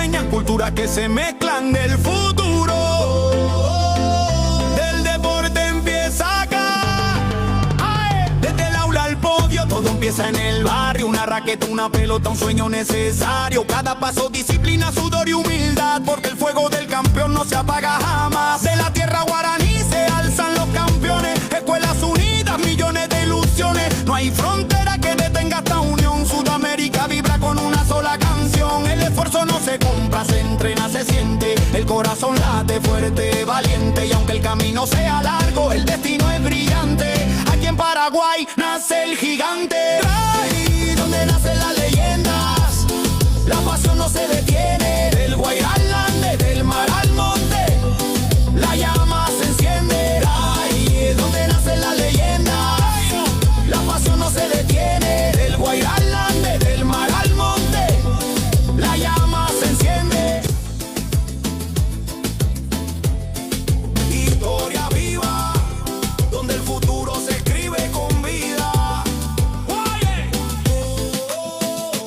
sueñan, culturas que se mezclan del futuro. Del deporte empieza acá. Desde el aula al podio, todo empieza en el barrio. Una raqueta, una pelota, un sueño necesario. Cada paso, disciplina, sudor y humildad, porque el fuego del campeón no se apaga jamás. De la tierra guaraní se alzan los campeones. Escuelas unidas, millones de ilusiones. No hay frontera que detenga esta unión. Sudamérica vibra con una sola canción. El esfuerzo no se compra, se entrena, se siente. El corazón late fuerte, valiente. Y aunque el camino sea largo, el destino es brillante. Aquí en Paraguay nace el gigante. Ahí donde nacen las leyendas, la pasión no se detiene. Del Guairá al Ande, del mar al monte, la llama se enciende. Ahí donde nacen las leyendas, la pasión no se detiene. Del Guairá al Ande, del mar al monte, la llama se enciende. Historia viva, donde el futuro se escribe con vida.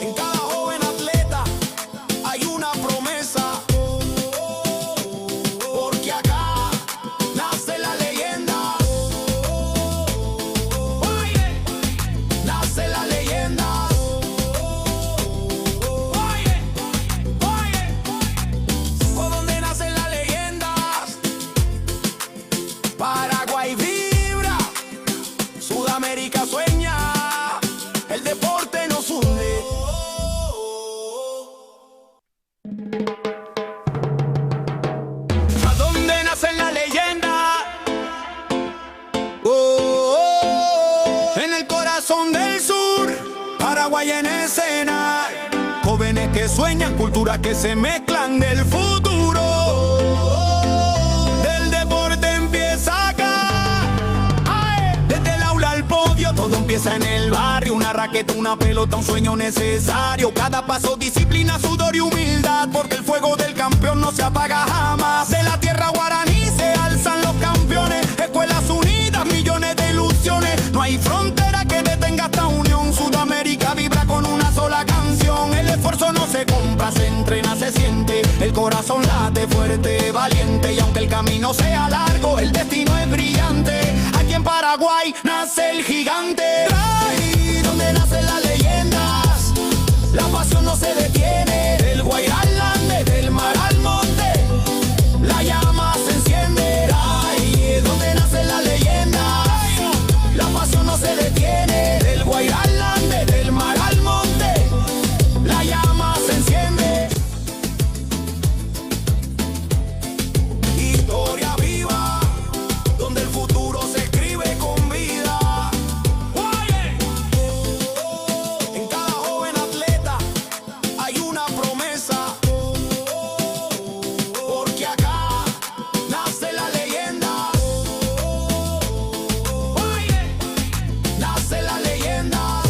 En cada joven atleta hay una promesa, porque acá nace la leyenda. Nace la leyenda. Por donde nacen las leyendas, Paraguay vibra, Sudamérica sueña, el deporte nos hunde. ¿A dónde nacen las leyendas? En el corazón del sur, Paraguay en escena. Jóvenes que sueñan, culturas que se mezclan del futuro. Del deporte empieza acá. Desde el aula al podio, todo empieza en el barrio. Una raqueta, una pelota, un sueño necesario. Cada paso, disciplina, sudor y humildad, porque el fuego del campeón no se apaga jamás. De la tierra guaraní se alzan los campeones. Escuelas unidas, millones de ilusiones. No hay frontera que detenga esta unión. Sudamérica vibra con una sola canción. El esfuerzo no se compra, se entrena, se siente. El corazón late fuerte, valiente. Y aunque el camino sea largo, el destino es brillante. Aquí en Paraguay nace el gigante. Ahí donde nacen las leyendas, la pasión no se detiene. Del Guairá al Ande, del mar al monte, la llama se enciende. Ahí donde nacen las leyendas, la pasión no se detiene. Del Guairá al Ande, del mar al monte, la llama se enciende. Historia viva, donde el futuro se escribe con vida. En cada joven atleta hay una promesa, porque acá nace la leyenda. Nace la leyenda.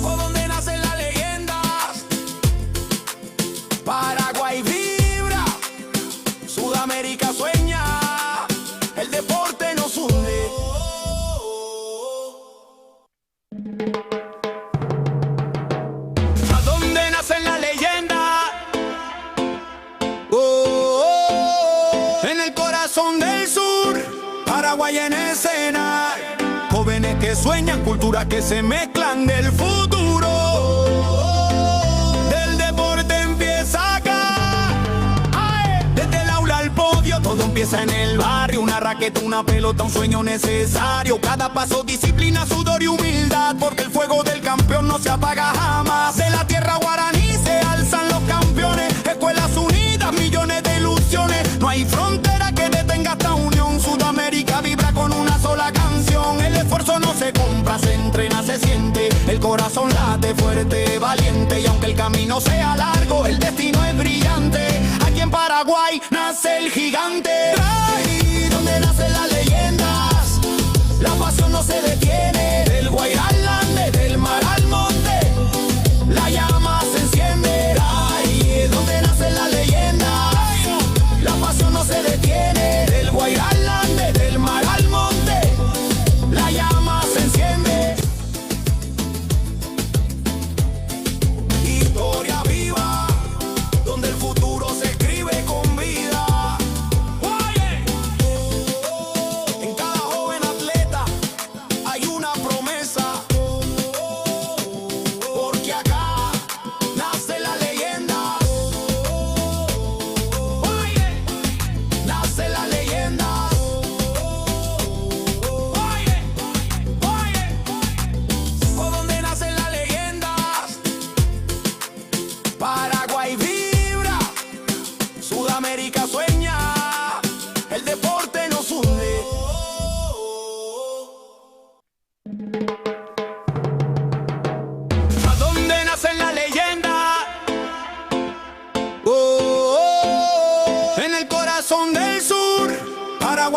Por donde nacen las leyendas, Paraguay vibra, Sudamérica sueña, el deporte nos hunde. ¿A dónde nacen las leyendas? En el corazón del sur, Paraguay en escena. Jóvenes que sueñan, culturas que se mezclan del futuro. Del deporte empieza acá. Desde el aula al podio, todo empieza en el barrio. Una raqueta, una pelota, un sueño necesario. Cada paso, disciplina, sudor y humildad, porque el fuego del campeón no se apaga jamás. De la tierra guaraní se alzan los campeones. Escuelas unidas, millones de ilusiones. No hay frontera que detenga esta unión. Sudamérica vibra con una sola canción. El esfuerzo no se compra, se entrena, se siente. El corazón late fuerte, valiente. Y aunque el camino sea largo, el destino es brillante. Aquí en Paraguay nace el gigante. Ahí donde nacen las leyendas, la pasión no se detiene. Del Guairá al Ande, del mar al monte, la llama se enciende. Ahí donde nacen las leyendas, la pasión no se detiene. Del Guairá al Ande, del mar al monte, la llama se enciende.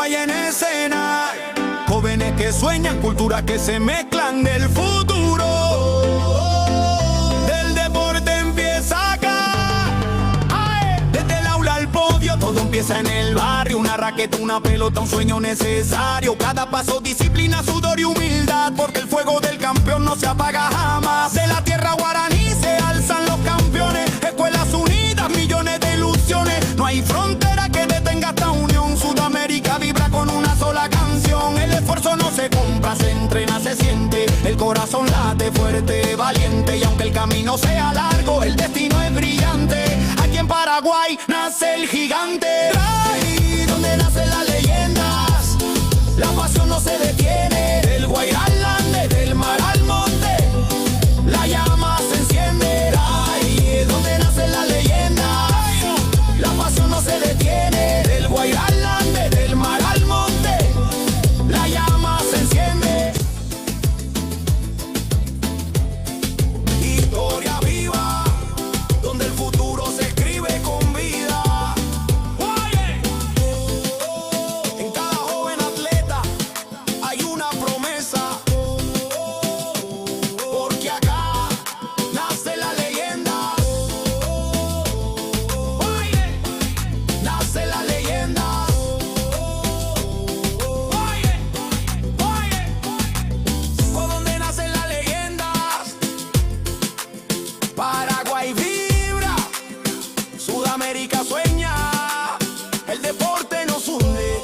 Paraguay en escena. Jóvenes que sueñan, culturas que se mezclan del futuro. Del deporte empieza acá. Desde el aula al podio, todo empieza en el barrio. Una raqueta, una pelota, un sueño necesario. Cada paso, disciplina, sudor y humildad, porque el fuego del campeón no se apaga jamás. De la tierra guaraní se alzan los campeones. Escuelas unidas, millones de ilusiones. No hay frontera que detenga esta unión. Sudamérica vibra con una sola canción. El esfuerzo no se compra, se entrena, se siente. El corazón late fuerte, valiente. Y aunque el camino sea largo, el destino es brillante. Aquí en Paraguay nace el gigante. Ahí donde nacen las leyendas, la pasión no se detiene. Del Guairá al Ande, del mar al monte, la llama se enciende. Ahí donde nacen las leyendas, la pasión no se detiene. Del Guairá al Ande, del mar al monte, la llama se enciende. Historia viva, donde el futuro se escribe con vida. En cada joven atleta hay una promesa, porque acá nace la leyenda. Nace la leyenda. Por donde nacen las leyendas, Paraguay vibra, Sudamérica sueña, el deporte nos hunde.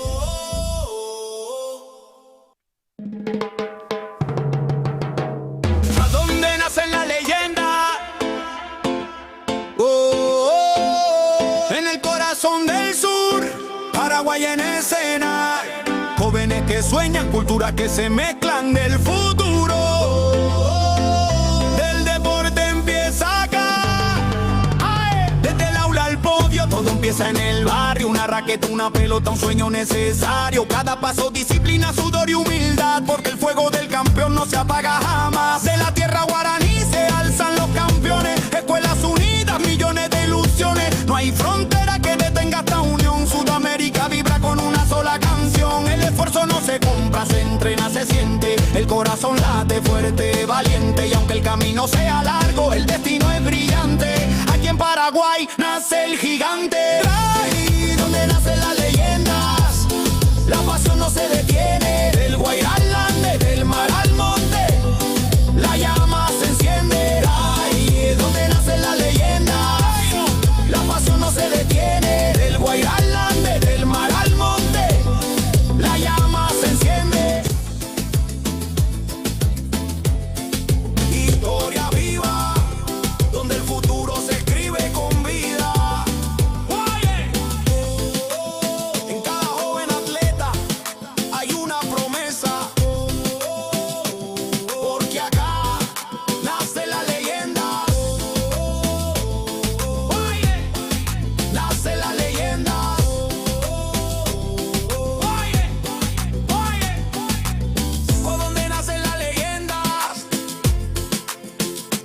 ¿A dónde nacen las leyendas? En el corazón del sur, Paraguay en escena. Jóvenes que sueñan, culturas que se mezclan del futuro. Del deporte empieza acá. Desde el aula al podio, todo empieza en el barrio. Una raqueta, una pelota, un sueño necesario. Cada paso, disciplina, sudor y humildad, porque el fuego del campeón no se apaga jamás. De la tierra guaraní se alzan los campeones. Escuelas unidas, millones de ilusiones. No hay frontera que detenga esta unión. Sudamérica vibra con una sola canción. El esfuerzo no se compra, se entrena, se siente. El corazón late fuerte, valiente. Y aunque el camino sea largo, el destino es brillante. Aquí en Paraguay nace el gigante. Ahí donde nacen las leyendas, la pasión no se detiene. Del Guairá al Ande, del mar al monte, la llama se enciende. Ahí donde nacen las leyendas, la pasión no se detiene. Del Guairá al Ande, del mar al monte, la llama se enciende. Historia viva, donde el futuro se escribe con vida. En cada joven atleta hay una promesa, porque acá nace la leyenda. Nace la leyenda. Por donde nacen las leyendas,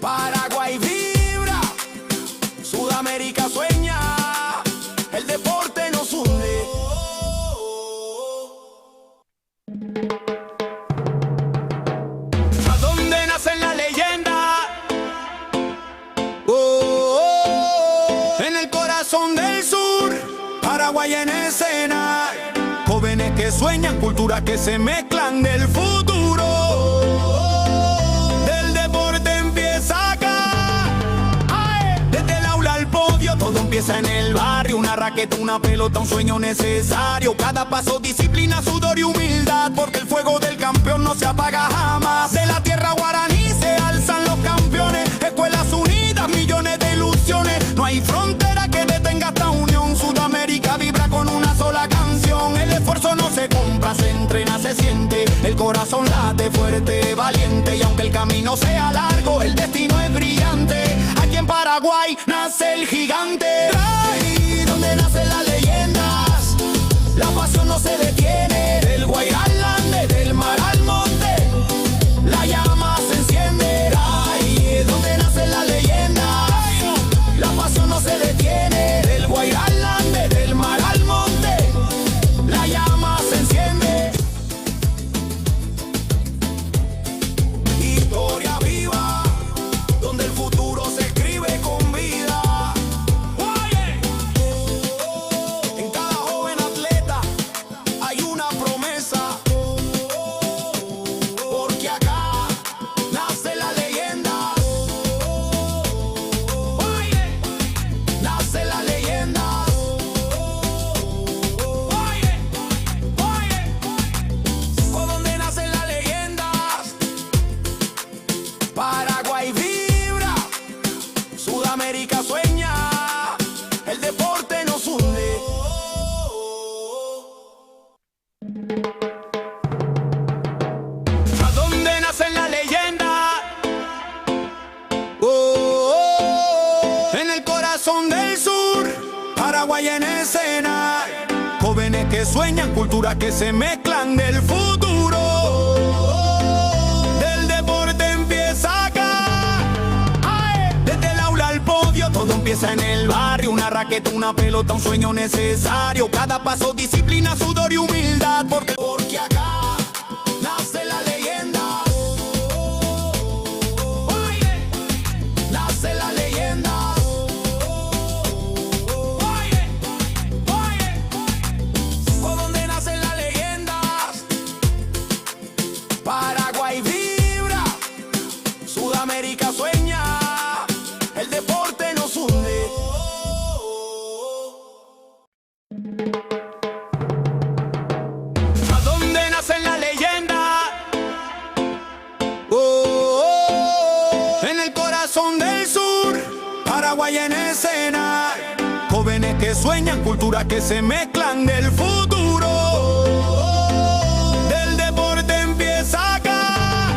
Paraguay vibra, Sudamérica sueña, el deporte nos hunde. ¿A dónde nacen las leyendas? En el corazón del sur, Paraguay en escena. Jóvenes que sueñan, culturas que se mezclan del futuro. Del deporte empieza acá. Desde el aula al podio, todo empieza en el barrio. Una raqueta, una pelota, un sueño necesario. Cada paso, disciplina, sudor y humildad, porque el fuego del campeón no se apaga jamás. De la tierra guaraní se alzan los campeones. Escuelas unidas, millones de ilusiones. No hay frontera que detenga esta unión. Sudamérica vibra con una sola canción. El esfuerzo no se compra, se entrena, se siente. El corazón late fuerte, valiente. Y aunque el camino sea largo, el destino es brillante. Aquí en Paraguay nace el gigante. Ahí donde nacen las leyendas, la pasión no se detiene. Del Guairá al Ande, del mar al monte, la llama se enciende. Ahí donde nacen las leyendas, la pasión no se detiene. Del Guairá al Ande, del mar al monte, la llama se enciende. corazón del sur, Paraguay en escena. Jóvenes que sueñan, culturas que se mezclan del futuro. Del deporte empieza acá. Desde el aula al podio, todo empieza en el barrio. Una raqueta, una pelota, un sueño necesario. Cada paso, disciplina, sudor y humildad. Porque acá nace la leyenda. Nace la leyenda. Por donde nacen las leyendas. Paraguay vibra, Sudamérica sueña. El deporte nos hunde. ¿A dónde nacen las leyendas? En el corazón del sur, Paraguay en escena. Jóvenes que sueñan, culturas que se mezclan del futuro. Del deporte empieza acá.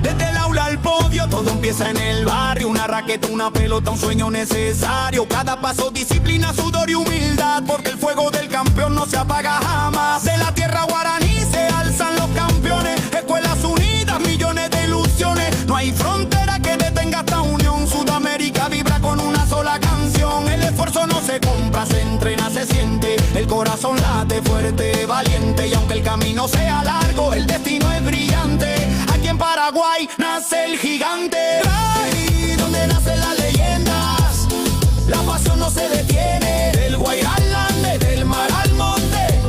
Desde el aula al podio, todo empieza en el barrio. Una raqueta, una pelota, un sueño necesario. Cada paso, disciplina, sudor y humildad. Porque el fuego del campeón no se apaga jamás. De la tierra guaraní se alzan los campeones. Escuelas unidas, millones de ilusiones. No hay frontera que detenga esta unión. Sudamérica vibra con una sola canción. El esfuerzo no se compra, se entrena, se siente. El corazón late fuerte, valiente. Y aunque el camino sea largo, el destino es brillante. Aquí en Paraguay nace el gigante. Ay, donde nacen las leyendas. La pasión no se detiene. Del Guairá al Ande, del mar al monte,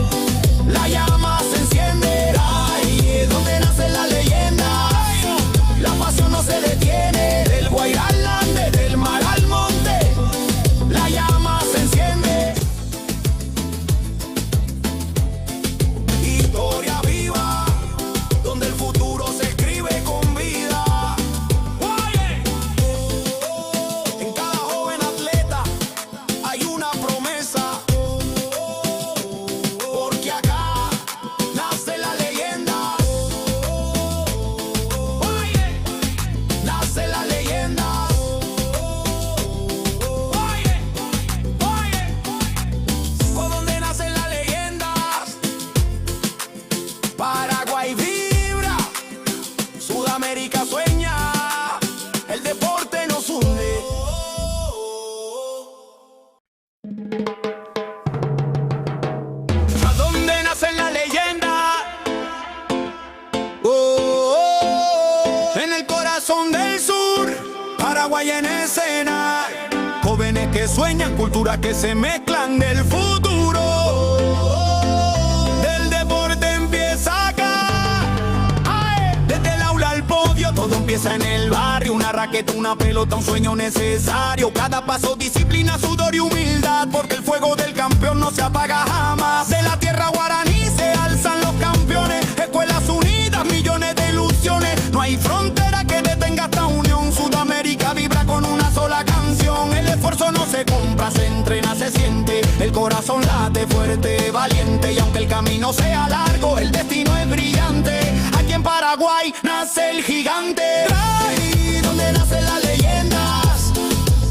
la llama se enciende. Ay, donde nacen las leyendas. La pasión no se detiene. Del Guairá al Ande, del mar al monte, la llama se enciende. Historia viva, donde el futuro se escribe con vida. En cada joven atleta hay una promesa. Porque acá nace la leyenda. Nace la leyenda. Por donde nacen las leyendas. Paraguay vibra, Sudamérica sueña. El deporte nos hunde. ¿A dónde nacen las leyendas? En el corazón del sur, Paraguay en escena. Jóvenes que sueñan, culturas que se mezclan del futuro. Del deporte empieza acá. Desde el aula al podio, todo empieza en el barrio. Una raqueta, una pelota, un sueño necesario. Cada paso, disciplina, sudor y humildad. Porque el fuego del campeón no se apaga jamás. De la tierra guaraní se alzan los campeones. Escuelas unidas, millones de ilusiones. No hay frontera que detenga esta unión. Sudamérica vibra con una sola canción. El esfuerzo no se compra, se entrena, se siente. El corazón late fuerte, valiente. Y aunque el camino sea largo, el destino es brillante. Aquí en Paraguay nace el gigante. Ay, donde nacen las leyendas.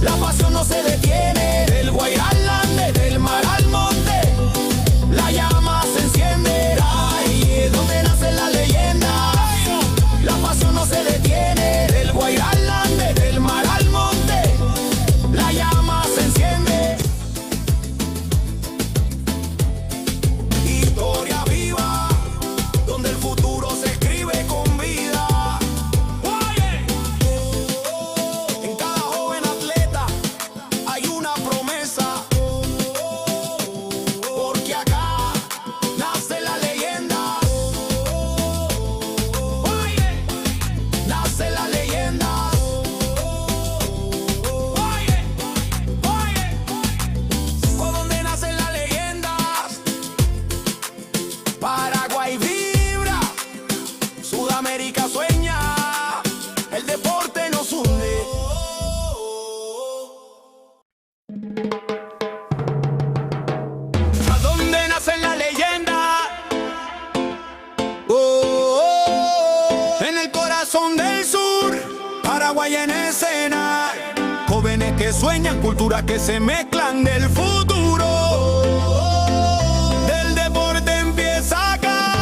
La pasión no se detiene. Del Guairá al Ande, del mar al monte, la llama se enciende. Ay, donde nacen las leyendas. La pasión no se detiene. Del Guairá al Ande, del mar al monte, la llama se enciende. Historia viva, donde el futuro se escribe con vida. En cada joven atleta hay una promesa. Porque acá nace la leyenda. Nace la leyenda. Por donde nacen las leyendas. Paraguay vibra, Sudamérica sueña. El deporte nos hunde. ¿A dónde nacen las leyendas? En el corazón del sur, Paraguay en escena. Jóvenes que sueñan, culturas que se mezclan del futuro. Del deporte empieza acá.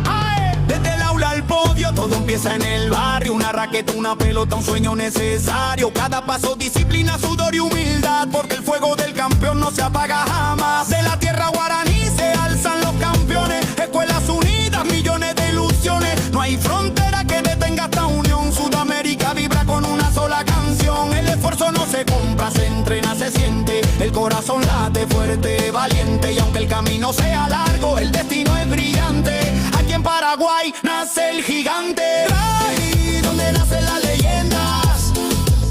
¡Ay! Desde el aula al podio, todo empieza en el barrio. Una raqueta, una pelota, un sueño necesario. Cada paso, disciplina, sudor y humildad, porque el fuego del campeón no se apaga jamás. De la tierra guaraní se alzan los campeones. Escuelas unidas, millones de ilusiones. No hay frontera que detenga esta unión. Sudamérica vibra con una sola canción. El esfuerzo no se compra, se entrena, se siente. El corazón late fuerte, valiente. Y aunque el camino sea largo, el destino es brillante. Aquí en Paraguay nace el gigante. Ahí donde nacen las leyendas,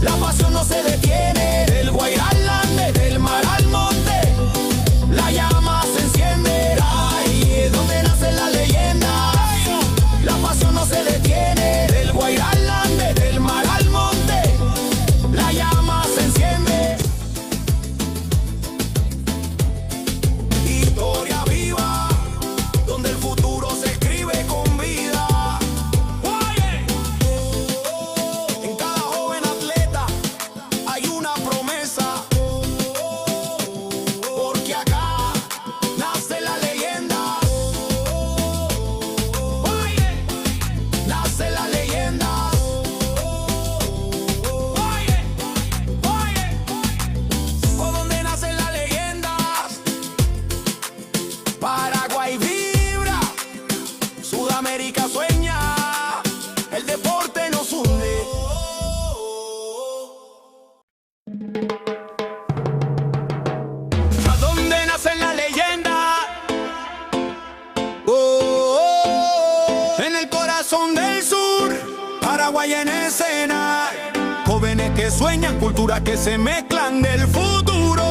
la pasión no se detiene. Del Guairá al Ande, del mar al monte, la llama se enciende. Ahí donde nacen las leyendas, la pasión no se detiene. Del Guairá al Ande, del mar al monte, la llama se enciende. Historia viva, donde el futuro se escribe con vida. En cada joven atleta hay una promesa, porque acá nace la leyenda. Nace la leyenda. ¿Por dónde nacen las leyendas? Paraguay vibra, Sudamérica sueña, el deporte nos hunde. ¿A dónde nacen las leyendas? En el corazón del sur, Paraguay en escena. Jóvenes que sueñan, culturas que se mezclan del futuro.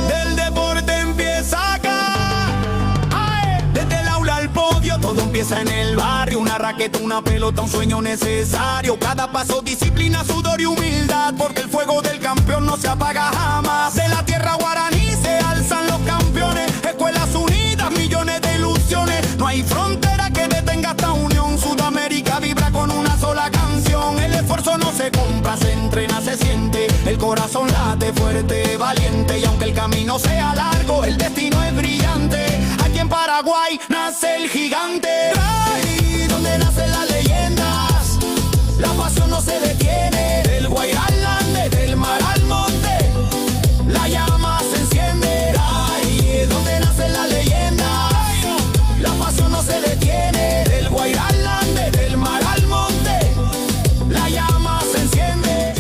Del deporte empieza acá. ¡Ay! Desde el aula al podio, todo empieza en el barrio. Una raqueta, una pelota, un sueño necesario. Cada paso, disciplina, sudor y humildad, porque el fuego del campeón no se apaga jamás. De la tierra guaraní se alzan los campeones. Escuelas unidas, millones de ilusiones. No hay frontera que detenga esta unión. Sudamérica vibra con una sola canción. El esfuerzo no se compra, se entrena, se siente. El corazón late fuerte, valiente. Y aunque el camino sea largo, el destino es brillante. Aquí en Paraguay nace el gigante. Ahí donde nacen las leyendas, la pasión no se detiene. Del Guairá al Ande, del mar al monte, la llama se enciende. Ahí donde nacen las leyendas, la pasión no se detiene. Del Guairá al Ande, del mar al monte, la llama se enciende.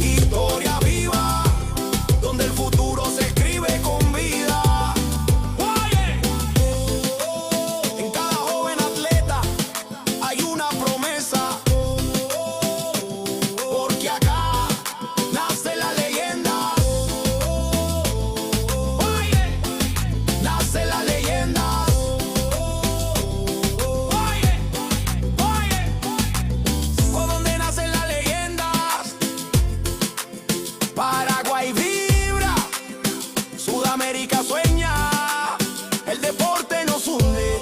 Historia viva, donde el futuro se escribe con vida. En cada joven atleta hay una promesa, porque acá nace la leyenda. Nace la leyenda. ¿Por dónde nacen las leyendas? Paraguay vibra, Sudamérica sueña, el deporte nos hunde.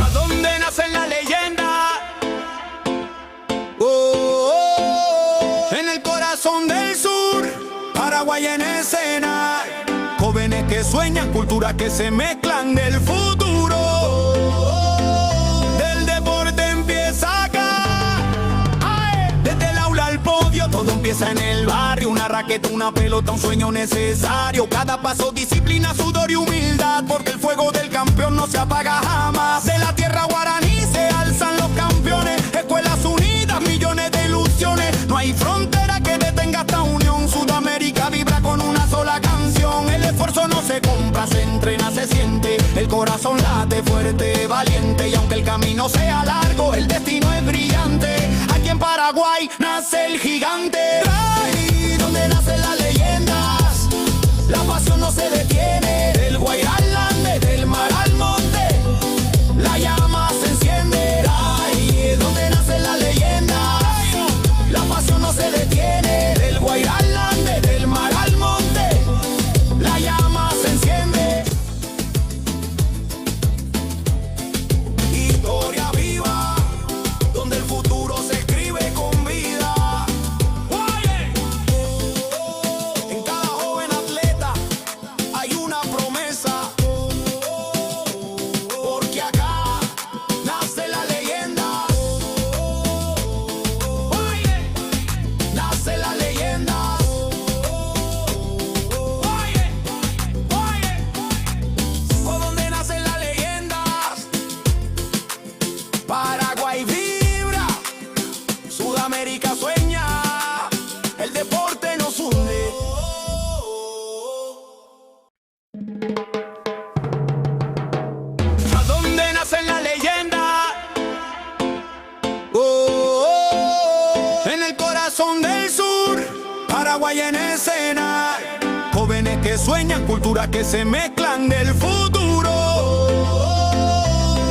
¿A dónde nacen las leyendas? En el corazón del sur, Paraguay en escena. Jóvenes que sueñan, culturas que se mezclan del futuro. Del deporte empieza acá. ¡Ay! Desde el aula al podio, todo empieza en el barrio. Una raqueta, una pelota, un sueño necesario. Cada paso, disciplina, sudor y humildad, porque el fuego del campeón no se apaga jamás. De la tierra guaraní se alzan los campeones. Escuelas unidas, millones de ilusiones. No hay frontera que detenga esta unión. Sudamérica vibra con una sola canción. El esfuerzo no se compra, se entrena, se siente. El corazón late fuerte, valiente. Y aunque el camino sea largo, el destino es brillante. Aquí en Paraguay nace el gigante. Ahí donde nacen las leyendas, la pasión no se detiene. Del Guairá al Ande, del mar al monte, la llama se enciende. Ahí donde nacen las leyendas, la pasión no se detiene. Del Guairá al Ande, del mar al monte, la llama se enciende. ¿A dónde nacen las leyendas? Oh, oh, oh. En el corazón del sur, Paraguay en escena. Jóvenes que sueñan, culturas que se mezclan del futuro.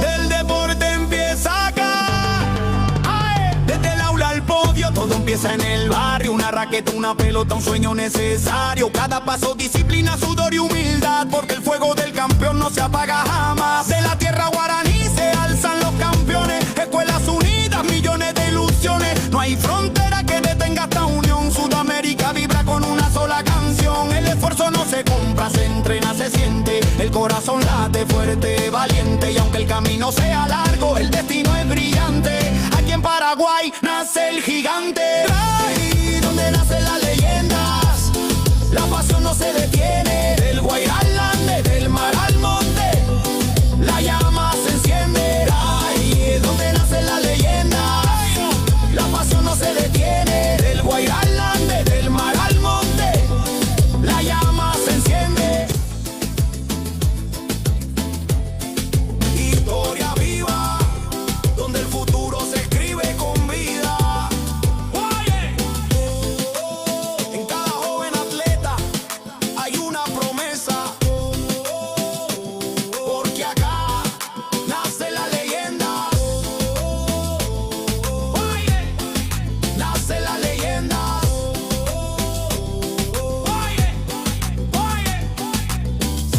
Del deporte empieza acá. Desde el aula al podio, todo empieza en el barrio. Una raqueta, una pelota, un sueño necesario. Cada paso, disciplina, sudor y humildad, porque el fuego del campeón no se apaga jamás. De la tierra guaraní se alzan los campeones. Escuelas unidas, millones de ilusiones. No hay frontera que detenga esta unión. Sudamérica vibra con una sola canción. El esfuerzo no se compra, se entrena, se siente. El corazón late fuerte, valiente. Y aunque el camino sea largo, el destino es brillante. Aquí en Paraguay nace el gigante. Ahí donde nacen las leyendas, la pasión no se detiene. Del Guairá al Ande, del mar al monte, la llama se enciende. Ahí donde nacen las leyendas, la pasión no se detiene. Del Guairá al Ande, del mar al monte, la llama se enciende. Historia viva, donde el futuro se escribe con vida. En cada joven atleta hay una promesa, porque acá nace la leyenda. Nace la leyenda.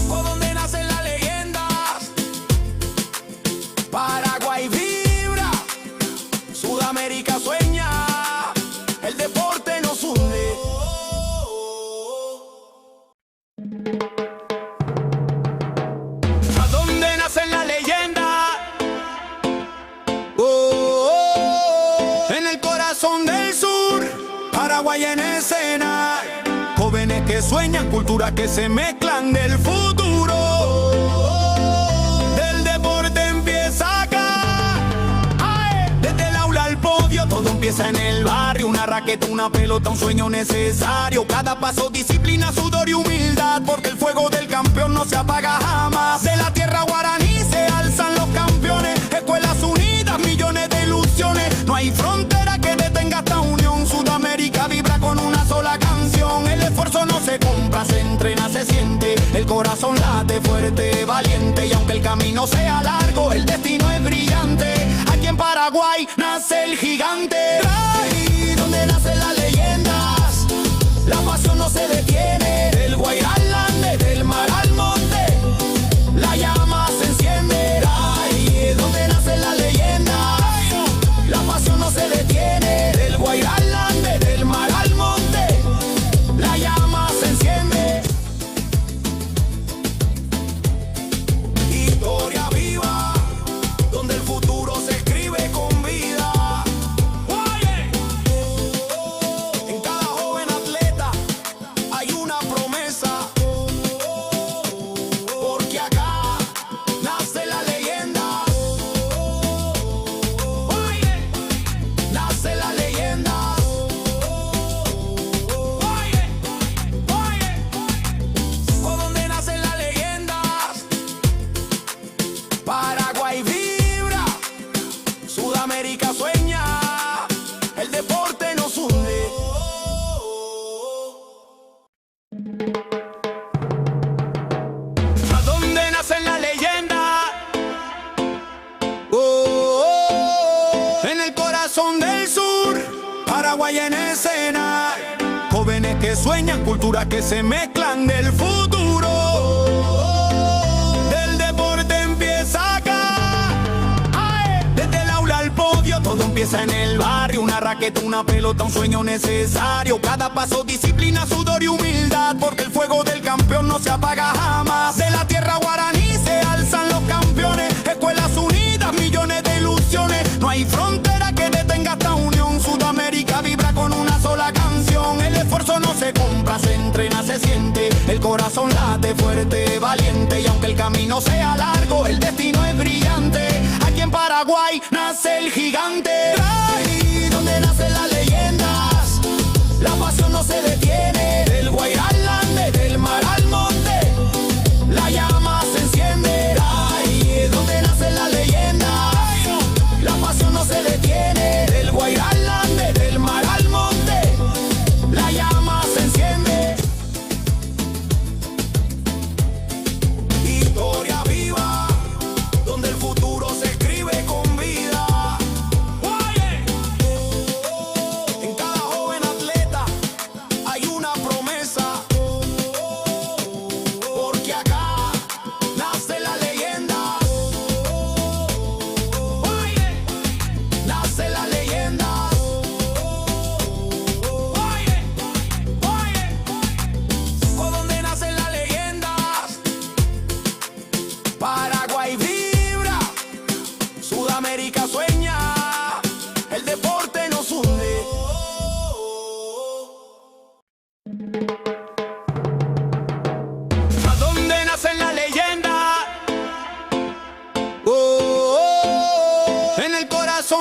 ¿Por dónde nacen las leyendas? Paraguay vibra, Sudamérica sueña, el deporte nos hunde. ¿A dónde nacen las leyendas? Oh, oh, oh. En el corazón del sur, Paraguay en escena. Jóvenes que sueñan, culturas que se mezclan del futuro. Del deporte empieza acá. Desde el aula al podio, todo empieza en el barrio. Una raqueta, una pelota, un sueño necesario. Cada paso, disciplina, sudor y humildad, porque el fuego del campeón no se apaga jamás. De la tierra guaraní se alzan los campeones. Escuelas unidas, millones de ilusiones. No hay frontera que detenga esta unión. Sudamérica vibra con una sola canción. El esfuerzo no se compra, se entrena, se siente. El corazón late fuerte, valiente. Y aunque el camino sea largo, el destino es brillante. Aquí en Paraguay nace el gigante. Ahí donde nacen las leyendas, la pasión no se detiene. Del Guairá al Ande, del mar al monte, la llama se enciende. Ahí donde nacen las leyendas, la pasión no se detiene. Del Guairá al Ande, del mar al monte, la llama se enciende. Historia viva, donde el futuro se escribe con vida. En cada joven atleta hay una promesa, porque acá nace la leyenda. Nace la leyenda. ¿Por dónde nacen las leyendas? Paraguay vibra, Sudamérica sueña, el deporte nos hunde. ¿A dónde nacen las leyendas? Oh, oh, oh. En el corazón del sur, Paraguay en escena. Jóvenes que sueñan, culturas que se mezclan del futuro. Del deporte empieza acá. Desde el aula al podio, todo empieza en el barrio. Una raqueta, una pelota, un sueño necesario. Cada paso, disciplina, sudor y humildad, porque el fuego del campeón no se apaga jamás. De la tierra guaraní se alzan los campeones. Escuelas unidas, millones de ilusiones. No hay frontera que detenga esta unión. Sudamérica vibra con una sola canción. El esfuerzo no se compra, se entrena, se siente. El corazón late fuerte, valiente. Y aunque el camino sea largo, el destino es brillante. Aquí en Paraguay nace el gigante. Ahí donde nacen las leyendas, la pasión no se detiene. Del Guairá al Ande, del mar al monte, la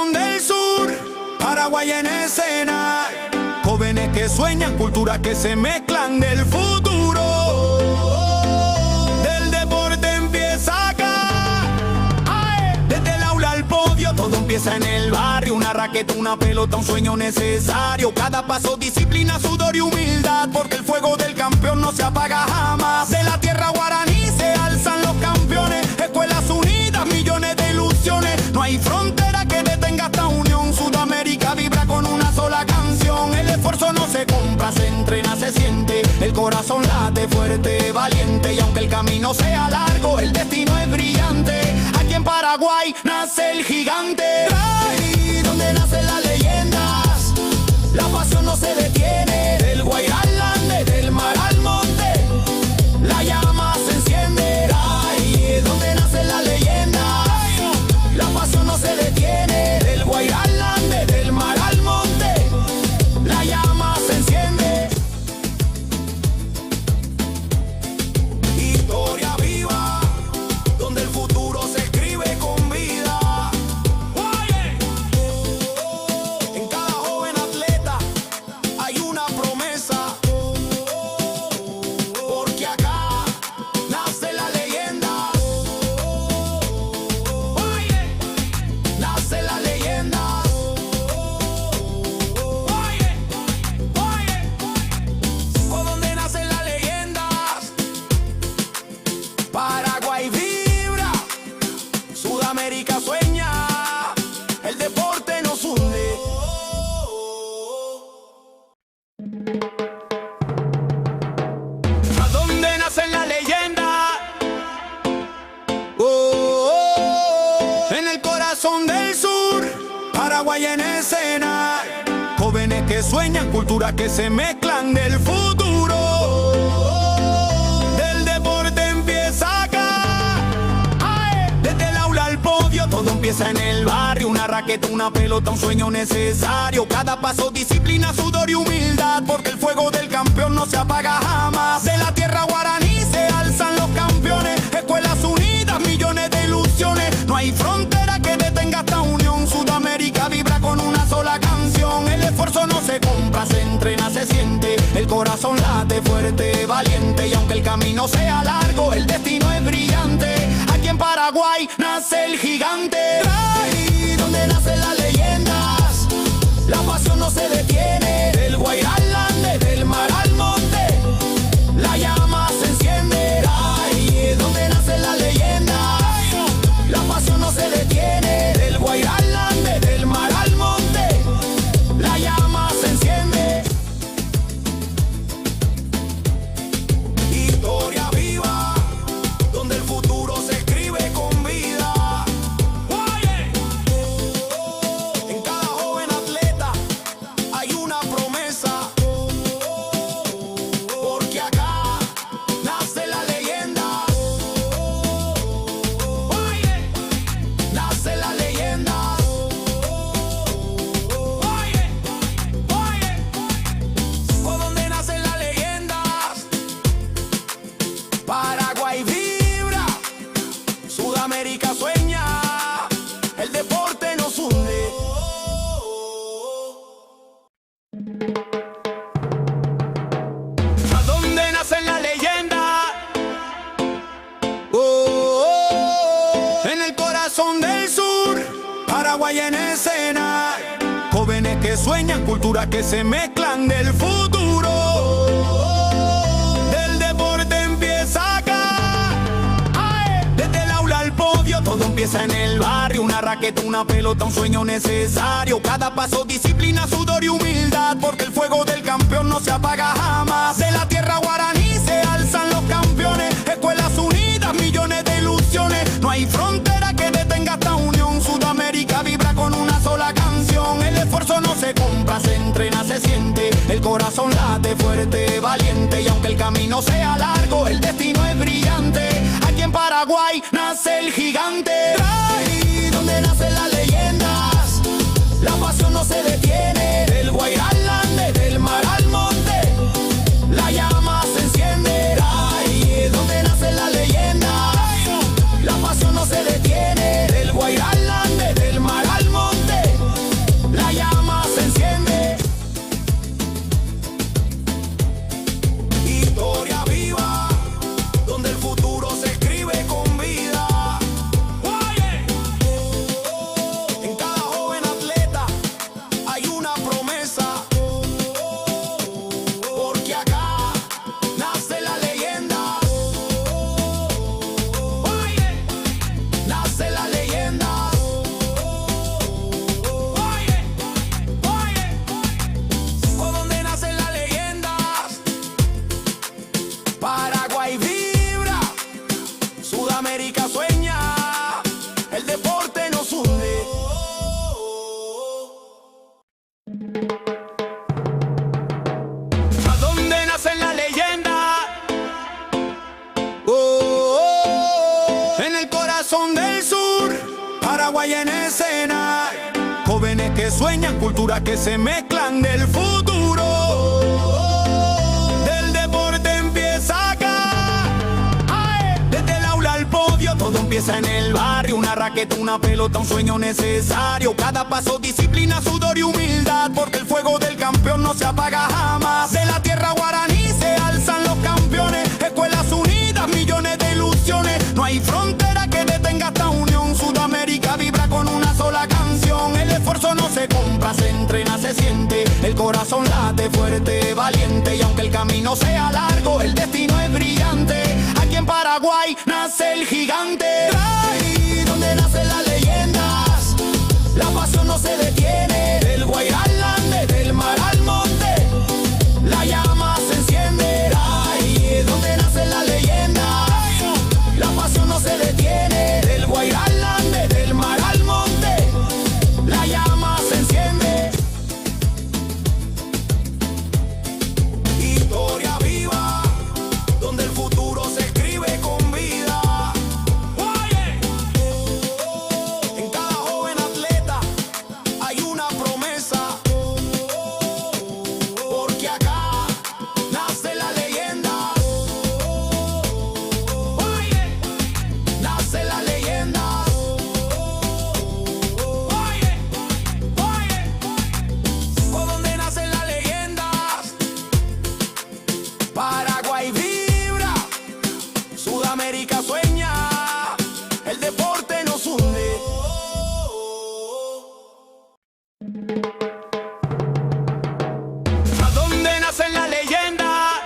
corazón del sur, Paraguay en escena. Jóvenes que sueñan, culturas que se mezclan del futuro. Del deporte empieza acá. Desde el aula al podio, todo empieza en el barrio. Una raqueta, una pelota, un sueño necesario. Cada paso, disciplina, sudor y humildad, porque el fuego del campeón no se apaga jamás. De la tierra guaraní se alzan los campeones. Escuelas unidas, millones de ilusiones. No hay frontera que detenga esta unión. Sudamérica vibra con una sola canción. El esfuerzo no se compra, se entrena, se siente. El corazón late fuerte, valiente. Y aunque el camino sea largo, el destino es brillante. Aquí en Paraguay nace el gigante. Ahí donde nacen las leyendas, la pasión no se detiene. Del Guairá al Ande, del mar al monte, la llama se enciende. Ahí donde nacen las leyendas, la pasión no se detiene. Del Guairá al Ande, del mar al monte, la llama se enciende. Historia viva, donde el futuro se escribe con vida. En cada joven atleta hay una promesa, porque acá nace la leyenda. Nace la leyenda. Por donde nacen las leyendas, Paraguay vibra, Sudamérica sueña, el deporte nos hunde. ¿A dónde nacen las leyendas? En el corazón del sur, Paraguay en escena. Jóvenes que sueñan, culturas que se mezclan del futuro. Del deporte empieza acá. Desde el aula al podio, todo empieza en el barrio. Una raqueta, una pelota, un sueño necesario. Cada paso, disciplina, sudor y humildad, porque el fuego del campeón no se apaga jamás. De la tierra guaraní se alzan los campeones. Escuelas unidas, millones de ilusiones. No hay frontera que detenga esta unión. Sudamérica vibra con una sola canción. El esfuerzo no se compra, se entrena, se siente. El corazón late fuerte, valiente. Y aunque el camino sea largo, el destino es brillante. Aquí en Paraguay nace el gigante. Ahí donde nacen las leyendas, la pasión no se detiene. Del Guairá al Ande, del mar al monte, la llama se enciende. Ahí donde nacen las leyendas, la pasión no se detiene. Del Guairá al Ande, del mar al monte, la llama se enciende. Historia viva, donde el futuro se escribe con vida. En cada joven atleta hay una promesa, porque acá nace la leyenda. Nace la leyenda. Por donde nacen las leyendas, Paraguay vibra, Sudamérica sueña, el deporte nos hunde. ¿A dónde nacen las leyendas? En el corazón del sur, Paraguay en escena. Jóvenes que sueñan, culturas que se mezclan del futuro. Del deporte empieza acá. Desde el aula al podio, todo empieza en el barrio. Una raqueta, una pelota, un sueño necesario. Cada paso, disciplina, sudor y humildad, porque el fuego del campeón no se apaga jamás. De la tierra guaraní se alzan los campeones. Escuelas unidas, millones de ilusiones. No hay frontera que detenga esta unión. Sudamérica vibra con una sola canción. El esfuerzo no se compra, se entrena, se siente. El corazón late fuerte, valiente. Y aunque el camino sea largo, el destino es brillante. Aquí en Paraguay nace el gigante. Ahí donde nacen las leyendas, la pasión no se detiene. Del Guairá al Ande, del mar al monte, la llama se enciende. Ahí donde nacen las leyendas, la pasión no se detiene. Del Guairá al Ande, del mar al monte, En el corazón del sur, Paraguay en escena. Jóvenes que sueñan, culturas que se mezclan del futuro. Del deporte empieza acá. Desde el aula al podio, todo empieza en el barrio. Una raqueta, una pelota, un sueño necesario. Cada paso, disciplina, sudor y humildad, porque el fuego del campeón no se apaga jamás. De la tierra guaraní se alzan los campeones. Escuelas unidas, millones de ilusiones. No hay frontera que detenga esta unión. Sudamérica vibra con una sola canción. El esfuerzo no se compra, se entrena, se siente. El corazón late fuerte, valiente. Y aunque el camino sea largo, el destino es brillante. Aquí en Paraguay nace el gigante. Ahí donde nacen las leyendas, la pasión no se detiene. Del Guairá al Ande, del mar al monte, la llama se enciende. Ahí donde nacen las leyendas, la pasión no se detiene. Del Guairá al Ande, del mar al monte, la llama se enciende. Historia viva, donde el futuro se escribe con vida. Oye, en cada joven atleta hay una promesa, porque acá nace la leyenda. Oye, nace la leyenda. Oye, por donde nacen las leyendas, Paraguay vibra, Sudamérica sueña, el deporte nos hunde. ¿A dónde nacen las leyendas?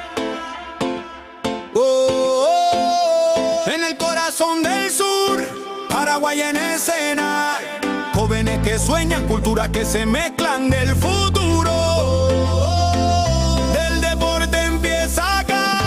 En el corazón del sur, Paraguay en escena. Jóvenes que sueñan, culturas que se mezclan del futuro. Del deporte empieza acá.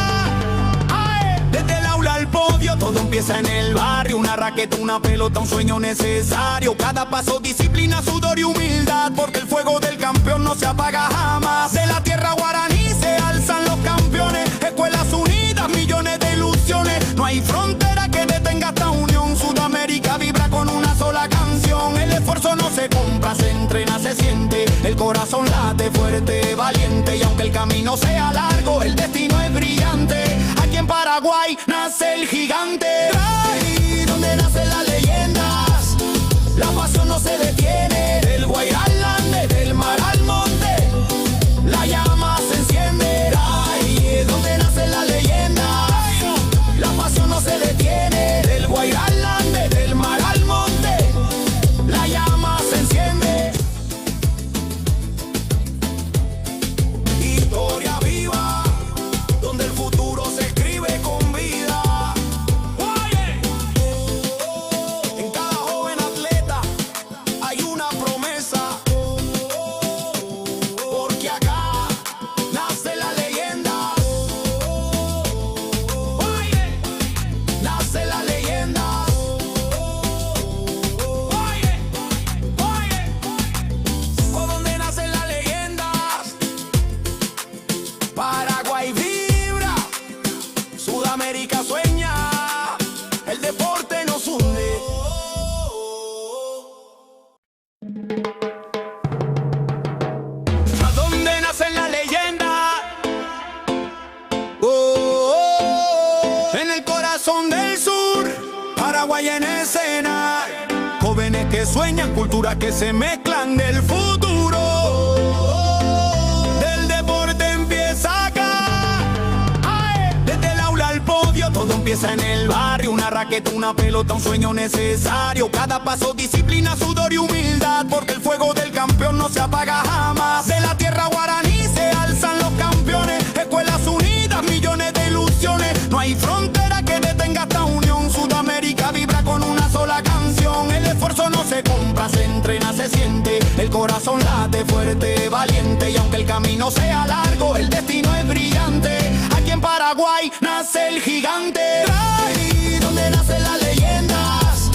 Desde el aula al podio, todo empieza en el barrio. Una raqueta, una pelota, un sueño necesario. Cada paso, disciplina, sudor y humildad, porque el fuego del campeón no se apaga jamás. De la tierra guaraní se alzan los campeones. Escuelas unidas, millones de ilusiones. No hay frontera que detenga esta unión. Sudamérica vibra con una sola canción. El esfuerzo no se compra, se entrena, se siente. El corazón late fuerte, valiente. Y aunque el camino sea largo, el destino es brillante. Aquí en Paraguay nace el gigante. Ahí donde nacen las leyendas, la pasión no se detiene. Del Guairá al Ande, del mar al monte, la llama se enciende. Ahí donde nacen las leyendas, la pasión no se detiene. Del Guairá al Ande, del mar al monte, la llama se enciende. Historia viva, donde el futuro se escribe con vida. Oye, en cada joven atleta hay una promesa, porque acá nace la leyenda. Oye, nace la leyenda. Oye, por donde nacen las leyendas, Paraguay vibra, Sudamérica sueña, el deporte nos hunde. ¿A dónde nacen las leyendas? En el corazón del sur, Paraguay en escena. Jóvenes que sueñan, culturas que se mezclan del futuro. Del deporte empieza acá. Desde el aula al podio, todo empieza en el barrio. Una raqueta, una pelota, un sueño necesario. Cada paso, disciplina, sudor y humildad, porque el fuego del campeón no se apaga jamás. De la tierra guaraní se alzan los campeones. Escuelas unidas, millones de ilusiones. No hay frontera que detenga esta unión. Sudamérica vibra con una sola canción. El esfuerzo no se compra, se entrena, se siente. El corazón late fuerte, valiente. Y aunque el camino sea largo, el destino es brillante. Aquí en Paraguay nace el gigante. Ahí donde nacen las leyendas,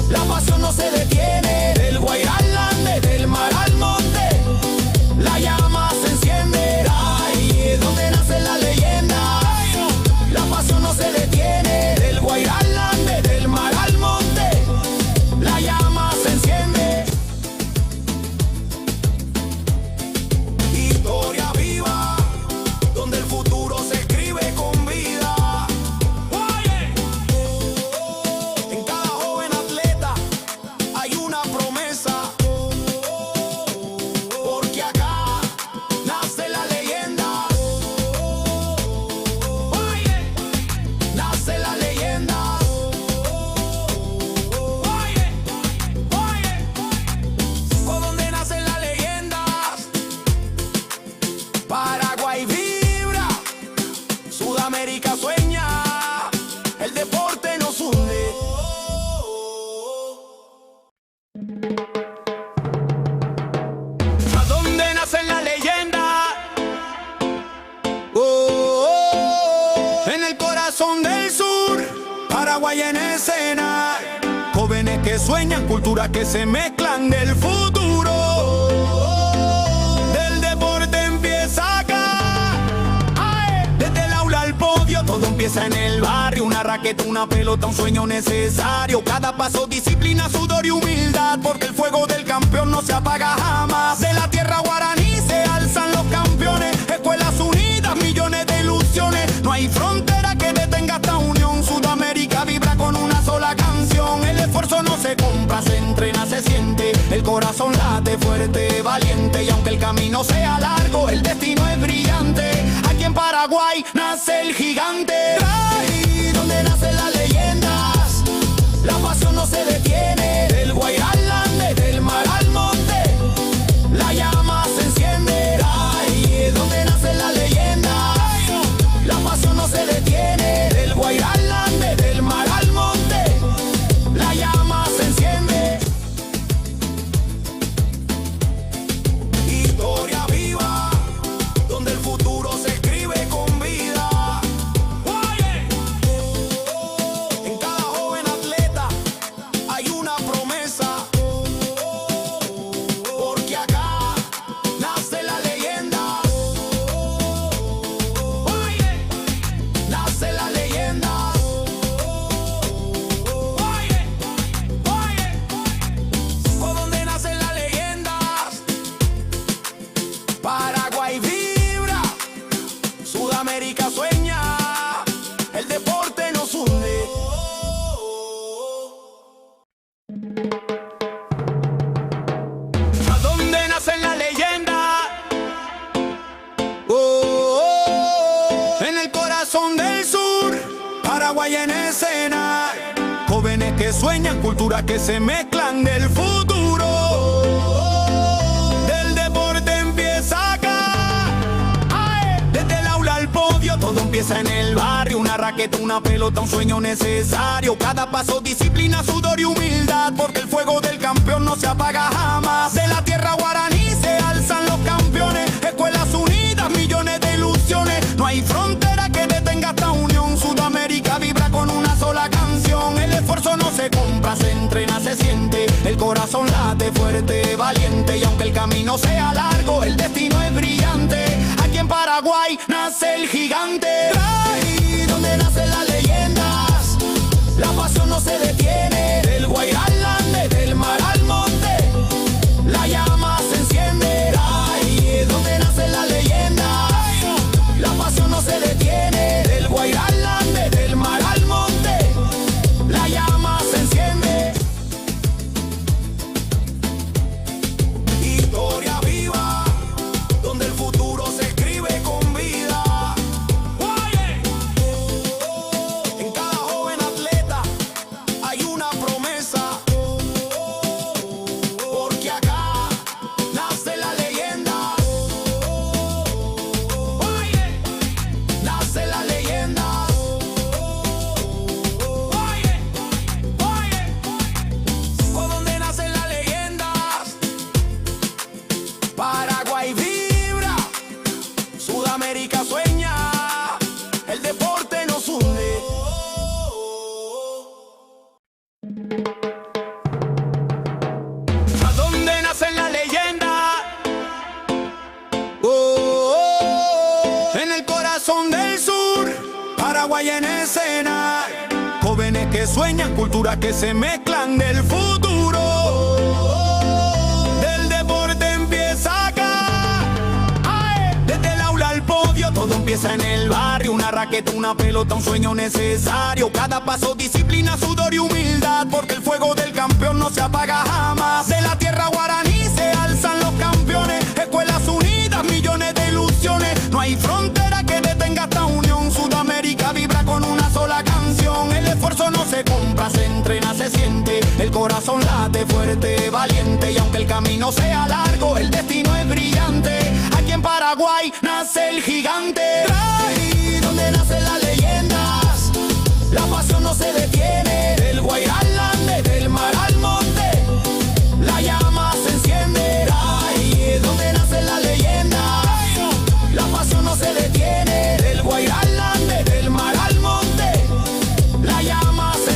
la pasión no se detiene. Del Guairá al Ande, del mar al monte, la llama se enciende. Ahí donde nacen las leyendas, la pasión no se detiene. Del Guairá al Ande, del mar al Paraguay en escena. Jóvenes que sueñan, culturas que se mezclan del futuro. Del deporte empieza acá. Desde el aula al podio, todo empieza en el barrio. Una raqueta, una pelota, un sueño necesario. Cada paso, disciplina, sudor y humildad, porque el fuego del campeón no se apaga jamás. De la tierra guaraní se alzan los campeones. Escuelas unidas, millones de ilusiones. No hay frontera que detenga esta unión. Sudamérica vibra con una sola canción. El esfuerzo no se compra, se entrena, se siente. El corazón late fuerte, valiente. Y aunque el camino sea largo, el destino es brillante. Aquí en Paraguay nace el gigante. Ahí donde nacen las leyendas, la pasión no se detiene. Del Guairá al Ande, del mar al monte, la llama se enciende. Ahí donde nacen las leyendas, la pasión no se detiene. Del Guairá al Ande, del mar al monte, la llama se enciende. Historia viva, donde el futuro se escribe con vida. En cada joven atleta hay una promesa, porque acá nace la leyenda. Nace la leyenda. Por donde nacen las leyendas, Paraguay vibra, Sudamérica sueña, el deporte nos hunde. ¿A dónde nacen las leyendas? En el corazón del sur, Paraguay en escena. Jóvenes que sueñan, culturas que se mezclan del futuro. Del deporte empieza acá. Desde el aula al podio, todo empieza en el barrio. Una raqueta, una pelota, un sueño necesario. Cada paso, disciplina, sudor y humildad, porque el fuego del campeón no se apaga jamás. De la tierra guaraní se alzan los campeones. Escuelas unidas, millones de ilusiones. No hay frontera que detenga esta unión. Sudamérica vibra con una sola canción. El esfuerzo no se compra, se entrena, se siente. El corazón late fuerte, valiente. Y aunque el camino sea largo, el destino es brillante. Aquí en Paraguay nace el gigante. Ahí donde nacen las leyendas, la pasión no se detiene. Del Guairá al Ande, del mar al monte, la llama se enciende. Ahí donde nacen las leyendas, la pasión no se detiene. Del Guairá al Ande, del mar al monte, la llama se enciende. Historia viva, donde el futuro se escribe con vida. En cada joven atleta hay una promesa, porque acá nace la leyenda. Nace la leyenda. Por donde nacen las leyendas, Paraguay vibra, Sudamérica sueña, el deporte nos hunde. ¿A dónde nacen las leyendas? En el corazón del sur, Paraguay en escena. Jóvenes que sueñan, culturas que se mezclan del futuro. Del deporte empieza acá. Desde el aula al podio, todo empieza en el barrio. Una raqueta, una pelota, un sueño necesario. Cada paso, disciplina, sudor y humildad, porque el fuego del campeón no se apaga jamás. De la tierra guaraní se alzan los campeones. Escuelas unidas, millones de ilusiones. No hay frontera que detenga esta unión. Sudamérica vibra con una sola canción. El esfuerzo no se compra, se entrena, se siente. El corazón late fuerte, valiente. Y aunque el camino sea largo, el destino es brillante. Aquí en Paraguay nace el gigante. Ahí donde nacen las leyendas, la pasión no se detiene. Del Guairá al Ande, del mar al monte, la llama se enciende. Ahí donde nacen las leyendas, la pasión no se detiene. Del Guairá al Ande, del mar al monte, la llama se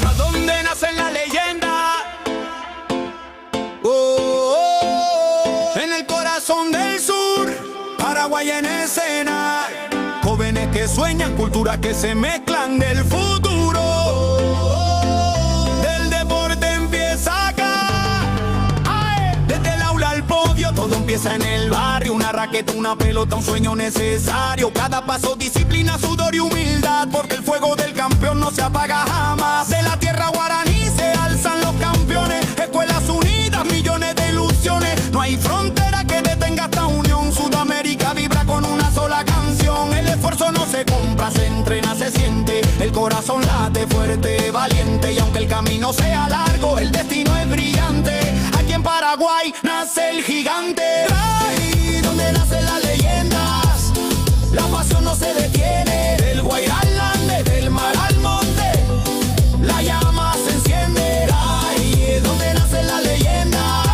¿A dónde nace la leyenda? Oh, oh, oh. En el corazón del sur, Paraguay en escena. Jóvenes que sueñan, culturas que se mezclan del futuro. Del deporte empieza acá. Ay, desde el aula al podio, todo empieza en el barrio. Una raqueta, una pelota, un sueño necesario. Cada paso, disciplina, sudor y humildad, porque el fuego del campeón no se apaga jamás. De la tierra guaraní se alzan los campeones. Escuelas unidas, millones de ilusiones. No hay frontera que detenga esta unión. Sudamérica vibra con una sola canción. El esfuerzo no se compra, se entrena, se siente. El corazón late fuerte, valiente. Y aunque el camino sea largo, el destino es brillante. Aquí en Paraguay nace el gigante. Ay, donde nacen las leyendas, la pasión no se detiene. Del Guairá al Ande, del mar al monte, la llama se enciende. Ay, donde nacen las leyendas,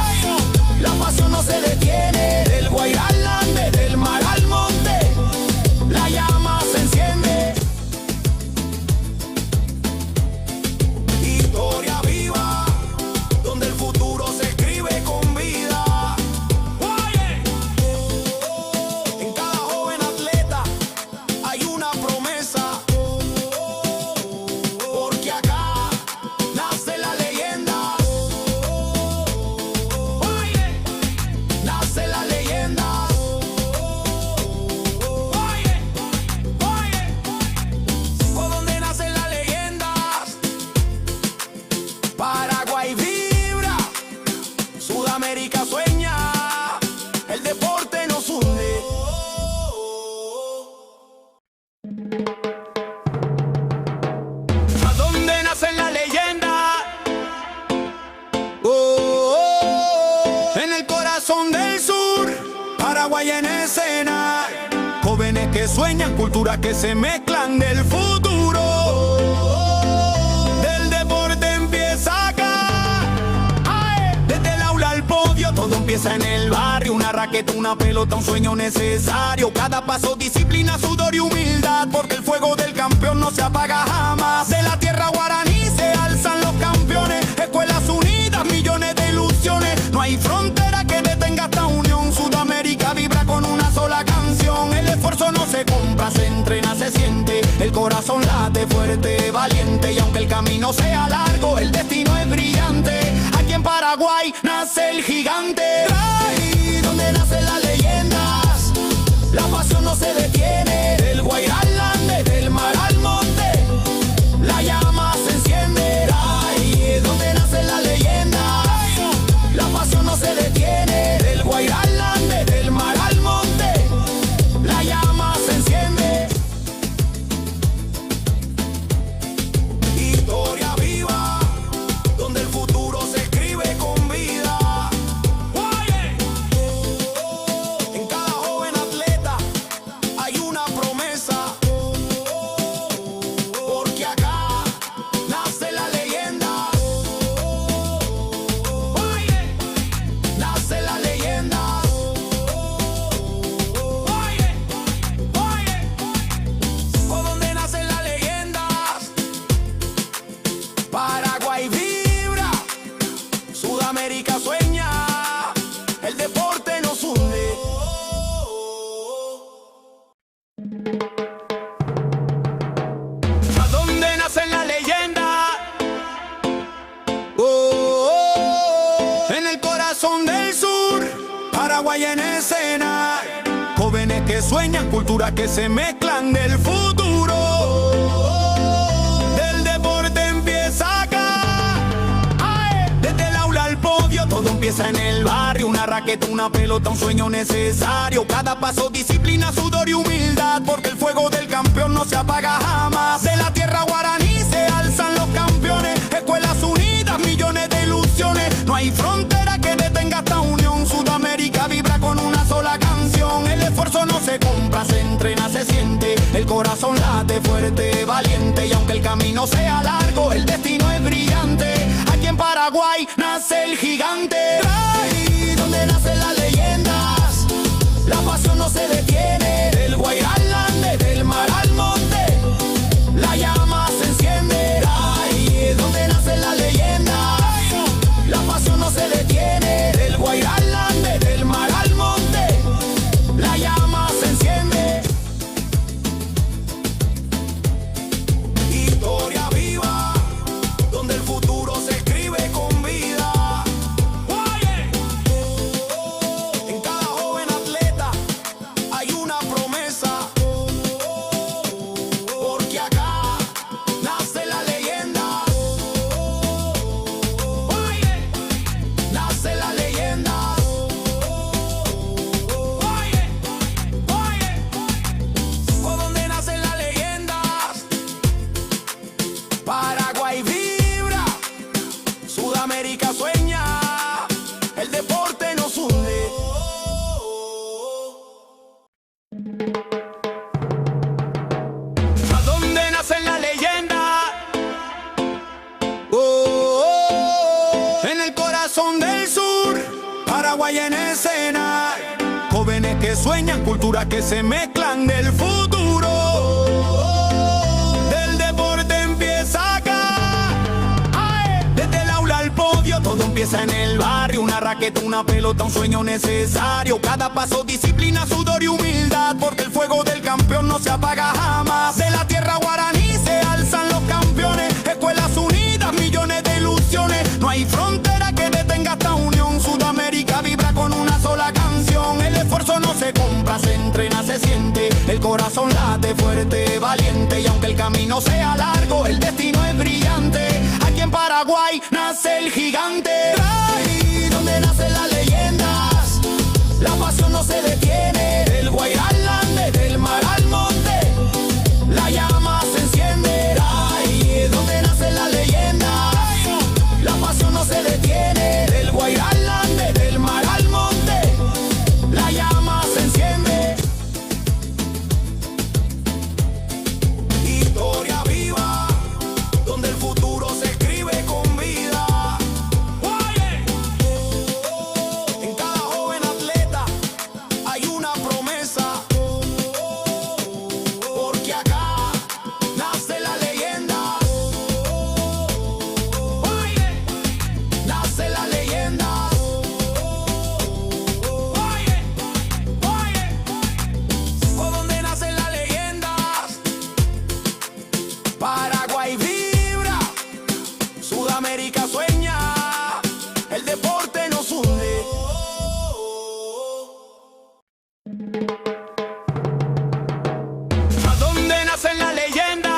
la pasión no se detiene. Del Guairá al Ande, del mar al monte, la llama se enciende. Historia viva, donde el futuro se escribe con vida. Oye, en cada joven atleta hay una promesa, porque acá nace la leyenda. Oye, nace la leyenda. Oye, oye, por donde nacen las leyendas, Paraguay vibra, Sudamérica sueña, el deporte nos hunde. ¿A dónde nacen las leyendas? Oh, oh, oh. En el corazón del sur, Paraguay en escena. Jóvenes que sueñan, culturas que se mezclan del futuro. Del deporte empieza acá. Ay, desde el aula al podio, todo empieza en el barrio. Una raqueta, una pelota, un sueño necesario. Cada paso, disciplina, sudor y humildad, porque el fuego del campeón no se apaga jamás. De la tierra guaraní se alzan los campeones. Escuelas unidas, millones de ilusiones. No hay frontera que detenga esta unión. Sudamérica vibra con una sola canción. El esfuerzo no se compra, se entrena, se siente. El corazón late fuerte, valiente. Y aunque el camino sea largo, el destino es brillante. Aquí en Paraguay nace el gigante. Ay, donde nacen las leyendas, la pasión no se detiene. Del Guairá al Ande, del mar al monte, la llama se enciende. Ay, donde nacen las leyendas, la pasión no se detiene. Del Guairá al Ande, del mar al monte, la llama se enciende. Historia viva, donde el futuro se escribe con vida. Oye, en cada joven atleta hay una promesa, porque acá nace la leyenda. Oye, nace la leyenda. Oye, oye, por donde nacen las leyendas, Paraguay vibra, Sudamérica sueña, el deporte nos hunde. ¿A dónde nacen las leyendas? Oh, oh, oh. En el corazón del sur, Paraguay en escena. Jóvenes que sueñan, culturas que se mezclan del futuro. Del deporte empieza acá. Ay, desde el aula al podio, todo empieza en el barrio. Una raqueta, una pelota, un sueño necesario. Cada paso, disciplina, sudor y humildad, porque el fuego del campeón no se apaga jamás. De la tierra guaraní se alzan los campeones. Escuelas unidas, millones de ilusiones. No hay frontera que detenga esta unión. Sudamérica vibra con una sola canción. El esfuerzo no se compra, se entrena, se siente. El corazón late fuerte, valiente. Y aunque el camino sea largo, el destino es brillante. Aquí en Paraguay nace el gigante. Ay, donde nacen las leyendas, la pasión no se detiene. Del Guairá al Ande, del mar al monte, que sueñan, culturas que se mezclan del futuro. Del deporte empieza acá. Desde el aula al podio, todo empieza en el barrio. Una raqueta, una pelota, un sueño necesario. Cada paso, disciplina, sudor y humildad, porque el fuego del campeón no se apaga jamás. De la tierra guaraní se alzan los campeones. Escuelas unidas, millones de ilusiones. No hay frontera que detenga esta unión. Sudamérica vibra con una sola canción. El esfuerzo no se compra, se entrena, se siente. El corazón late fuerte, valiente. Y aunque el camino sea largo, el destino es brillante. Aquí en Paraguay nace el gigante. Ahí donde nacen las leyendas, la pasión no se detiene. Del Guairalán, desde el mar al monte, la llama se enciende. Ahí donde nacen las leyendas, la pasión no se detiene. Del Guairalán, desde el mar al monte, la llama se enciende. Historia viva, donde el futuro se escribe con vida. En cada joven atleta hay una promesa, porque acá nace la leyenda. Nace la leyenda. Por donde nacen las leyendas, Paraguay vibra, Sudamérica sueña, el deporte nos hunde. ¿A dónde nacen las leyendas?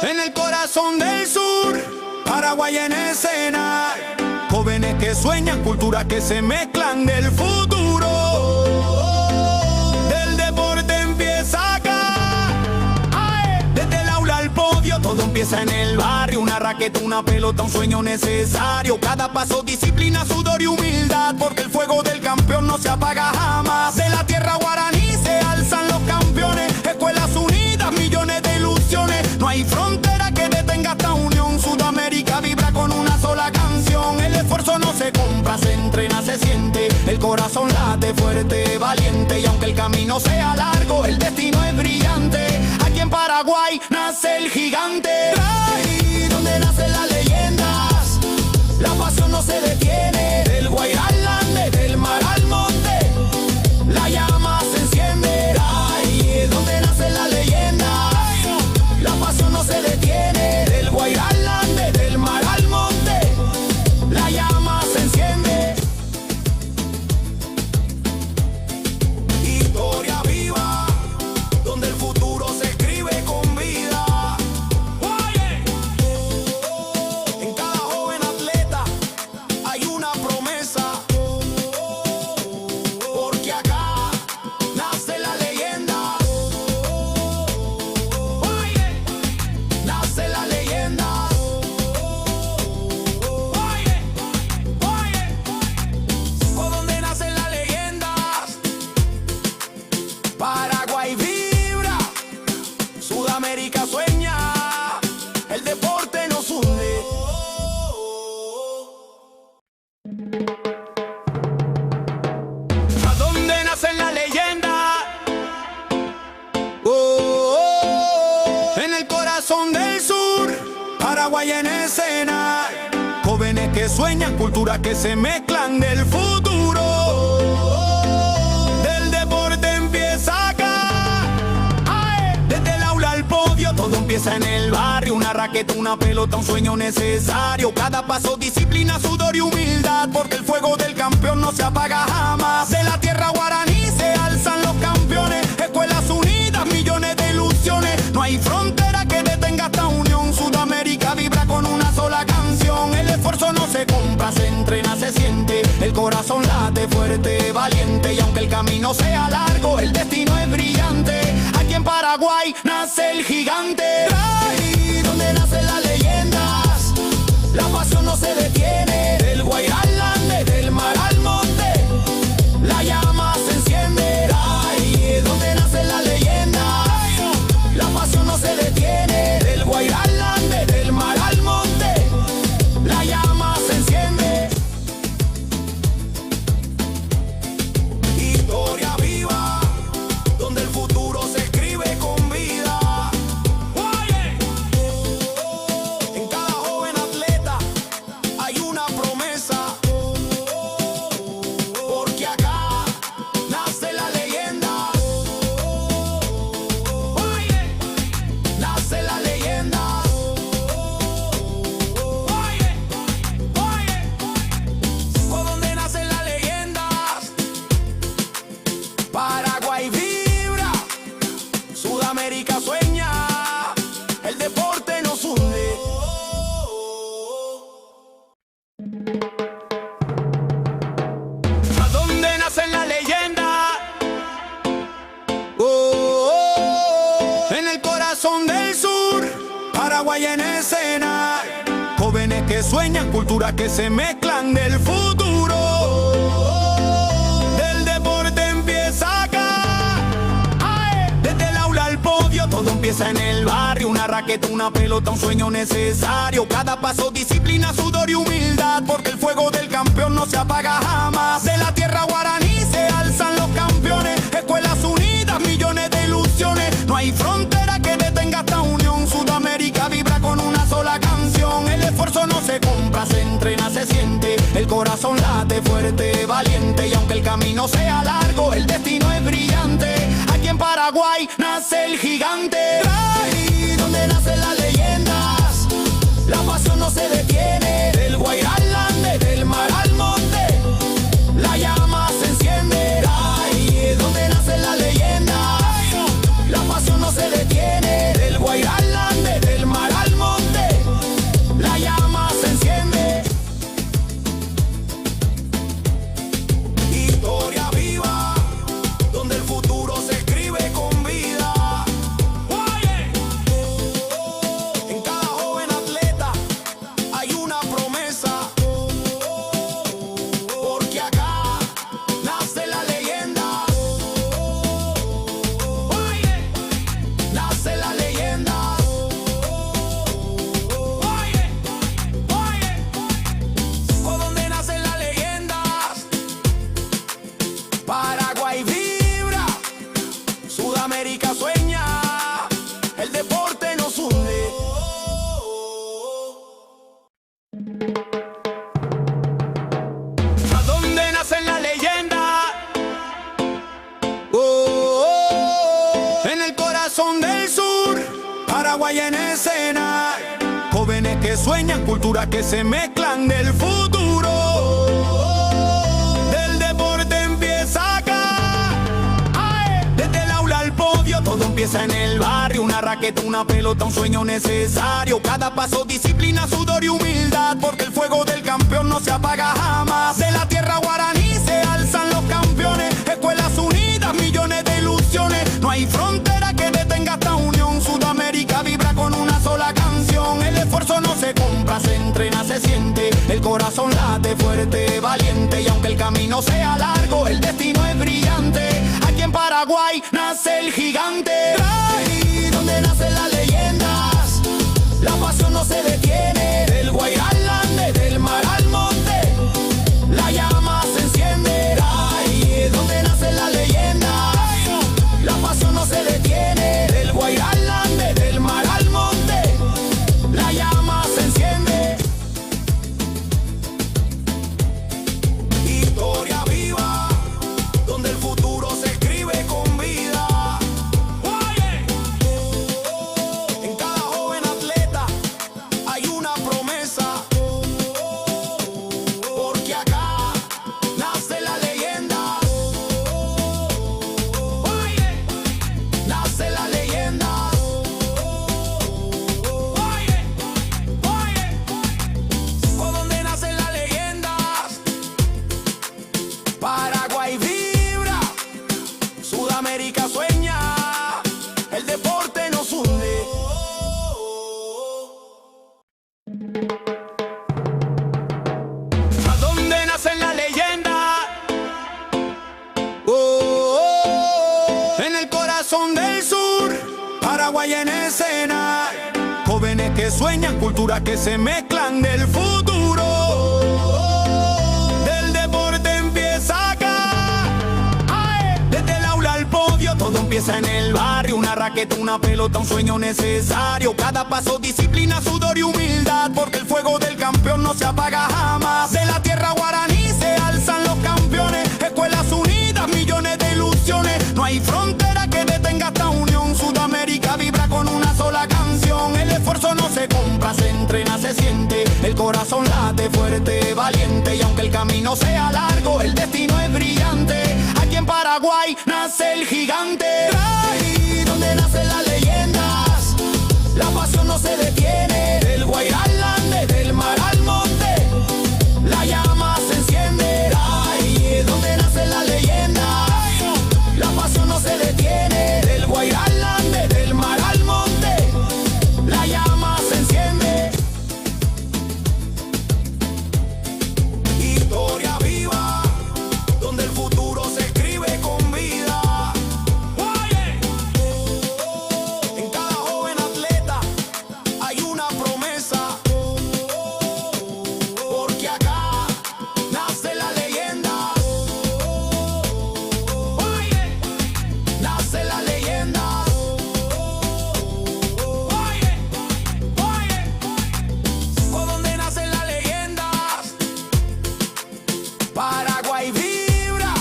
En el corazón del sur, Paraguay en escena. Jóvenes que sueñan, culturas que se mezclan del futuro. Del deporte empieza acá. Desde el aula al podio, todo empieza en el barrio. Una raqueta, una pelota, un sueño necesario. Cada paso, disciplina, sudor y humildad, porque el fuego del campeón no se apaga jamás. De la tierra guaraní se alzan los campeones. Escuelas unidas, millones de ilusiones. No hay frontera que detenga esta unión. Sudamérica vibra con una sola canción. El esfuerzo no se compra, se entrena, se siente. El corazón late fuerte, valiente. Y aunque el camino sea largo, el destino es brillante. Aquí en Paraguay nace el gigante. Ahí donde nacen las leyendas, la pasión no se detiene. Del Guairalán, desde el mar al monte, la llama se enciende. Ahí donde nacen las leyendas, la pasión no se detiene. Del Guairalán, desde el mar al monte, la llama se enciende. Historia viva, donde el futuro se escribe con vida. En cada joven atleta hay una promesa, porque acá nace la leyenda. Nace la leyenda. Por donde nacen las leyendas, Paraguay vibra, Sudamérica sueña, el deporte nos hunde. ¿A dónde nacen las leyendas? En el corazón del sur, Paraguay en escena. Jóvenes que sueñan, culturas que se mezclan del futuro. Del deporte empieza acá. Desde el aula al podio, todo empieza en el barrio. Una raqueta, una pelota, un sueño necesario. Cada paso, disciplina, sudor y humildad, porque el fuego del campeón no se apaga jamás. De la tierra guaraní se alzan los campeones. Escuelas unidas, millones de ilusiones. No hay frontera que detenga esta unión. Sudamérica vibra con una sola canción. El esfuerzo no se compra, se entrena, se siente. El corazón late fuerte, valiente. Y aunque el camino sea largo, el destino es brillante. Aquí en Paraguay nace el gigante. Ahí donde nacen las leyendas, la pasión no se detiene. Del Guairalán, desde el mar al monte, la llama se enciende. Ahí donde nacen las leyendas, la pasión no se detiene. Del Guairalán, desde el mar al monte, la llama se enciende. Sudamérica sueña, el deporte nos hunde. ¿A dónde nacen las leyendas? En el corazón del sur, Paraguay en escena. Jóvenes que sueñan, culturas que se mezclan del futuro. Del deporte empieza acá. Desde el aula al podio, todo empieza en el barrio. Una raqueta, una pelota, un sueño necesario. Cada paso, disciplina, sudor y humildad, porque el fuego del campeón no se apaga jamás. De la tierra guaraní se alzan los campeones. Escuelas unidas, millones de ilusiones. No hay frontera que detenga esta unión. Sudamérica vibra con una sola canción. El esfuerzo no se compra, se entrena, se siente. El corazón late fuerte, valiente. Y aunque el camino sea largo, el destino es brillante. Aquí en Paraguay nace el gigante. Ahí donde nacen las leyendas, la pasión no se detiene. Del Guairá al Ande, del mar al monte, la llama se enciende. Ahí donde nacen las leyendas, la pasión no se detiene. Del Guairá al Ande, del mar al monte, la llama se enciende. Historia viva, donde el futuro se escribe con vida. En cada joven atleta hay una promesa, porque acá nace la leyenda. Nace la leyenda. ¿Por dónde nacen las leyendas? Paraguay vibra, Sudamérica sueña, el deporte nos hunde. ¿A dónde nacen las leyendas? En el corazón del sur, Paraguay en escena. Jóvenes que sueñan, culturas que se mezclan del futuro. Del deporte empieza acá. Desde el aula al podio, todo empieza en el barrio. Una raqueta, una pelota, un sueño necesario. Cada paso, disciplina, sudor y humildad, porque el fuego del campeón no se apaga jamás. De la tierra guaraní se alzan los campeones. Escuelas unidas, millones de ilusiones. No hay frontera que detenga esta unión. Sudamérica vibra con una sola canción. El esfuerzo no se compra, se entrena, se siente. El corazón late fuerte, valiente. Y aunque el camino sea largo, el destino es brillante. Aquí en Paraguay nace el gigante. Ahí donde nacen las leyendas, la pasión no se detiene. Del Guairá al Ande, del mar al monte, la llama se enciende. Ahí donde nacen las leyendas, la pasión no se detiene. Del Guairá al Ande, del mar al monte, la llama se enciende. Historia viva, donde el futuro se escribe con vida. En cada joven atleta hay una promesa, porque acá nace la leyenda. Nace la leyenda. ¿Por dónde nacen las leyendas? Paraguay vibra, Sudamérica sueña, el deporte nos hunde. ¿A dónde nacen las leyendas? En el corazón del sur, Paraguay en escena. Jóvenes que sueñan, culturas que se mezclan del futuro. Del deporte empieza acá. Desde el aula al podio, todo empieza en el barrio. Una raqueta, una pelota, un sueño necesario. Cada paso, disciplina, sudor y humildad, porque el fuego del campeón no se apaga jamás. De la tierra guaraní se alzan los campeones. Escuelas unidas, millones de ilusiones. No hay frontera que detenga esta unión. Sudamérica vibra con una sola canción. El esfuerzo no se compra, se entrena, se siente. El corazón late fuerte, valiente. Y aunque el camino sea largo, el destino es brillante. Aquí en Paraguay nace el gigante. Ahí donde donde nacen las leyendas, la pasión no se detiene. Del Guairá al Ande, del mar al monte, la llama se enciende. Ahí es donde nacen las leyendas, la pasión no se detiene. Del Guairá al Ande, del mar al monte, la llama se enciende. Historia viva, donde el futuro se escribe con vida. En cada joven atleta hay una promesa, porque acá nace la leyenda. Nace la leyenda. Por donde nacen las leyendas, Paraguay vibra,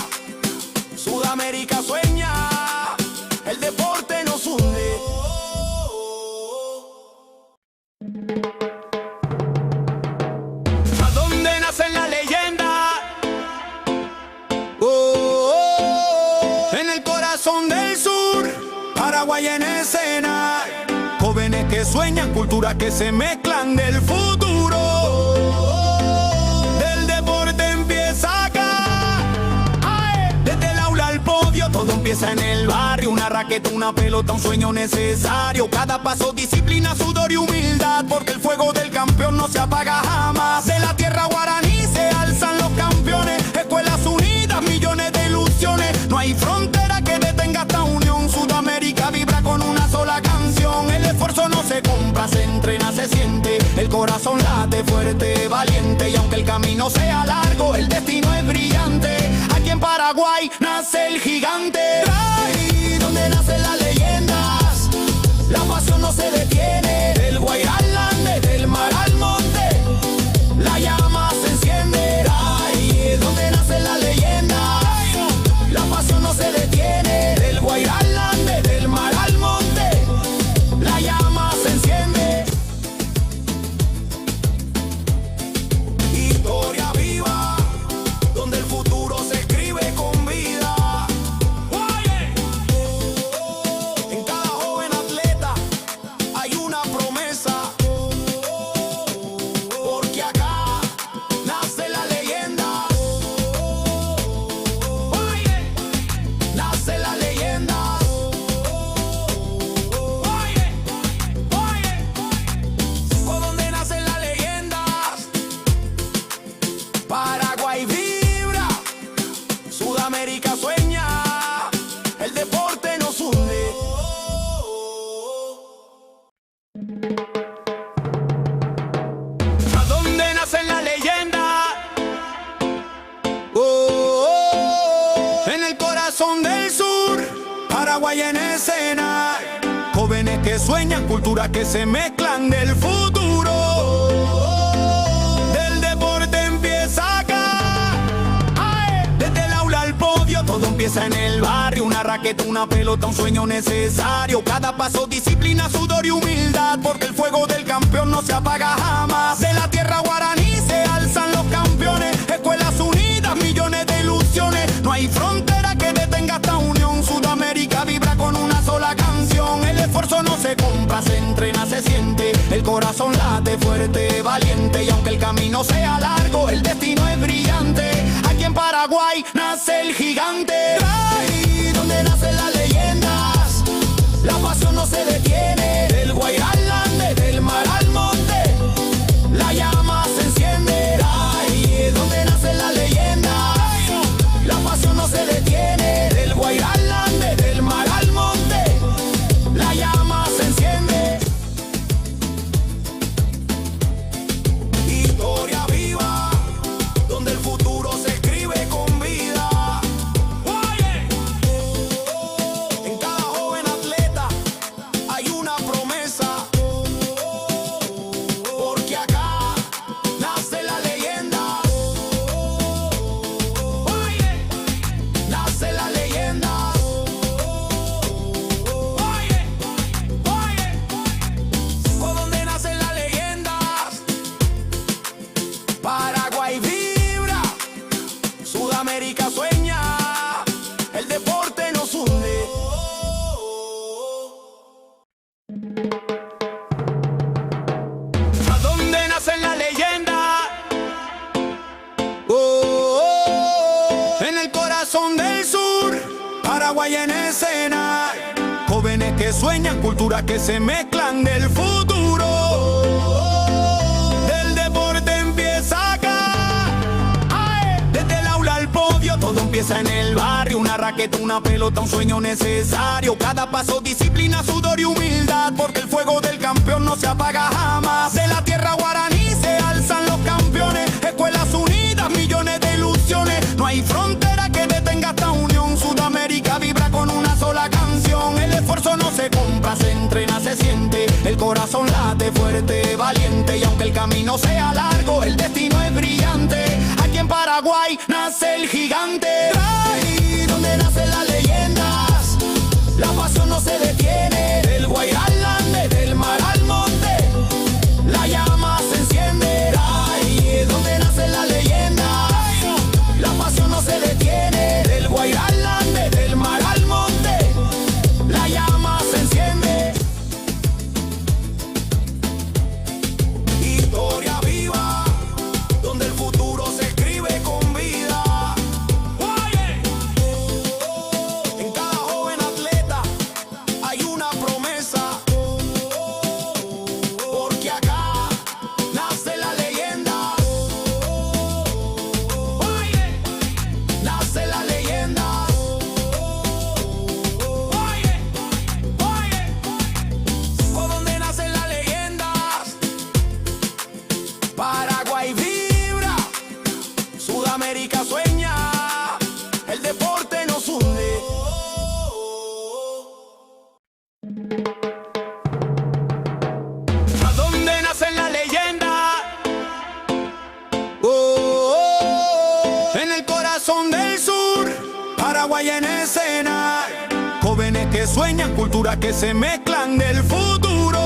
Sudamérica sueña, el deporte nos hunde. ¿A dónde nacen las leyendas? En el corazón del sur, Paraguay en escena. Jóvenes que sueñan, culturas que se mezclan del futuro. Del deporte empieza acá. Desde el aula al podio, todo empieza en el barrio. Una raqueta, una pelota, un sueño necesario. Cada paso, disciplina, sudor y humildad, porque el fuego del campeón no se apaga jamás. De la tierra guaraní se alzan los campeones. Escuelas unidas, millones de ilusiones. No hay frontera que detenga esta unión. Sudamérica vibra con una sola canción. El esfuerzo no se compra, se entrena, se siente. El corazón late fuerte, valiente. Y aunque el camino sea largo, el destino es brillante. Aquí en Paraguay nace el gigante. Ahí donde nacen las leyendas, la pasión no se detiene. Del Guairá al Ande, del mar al monte, la llama se enciende. Ahí es donde nacen las leyendas, la pasión no se detiene. Del Guairá al Ande, del mar al monte, la llama se enciende. Historia viva, donde el futuro se escribe con vida. En cada joven atleta hay una promesa, porque acá nace la leyenda. Nace la leyenda. Por donde nacen las leyendas, Paraguay vibra, Sudamérica sueña, el deporte nos hunde. ¿A dónde nacen las leyendas? En el corazón del sur, Paraguay en escena. Jóvenes que sueñan, culturas que se mezclan del futuro. Del deporte empieza acá. Desde el aula al podio, todo empieza en el barrio. Una raqueta, una pelota, un sueño necesario. Cada paso, disciplina, sudor y humildad, porque el fuego del campeón no se apaga jamás. De la tierra guaraní se alzan los campeones. Escuelas unidas, millones de ilusiones. No hay frontera que detenga esta unión. Sudamérica vibra con una sola canción. El esfuerzo no se compra, se entrena, se siente. El corazón late fuerte, valiente. Y aunque el camino sea largo, el destino es brillante. Aquí en Paraguay nace el gigante. Ahí donde nacen las leyendas, la pasión no se detiene. Del Guairá al Ande, del mar al monte, la llama se enciende. Ahí es donde nacen las leyendas, la pasión no se detiene. Del Guairá al Ande, del mar al monte, la llama se enciende. Historia viva, donde el futuro se escribe con vida. En cada joven atleta hay una que sueñan, culturas que se mezclan del futuro. Del deporte empieza acá. Desde el aula al podio, todo empieza en el barrio. Una raqueta, una pelota, un sueño necesario. Cada paso, disciplina, sudor y humildad, porque el fuego del campeón no se apaga jamás. De la tierra guaraní se alzan los campeones. Escuelas unidas, millones de ilusiones. No hay frontera que detenga esta unión. Sudamérica vibra con una sola canción. El esfuerzo no se compra, se entrena, se siente. El corazón late fuerte, valiente. Y aunque el camino sea largo, el destino es brillante. Aquí en Paraguay nace el gigante. Ahí donde nacen las leyendas, la pasión no se detiene. Del Guairá al Ande, del mar al monte, la llama se enciende. Ahí es donde nacen las leyendas, la pasión no se detiene. Del Guairá al Ande, del mar al monte, la llama se enciende. Historia viva, donde el futuro se escribe con vida. En cada joven atleta hay una promesa, porque acá nace la leyenda. Nace la leyenda. Por donde nacen las leyendas, Paraguay vibra, Sudamérica sueña, el deporte nos hunde. ¿A dónde nacen las leyendas? En el corazón del sur, Paraguay en escena. Jóvenes que sueñan, culturas que se mezclan del futuro.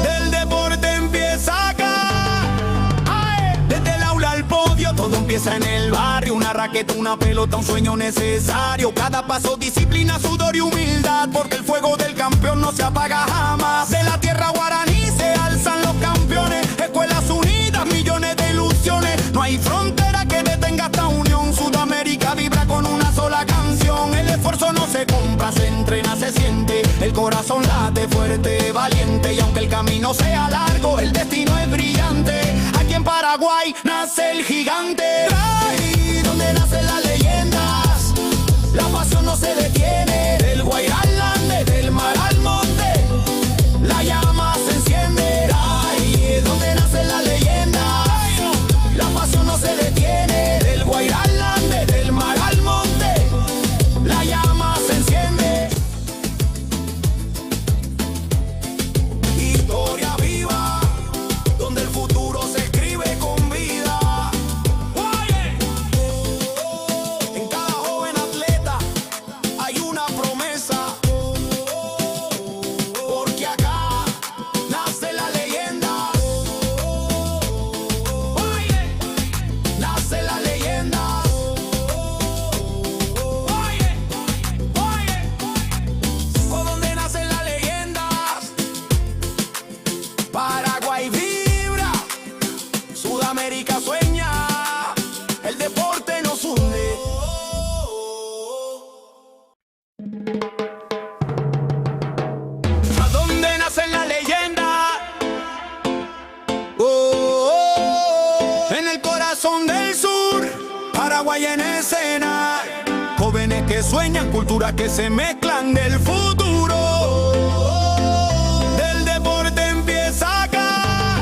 Del deporte empieza acá. Desde el aula al podio, todo empieza en el barrio. Una raqueta, una pelota, un sueño necesario. Cada paso, disciplina, sudor y humildad, porque el fuego del campeón no se apaga jamás. De la tierra guaraní se alzan los campeones. Escuelas unidas, millones de ilusiones. No hay frontera que detenga esta unión. Sudamérica vibra con una sola canción. El esfuerzo no se compra, se entrena, se siente. El corazón late fuerte, valiente. Y aunque el camino sea largo, el destino es brillante. Aquí en Paraguay nace el gigante. Ahí donde nacen las leyendas, la pasión no se detiene. Del Guairá al Ande, del mar al monte, la llama se enciende. Ahí es donde nacen las leyendas, la pasión no se detiene. Del Guairá al Ande, del mar al monte, la llama se enciende. Historia viva, donde el futuro se escribe con vida. En cada joven atleta hay una promesa, porque acá nace la leyenda. Nace la leyenda. Por donde nacen las leyendas, Paraguay vibra, Sudamérica sueña, el deporte nos hunde. ¿A dónde nacen las leyendas? En el corazón del sur, Paraguay en escena. Jóvenes que sueñan, culturas que se mezclan del futuro. Del deporte empieza acá.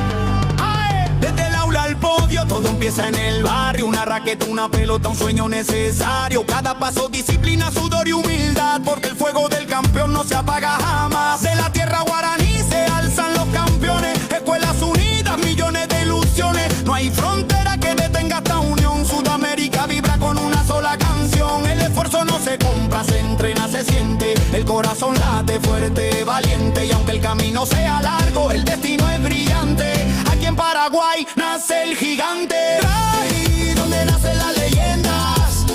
Desde el aula al podio, todo empieza en el barrio. Una raqueta, una pelota, un sueño necesario. Cada paso, disciplina, sudor y humildad, porque el fuego del campeón no se apaga jamás. De la tierra guaraní se alzan los campeones. Escuelas unidas, millones de ilusiones. No hay frontera que detenga esta unión. Sudamérica vibra con una sola canción. El esfuerzo no se compra, se entrena, se siente. El corazón late fuerte, valiente. Y aunque el camino sea largo, el destino es brillante. Aquí en Paraguay nace el gigante. Ahí donde nacen las leyendas,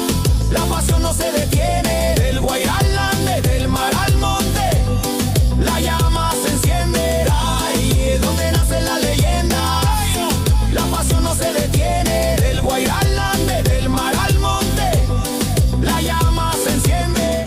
la pasión no se detiene. Del Guairá al Ande, del mar al monte, la llama se enciende. Ahí es donde nacen las leyendas, la pasión no se detiene. Del Guairá al Ande, del mar al monte, la llama se enciende.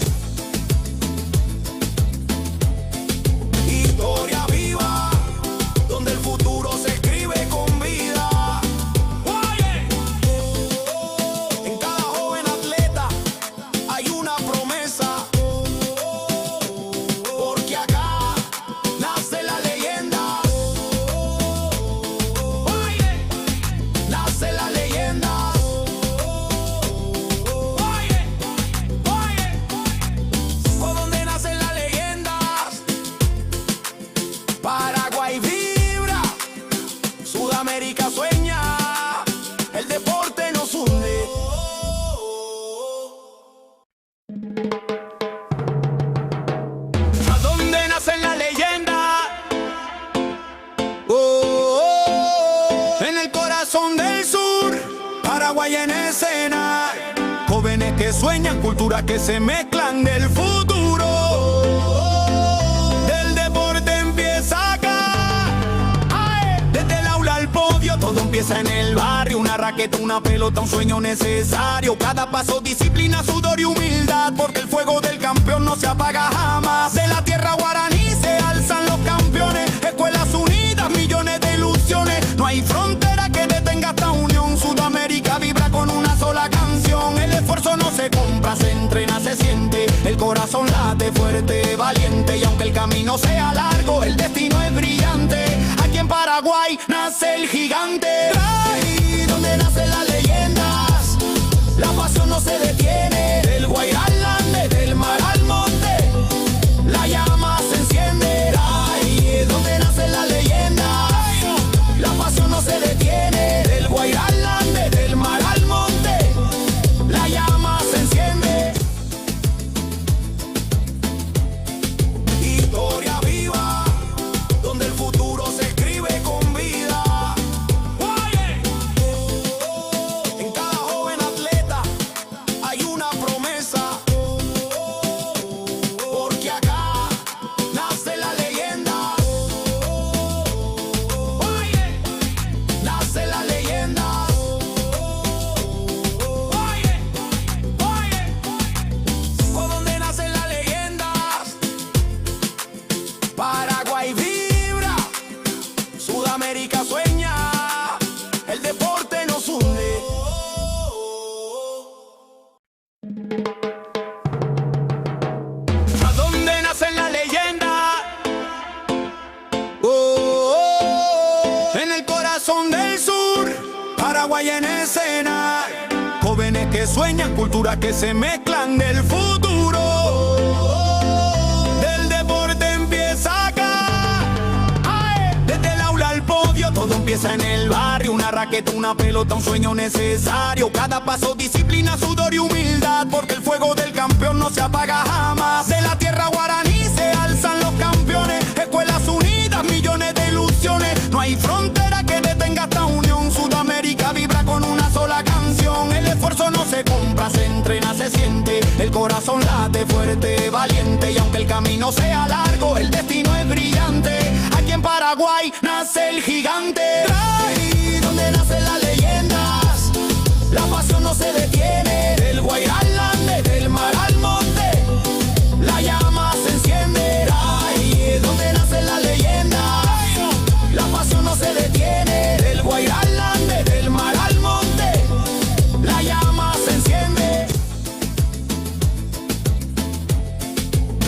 sueñan, culturas que se mezclan del futuro. Del deporte empieza acá. Desde el aula al podio, todo empieza en el barrio. Una raqueta, una pelota, un sueño necesario. Cada paso, disciplina, sudor y humildad, porque el fuego del campeón no se apaga jamás. De la tierra guaraní se alzan los campeones. Escuelas unidas, millones de ilusiones. No hay frontera que detenga esta unión. Sudamérica vibra con una sola canción. El esfuerzo no se compra, se entrena, se siente. El corazón late fuerte, valiente. Y aunque el camino sea largo, el destino es brillante. Aquí en Paraguay nace el gigante. Ahí donde nacen las leyendas, la pasión no se detiene. Del Guairá al Ande, del mar al monte, la llama se enciende. Ahí es donde nacen las leyendas, la pasión no se detiene. Del Guairá al Ande, del mar al monte, la llama se enciende. Historia viva, donde el futuro se escribe con vida. En cada joven atleta hay una promesa, porque acá nace la leyenda. Nace la leyenda. Por donde nacen las leyendas, Paraguay vibra, Sudamérica sueña, el deporte nos hunde. ¿A dónde nacen las leyendas? En el corazón del sur, Paraguay en escena. Jóvenes que sueñan, culturas que se mezclan del futuro. Del deporte empieza acá. Desde el aula al podio, todo empieza en el barrio. Una raqueta, una pelota, un sueño necesario. Cada paso, disciplina, sudor y humildad, porque el fuego del campeón no se apaga jamás. De la tierra guaraní se alzan los campeones. Escuelas unidas, millones de ilusiones. No hay frontera que detenga esta unión. Sudamérica vibra con una sola canción. El esfuerzo no se compra, se entrena, se siente. El corazón late fuerte, valiente. Y aunque el camino sea largo, el destino es brillante. Aquí en Paraguay nace el gigante. Ahí donde nacen las leyendas, la pasión no se detiene. Del Guairá al Ande, del mar al monte, la llama se enciende. Ahí es donde nacen las leyendas, la pasión no se detiene. Del Guairá al Ande, del mar al monte, la llama se enciende.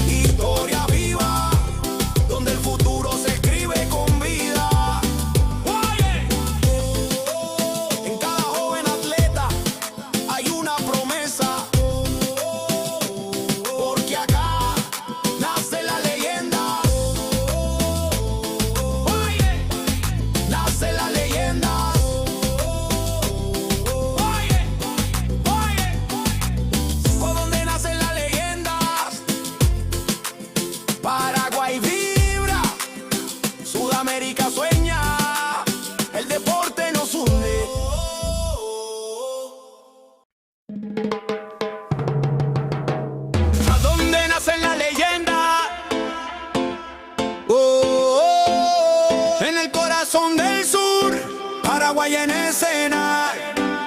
Historia viva, donde el futuro se escribe con vida. En cada joven atleta hay una promesa, porque acá nace la leyenda. Nace la leyenda. Por donde nacen las leyendas, Paraguay vibra, Sudamérica sueña, el deporte nos hunde. ¿A dónde nacen las leyendas? En el corazón del sur, Paraguay en escena.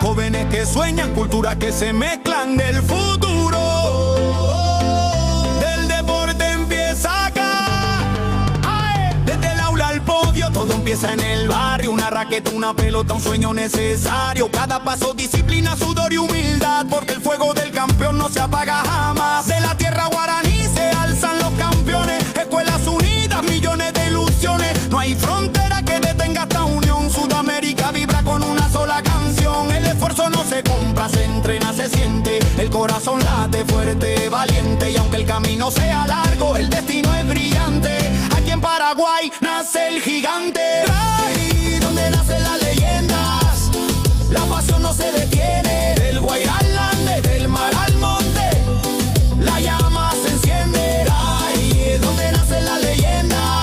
Jóvenes que sueñan, culturas que se mezclan del futuro. Del deporte empieza acá. Desde el aula al podio, todo empieza en el barrio. Una raqueta, una pelota, un sueño necesario. Cada paso, disciplina, sudor y humildad, porque el fuego del campeón no se apaga jamás. De la tierra guaraní se alzan los campeones. Escuelas unidas, millones de ilusiones. No hay frontera que detenga esta unión. Sudamérica vibra con una sola canción. El esfuerzo no se compra, se entrena, se siente. El corazón late fuerte, valiente. Y aunque el camino sea largo, el destino es brillante. Aquí en Paraguay nace el gigante. Ahí donde nacen las leyendas, la pasión no se detiene. Del Guairá al Ande, del mar al monte, la llama se enciende. Ahí es donde nacen las leyendas,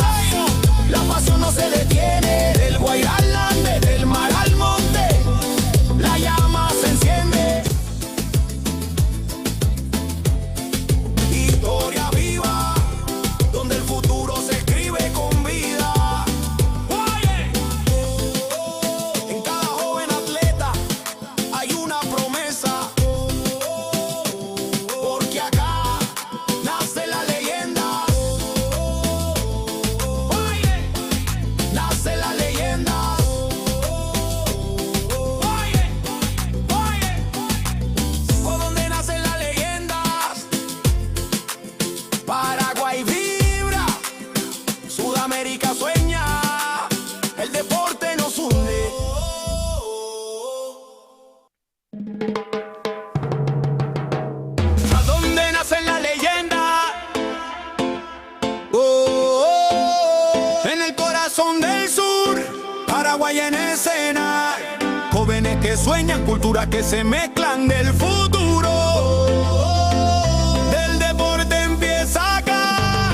la pasión no se detiene. Del Guairá al Ande, del mar al monte, la llama se enciende. Sudamérica sueña, el deporte nos hunde. ¿A dónde nace la leyenda? En el corazón del sur, Paraguay en escena. Jóvenes que sueñan, culturas que se mezclan del futuro. Del deporte empieza acá.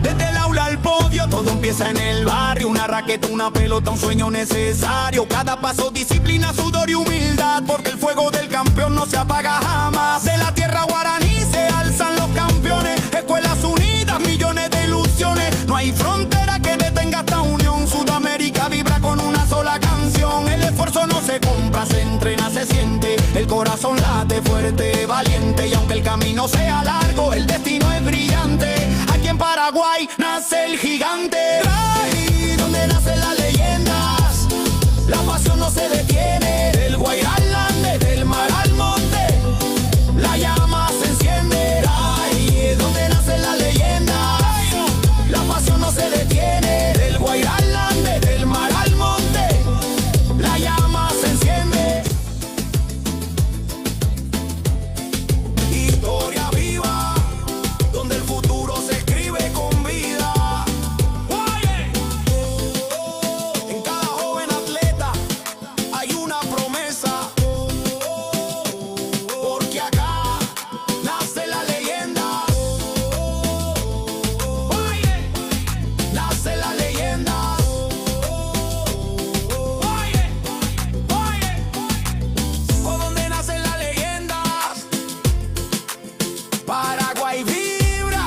Desde el aula al podio, todo empieza en el barrio. Una raqueta, una pelota, un sueño necesario. Cada paso, disciplina, sudor y humildad. Porque el fuego del campeón no se apaga jamás. De la tierra guaraní se alzan los campeones. Escuelas unidas, millones de ilusiones. No hay frontera que detenga esta unión. Sudamérica vibra con una sola canción. El esfuerzo no se compra, se entrena, se siente. El corazón late fuerte, valiente. Y aunque el camino sea largo, el destino es brillante. Aquí en Paraguay nace el gigante. Ahí donde nacen las leyendas, la pasión no se detiene. Del Guairá al Ande, del mar al monte, la llama se enciende. Ahí donde nacen las leyendas, la pasión no se detiene. Del Guairá al Ande, del mar al monte, la llama se enciende. Historia viva, donde el futuro se escribe con vida. En cada joven atleta hay una promesa. Porque acá nace la leyenda. Nace la leyenda. ¿Por dónde nacen las leyendas? Paraguay vibra,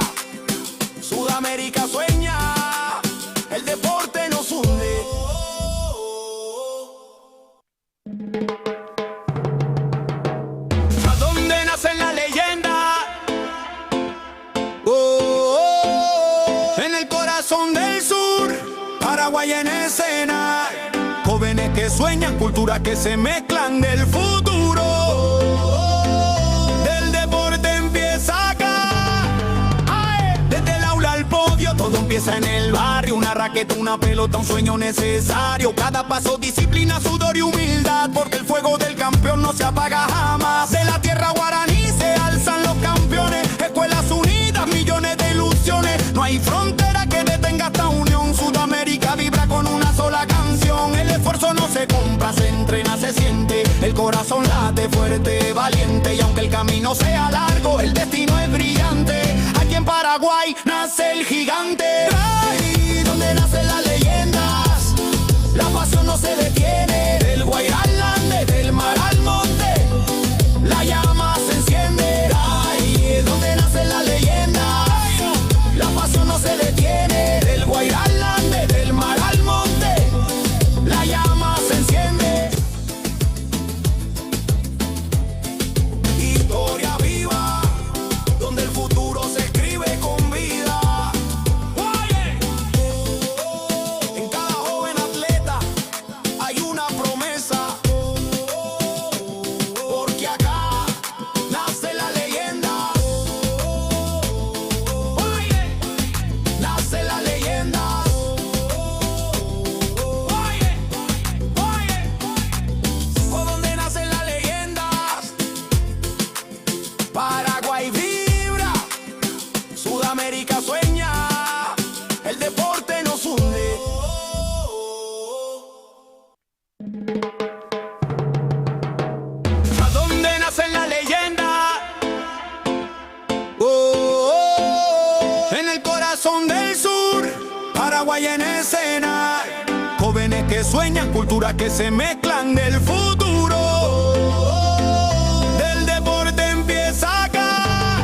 Sudamérica sueña, el deporte nos hunde. ¿A dónde nacen las leyendas? En el corazón del sur, Paraguay en escena. Jóvenes que sueñan, culturas que se mezclan del futuro. Del deporte empieza acá. Desde el aula al podio, todo empieza en el barrio. Una raqueta, una pelota, un sueño necesario. Cada paso, disciplina, sudor y humildad. Porque el fuego del campeón no se apaga jamás. De la tierra guaraní se alzan los campeones. Escuelas unidas, millones de ilusiones. No hay frontera que detenga esta unión. Sudamérica vibra con una sola canción. El esfuerzo no se compra, se entrena, se siente. El corazón late fuerte, valiente. Y aunque el camino sea largo, el destino es brillante. Aquí en Paraguay nace el gigante. Ahí donde nacen las leyendas, la pasión no se detiene. Del Guairá al Ande, del mar al monte, la llama se enciende. Ahí donde nacen las leyendas, la pasión no se detiene. Del Guairá al Ande, del mar al monte, la llama se enciende. Historia viva, donde el futuro se escribe con vida. En cada joven atleta hay una promesa. Porque acá nace la leyenda. Nace la leyenda. ¿Por dónde nacen las leyendas? Paraguay vibra, Sudamérica sueña, el deporte nos hunde. ¿A dónde nacen las leyendas? En el corazón del sur, Paraguay en escena. Jóvenes que sueñan, culturas que se mezclan del futuro. Del deporte empieza acá.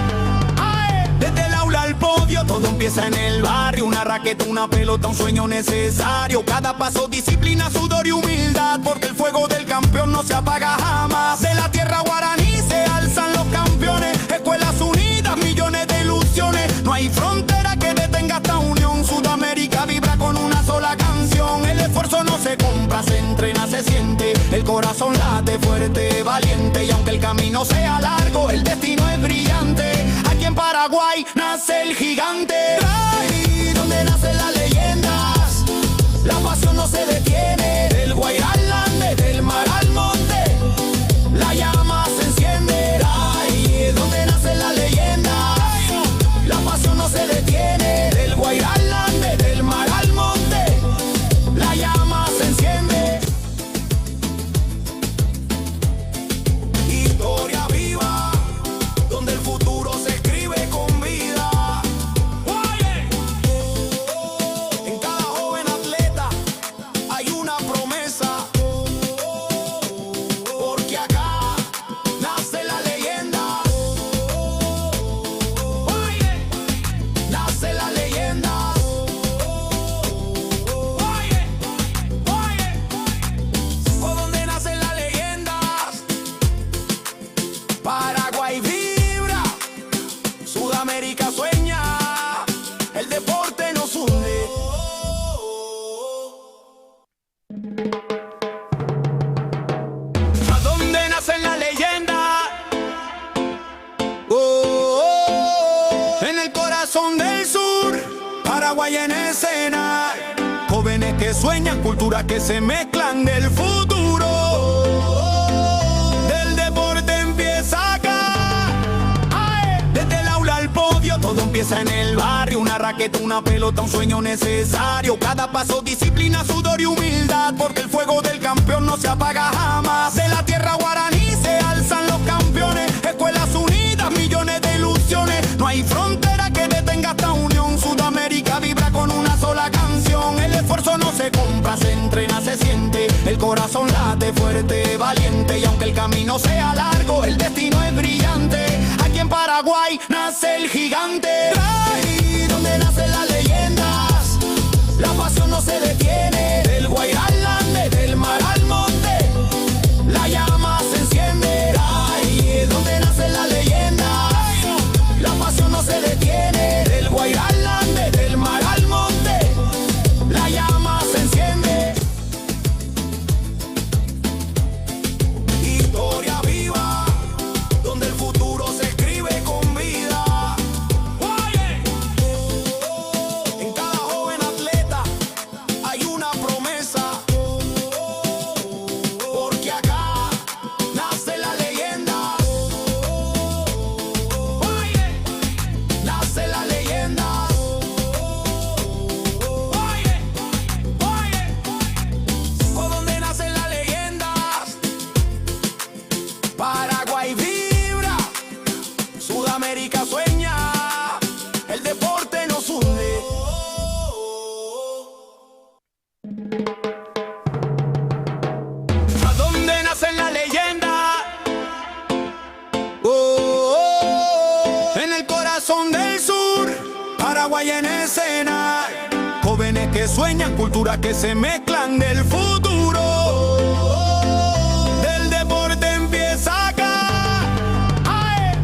Desde el aula al podio, todo empieza en el barrio. Una raqueta, una pelota, un sueño necesario. Cada paso, disciplina, sudor y humildad. Porque el fuego del campeón no se apaga jamás. De la tierra guaraní se alzan los campeones. Escuelas unidas, millones de ilusiones. No hay frontera que detenga esta unión. Sudamérica vibra con una sola canción. El esfuerzo no se compra, se entrena, se siente. El corazón late fuerte, valiente. Y aunque el camino sea largo, el destino es brillante. Aquí en Paraguay nace el gigante. Ahí donde nace la leyenda. Paraguay en escena. Jóvenes que sueñan, culturas que se mezclan del futuro. Del deporte empieza acá. Desde el aula al podio, todo empieza en el barrio. Una raqueta, una pelota, un sueño necesario. Cada paso, disciplina, sudor y humildad, porque el fuego del campeón no se apaga jamás. De la tierra guaraní se alzan los campeones. Escuelas unidas, millones de ilusiones. No hay frontera que detenga esta unión. Sudamérica vibra con una sola canción. El esfuerzo no se compra, se entrena, se siente. El corazón late fuerte, valiente. Y aunque el camino sea largo, el destino es brillante. Aquí en Paraguay nace el gigante. Ahí donde nacen las leyendas, la pasión no se detiene. Del Guairá al Ande, del mar al monte, la llama se enciende. Ahí donde nacen las leyendas, la pasión no se detiene. Del Guairá al Ande, del mar al monte, la llama se enciende. Historia viva, donde el futuro se escribe con vida. En cada joven atleta hay una promesa, porque acá nace la leyenda. Nace la leyenda. ¿Por dónde nacen las leyendas? Paraguay vibra, Sudamérica sueña, el deporte nos hunde. ¿A dónde nacen las leyendas? En el corazón del sur, Paraguay en escena. Jóvenes que sueñan, culturas que se mezclan del futuro. Del deporte empieza acá.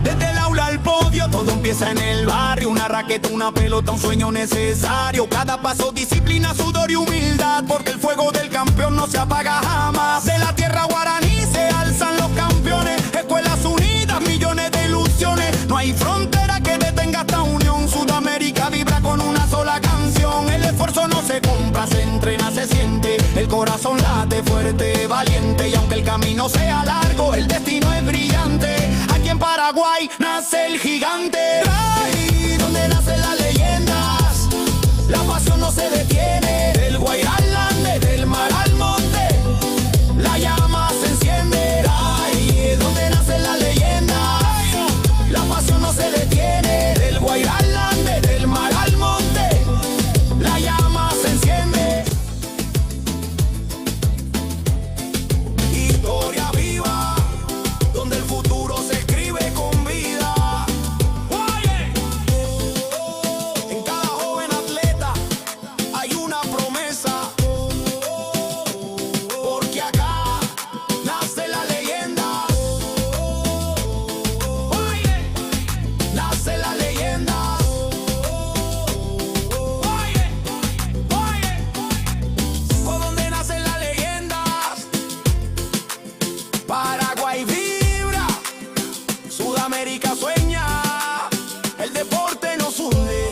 Desde el aula al podio, todo empieza en el barrio. Una raqueta, una pelota, un sueño necesario. Cada paso, disciplina, sudor y humildad, porque el fuego del campeón no se apaga jamás. De la tierra guaraní se alzan los campeones. Escuelas unidas, millones de ilusiones. No hay frontera que detenga esta unión. Sudamérica vibra con una sola canción. El esfuerzo no se compra, se entrena, se siente. El corazón late fuerte, valiente. Y aunque el camino sea largo, el destino es brillante. Aquí en Paraguay nace el gigante. Ahí donde nacen las leyendas, la pasión no se detiene. Del Guairá al Ande, del mar al monte, la llama se enciende. Ahí donde nacen las leyendas, la pasión no se detiene. Del Guairá al Ande, del mar al monte, la llama se enciende. Historia viva, donde el futuro se escribe con vida. En cada joven atleta hay una promesa, porque acá nace la leyenda. Nace la leyenda. ¿Por dónde nacen las leyendas? Paraguay vibra, Sudamérica sueña, el deporte nos hunde.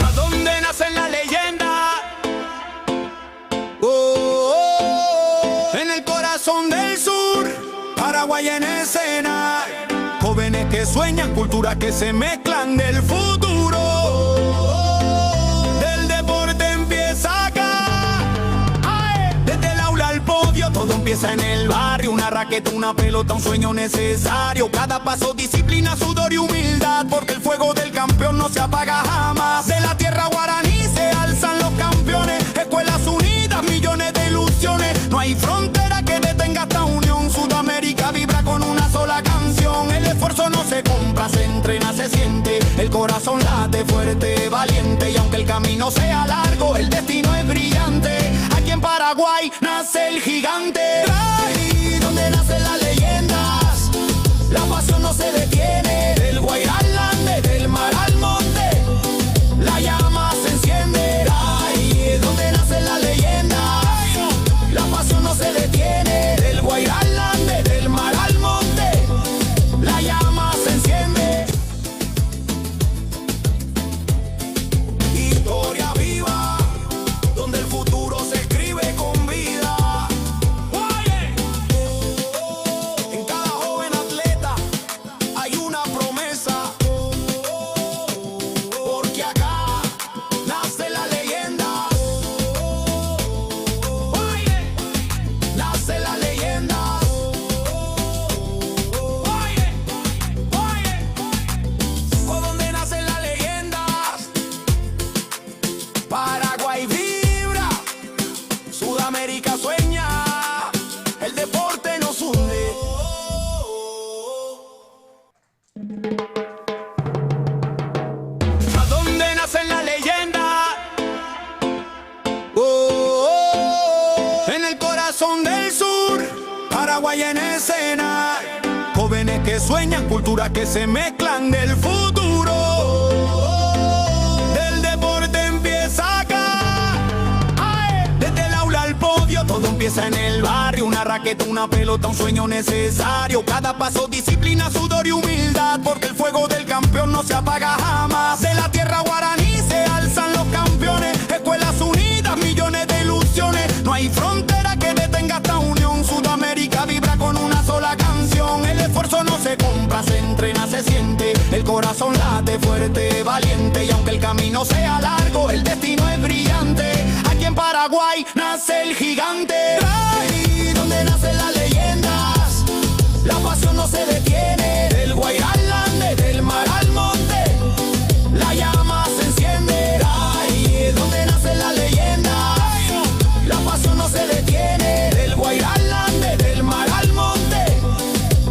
¿A dónde nacen las leyendas? En el corazón del sur, Paraguay en escena. Jóvenes que sueñan, culturas que se mezclan del futuro. Del deporte empieza acá. Desde el aula al podio, todo empieza en el barrio. Una raqueta, una pelota, un sueño necesario. Cada paso, disciplina, sudor y humildad, porque el fuego del campeón no se apaga jamás. De la tierra guaraní se alzan los campeones. Escuelas unidas, millones de ilusiones. No hay frontera que detenga esta unión. Sudamérica vibra con una sola canción. El esfuerzo no se compra, se entrena, se siente. El corazón late fuerte, valiente. Y aunque el camino sea largo, el destino es brillante. Aquí en Paraguay nace el gigante. Ahí donde nacen las leyendas, la pasión no se detiene. Del Guairá al Ande, del mar al monte, la llama se enciende. Ahí donde nacen las leyendas, la pasión no se detiene. Del Guairá al Ande, del mar al monte, la llama se ¿A dónde nacen la leyenda? Oh, oh, en el corazón del sur, Paraguay en escena. Jóvenes que sueñan, culturas que se mezclan del futuro. Del deporte empieza acá. Ay, desde el aula al podio, todo empieza en el barrio. Una raqueta, una pelota, un sueño necesario. Cada paso, disciplina, sudor y humildad, porque el fuego del campeón no se apaga jamás. De la tierra guaraní se alzan los campeones. Escuelas unidas, millones de ilusiones. No hay frontera que detenga esta unión. Sudamérica vibra con una sola canción. El esfuerzo no se compra, se entrena, se siente. El corazón late fuerte, valiente. Y aunque el camino sea largo, el destino es brillante. Aquí en Paraguay nace el gigante. Ahí donde nacen las leyendas, la pasión no se detiene. Del Guairá al Ande, del mar al monte, la llama se enciende. Ahí donde nacen las leyendas, la pasión no se detiene. Del Guairá al Ande, del mar al monte,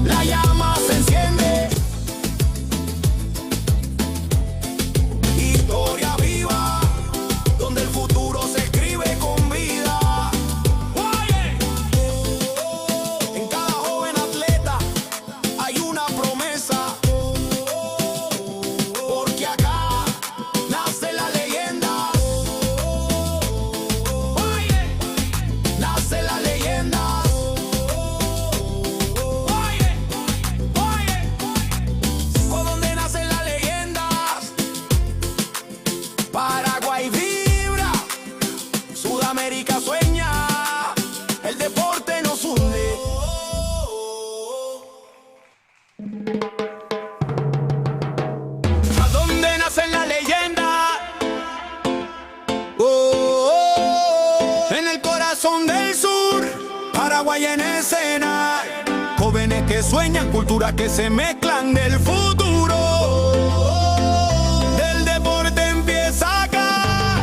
la llama se enciende. Historia viva, donde el futuro se escribe con vida. En cada joven atleta hay una promesa, porque acá nace la leyenda. Nace la leyenda. ¿Por dónde nacen las leyendas? Paraguay vibra, Sudamérica sueña, el deporte nos hunde. ¿A dónde nacen las leyendas? Oh, oh, en el corazón del sur, Paraguay en escena. Jóvenes que sueñan, culturas que se mezclan del futuro. Del deporte empieza acá.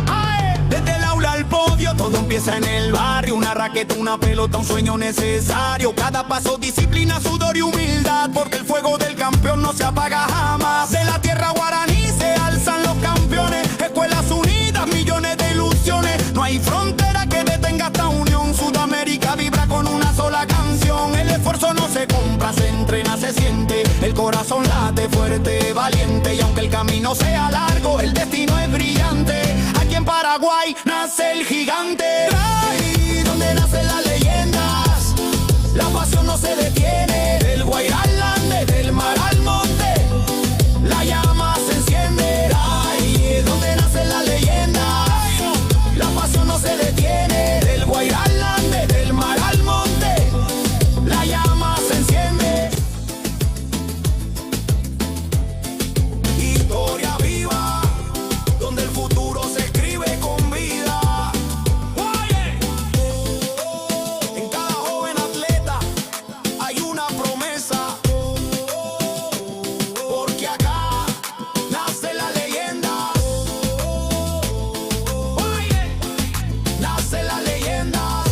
Ay, desde el aula al podio, todo empieza en el barrio. Una raqueta, una pelota, un sueño necesario. Cada paso, disciplina, sudor y humildad, porque el fuego del campeón no se apaga jamás. De la tierra guaraní se alzan los campeones. Escuelas unidas, millones de ilusiones. No hay frontera que detenga esta unión. Sudamérica vibra con una sola canción. El esfuerzo no se compra, se entrena, se siente. El corazón late fuerte, valiente. Y aunque el camino sea largo, el destino es brillante. Aquí en Paraguay nace el gigante. Ahí donde nacen las leyendas, la pasión no se detiene. Del Guairá al Ande, del mar al monte, la llama se enciende. Ahí donde nacen las leyendas, la pasión no se detiene. Del Guairá al Ande, del mar al monte, la llama se enciende. Historia viva, donde el futuro se escribe con vida. En cada joven atleta hay una promesa, porque acá nace la leyenda. Nace la leyenda.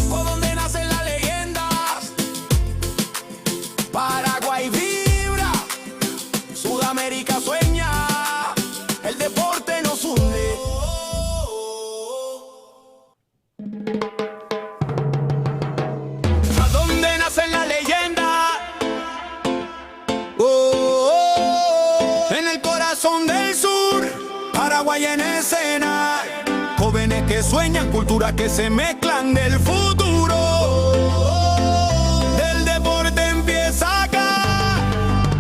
¿Por dónde nacen las leyendas? Paraguay vibra, Sudamérica sueña, el deporte nos hunde. ¿A dónde nacen las leyendas? Oh, oh, en el corazón del sur, Paraguay en escena. Jóvenes que sueñan, culturas que se mezclan del futuro. Del deporte empieza acá.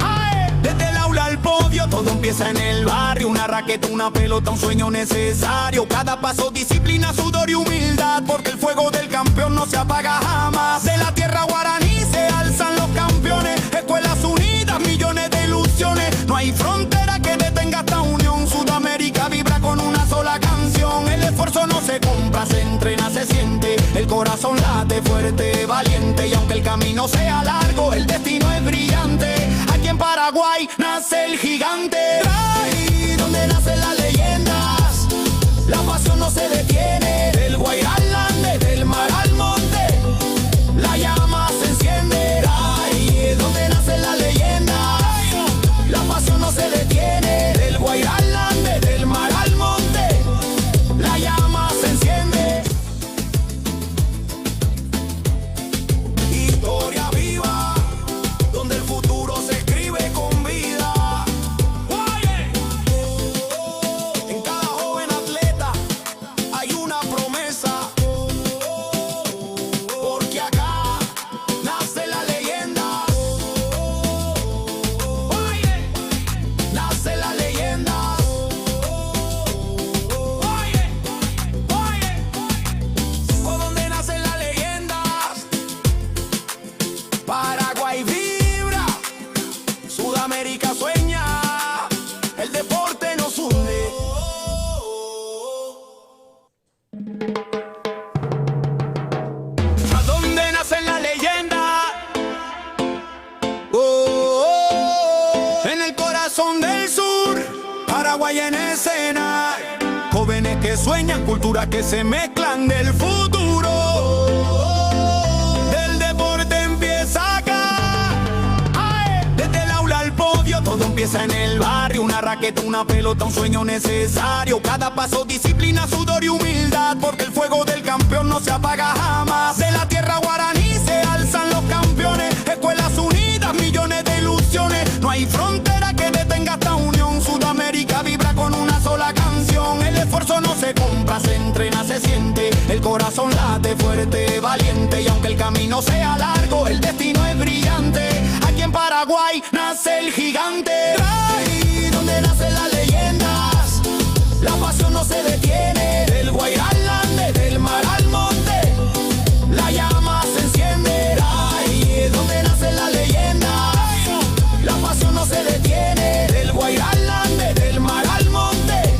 Ay, desde el aula al podio, todo empieza en el barrio. Una raqueta, una pelota, un sueño necesario. Cada paso, disciplina, sudor y humildad, porque el fuego del campeón no se apaga jamás. De la tierra guaraní se alzan los campeones. Escuelas unidas, millones de ilusiones. No hay frontera que detenga esta unión. Sudamérica vibra con una sola canción. El esfuerzo no se compra, se entrena, se siente. El corazón late fuerte, valiente. Y aunque el camino sea largo, el destino es brillante. Aquí en Paraguay nace el gigante. Ahí donde nacen las leyendas, la pasión no se detiene. Del Guairá al Ande, del mar al monte, Paraguay en escena. Jóvenes que sueñan, culturas que se mezclan del futuro. Del deporte empieza acá. Desde el aula al podio, todo empieza en el barrio. Una raqueta, una pelota, un sueño necesario. Cada paso, disciplina, sudor y humildad, porque el fuego del campeón no se apaga jamás. De la tierra guaraní se alzan los campeones. Escuelas unidas, millones de ilusiones. No hay frontera que detenga esta unión. Sudamérica vibra con una sola canción. El esfuerzo no se compra, se entrena, se siente. El corazón late fuerte, valiente. Y aunque el camino sea largo, el destino es brillante. Aquí en Paraguay nace el gigante. Ahí donde nacen las leyendas, la pasión no se detiene. Del Guairá al Ande, del mar al monte, la llama se enciende. Ahí es donde nacen las leyendas, la pasión no se detiene. Del Guairá al Ande, del mar al monte,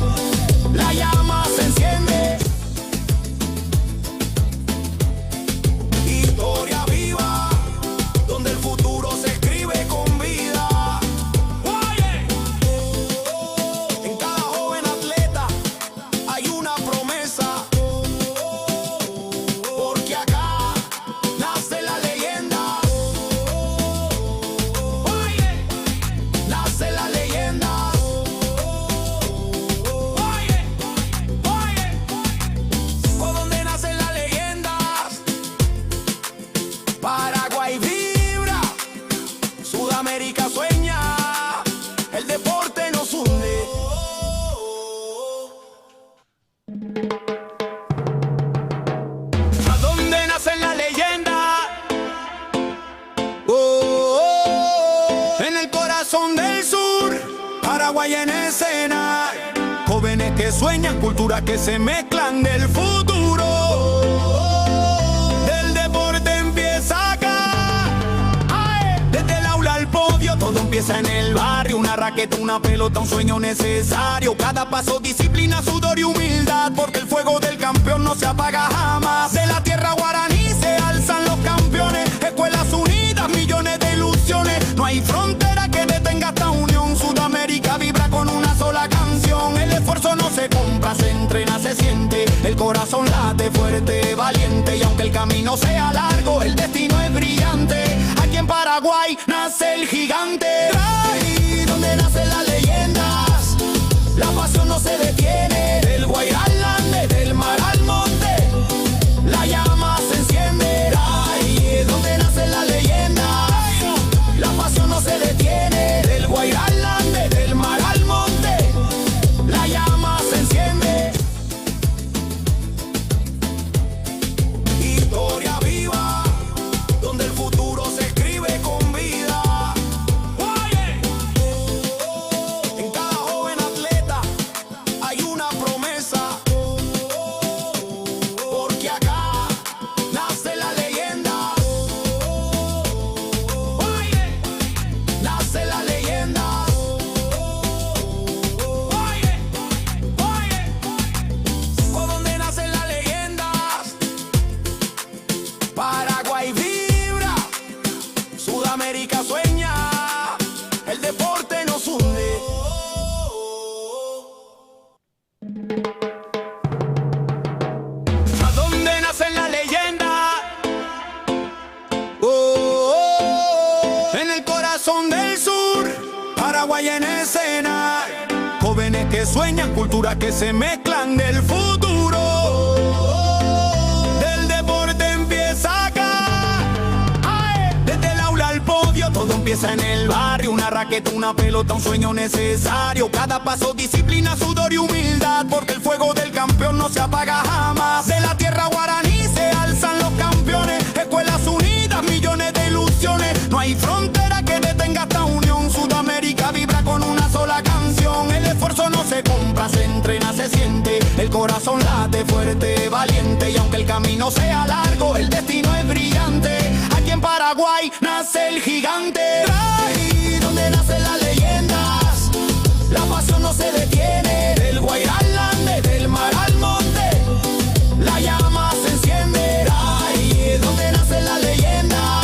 la llama se enciende. Historia viva, donde el futuro se escribe con vida. Oye, en cada joven atleta hay una promesa, porque acá nace la leyenda. Oye, nace la leyenda. Oye, por donde nacen las leyendas. Paraguay vibra, Sudamérica sueña, el deporte nos hunde. ¿A dónde nacen las leyendas? En el corazón del sur, Paraguay en escena. Jóvenes que sueñan, culturas que se mezclan del futuro. Del deporte empieza acá. Desde el aula al podio, todo empieza en el barrio. Una raqueta, una pelota, un sueño necesario. Cada paso, disciplina, sudor y humildad, porque el fuego del campeón no se apaga jamás. De la tierra guaraní se alzan los campeones. Escuelas unidas, millones de ilusiones. No hay frontera que detenga esta unión. Sudamérica vibra con una sola canción. El esfuerzo no se compra, se entrena, se siente. El corazón late fuerte, valiente. Y aunque el camino sea largo, el destino es brillante. Aquí en Paraguay nace el gigante. Ahí donde nacen las leyendas, la pasión no se detiene. Del Guairá al Ande, del mar al monte, la llama se enciende. Ahí es donde nacen las leyendas, la pasión no se detiene. Del Guairá al Ande, del mar al monte, la llama se enciende. Historia viva, donde el futuro se escribe con vida. Oye, en cada joven atleta hay una promesa, porque acá nace la leyenda. Oye, nace la leyenda. Oye, por donde nacen las leyendas. Paraguay vibra, Sudamérica sueña, el deporte nos hunde. ¿A dónde nacen las leyendas? En el corazón del sur, Paraguay en escena. Jóvenes que sueñan, culturas que se mezclan del futuro. Del deporte empieza acá. Desde el aula al podio, todo empieza en el barrio. Una raqueta, una pelota, un sueño necesario. Cada paso, disciplina, sudor y humildad, porque el fuego del campeón no se apaga jamás. De la tierra guaraní se alzan los campeones. Escuelas unidas, millones de ilusiones. No hay frontera que detenga esta unión. Sudamérica vibra con una sola canción. El esfuerzo no se compra, se entrena, se siente. El corazón late fuerte, valiente. Y aunque el camino sea largo, el destino es brillante. Aquí en Paraguay nace el gigante. Ahí donde nacen las leyendas, la pasión no se detiene. Del Guairá al Ande, del mar al monte, la llama se enciende. Ahí es donde nacen las leyendas,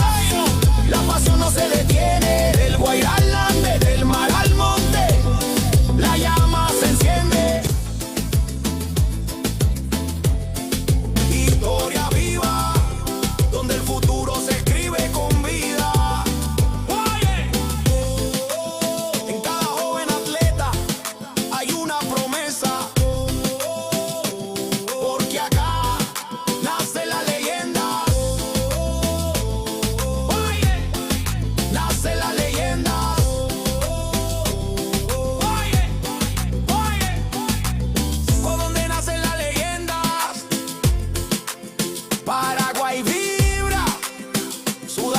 la pasión no se detiene. Del Guairá al Ande, del mar al monte, la llama se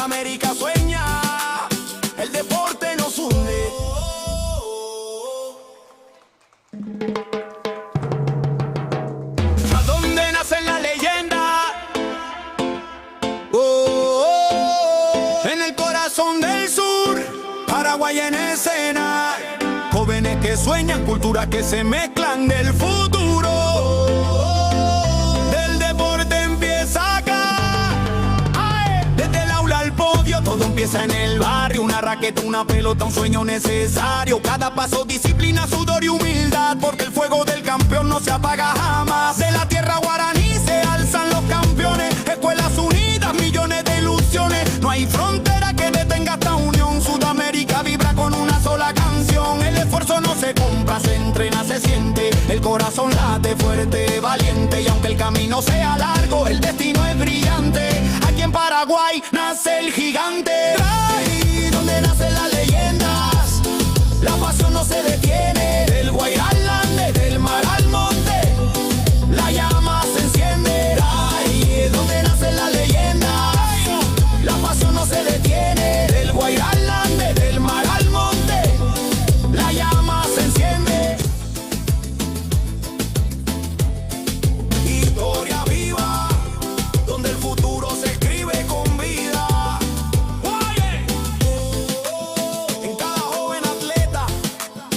Sudamérica sueña, el deporte nos hunde. ¿A dónde nacen las leyendas? En el corazón del sur, Paraguay en escena. Jóvenes que sueñan, culturas que se mezclan del futuro. Del deporte empieza acá. Desde el aula al podio, todo empieza en el barrio. Una raqueta, una pelota, un sueño necesario. Cada paso, disciplina, sudor y humildad, porque el fuego del campeón no se apaga jamás. De la tierra guaraní se alzan los campeones. Escuelas unidas, millones de ilusiones. No hay frontera que detenga esta unión. Sudamérica vibra con una sola canción. El esfuerzo no se compra, se entrena, se siente. El corazón late fuerte, valiente. Y aunque el camino sea largo, el destino es brillante. Aquí en Paraguay nace el gigante. Ahí donde nacen las leyendas, la pasión no se detiene. Del Guairá al Ande, del mar al monte, la llama se enciende. Ahí donde nacen las leyendas, la pasión no se detiene. Del Guairá al Ande, del mar al monte, la llama se enciende. Historia viva, donde el futuro se escribe con vida. En cada joven atleta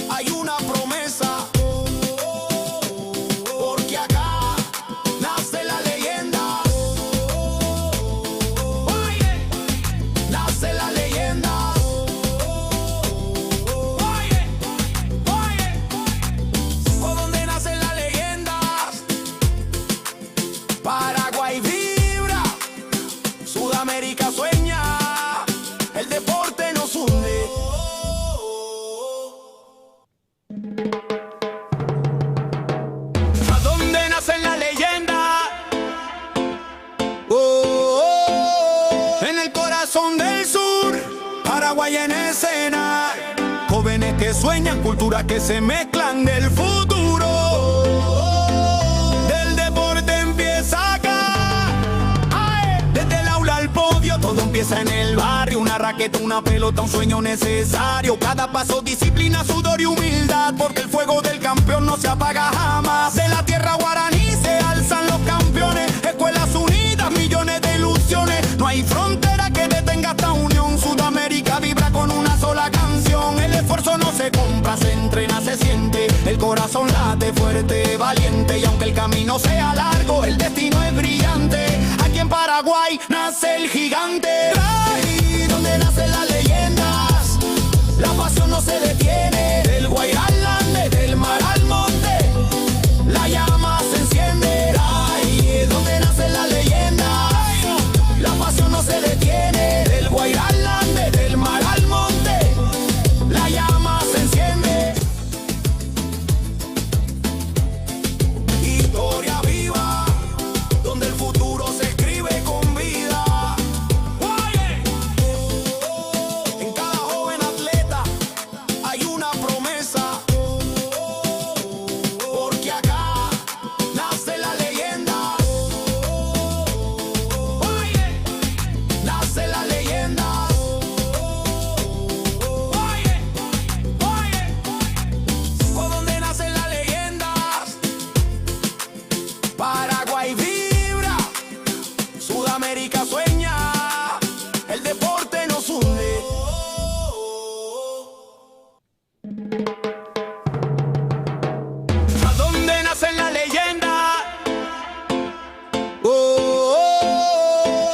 hay una promesa, porque acá nace la leyenda. Nace la leyenda. ¿Por dónde nacen las leyendas? Paraguay vibra, Sudamérica sueña, el deporte nos hunde. ¿A dónde nacen las leyendas? En el corazón del sur, Paraguay en escena. Jóvenes que sueñan, culturas que se mezclan del futuro. Del deporte empieza acá. Desde el aula al podio, todo empieza en el barrio. Una raqueta, una pelota, un sueño necesario. Cada paso, disciplina, sudor y humildad, porque el fuego del campeón no se apaga jamás. De la tierra guaraní se alzan los campeones. Escuelas unidas, millones de ilusiones. No hay frontera que detenga esta unión. Sudamérica vibra con una sola canción. El esfuerzo no se compra, se entrena, se siente. El corazón late fuerte, valiente. Y aunque el camino sea largo, el destino es brillante. Aquí en Paraguay nace el gigante. Ahí donde nacen las leyendas, la pasión no se detiene. Del Guairá al Ande, del mar al monte, la llama se enciende. Ahí donde nacen las leyendas, la pasión no se detiene. Del Guairá al Ande, del mar al monte, la llama se enciende. Historia viva, donde el futuro se escribe con vida. En cada joven atleta hay una promesa, porque acá nace la leyenda. Nace la leyenda. ¿Por dónde nacen las leyendas? Paraguay vibra, Sudamérica sueña, el deporte nos hunde. ¿A dónde nacen las leyendas?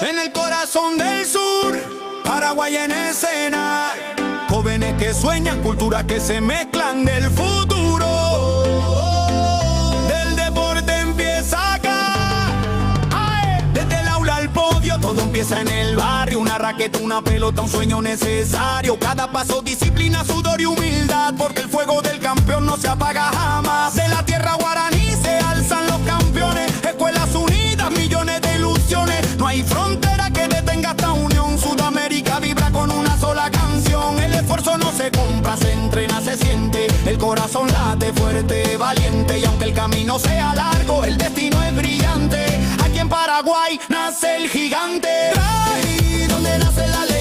En el corazón del sur, Paraguay en escena. Jóvenes que sueñan, culturas que se mezclan del futuro. Del deporte empieza acá. Desde el aula al podio, todo empieza en el barrio. Una raqueta, una pelota, un sueño necesario. Cada paso, disciplina, sudor y humildad, porque el fuego del campeón no se apaga jamás. De la tierra guaraní se alzan los campeones. Escuelas unidas, millones de ilusiones. No hay frontera que detenga esta unión. Sudamérica vibra con una sola canción. El esfuerzo no se compra, se entrena, se siente. El corazón late fuerte, valiente. Y aunque el camino sea largo, el destino es brillante. Aquí en Paraguay nace el gigante. Ahí donde nace la leyenda.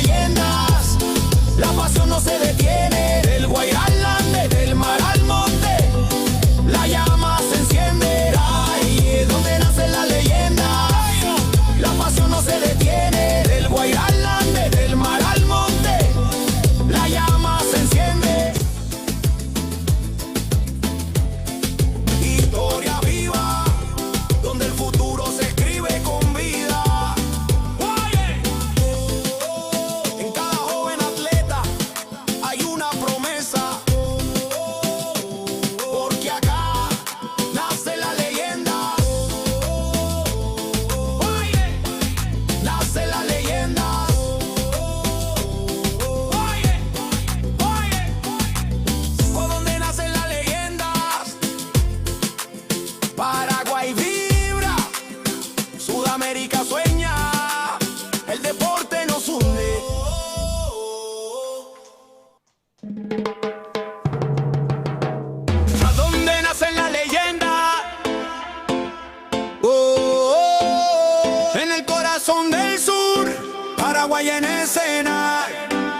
Paraguay en escena,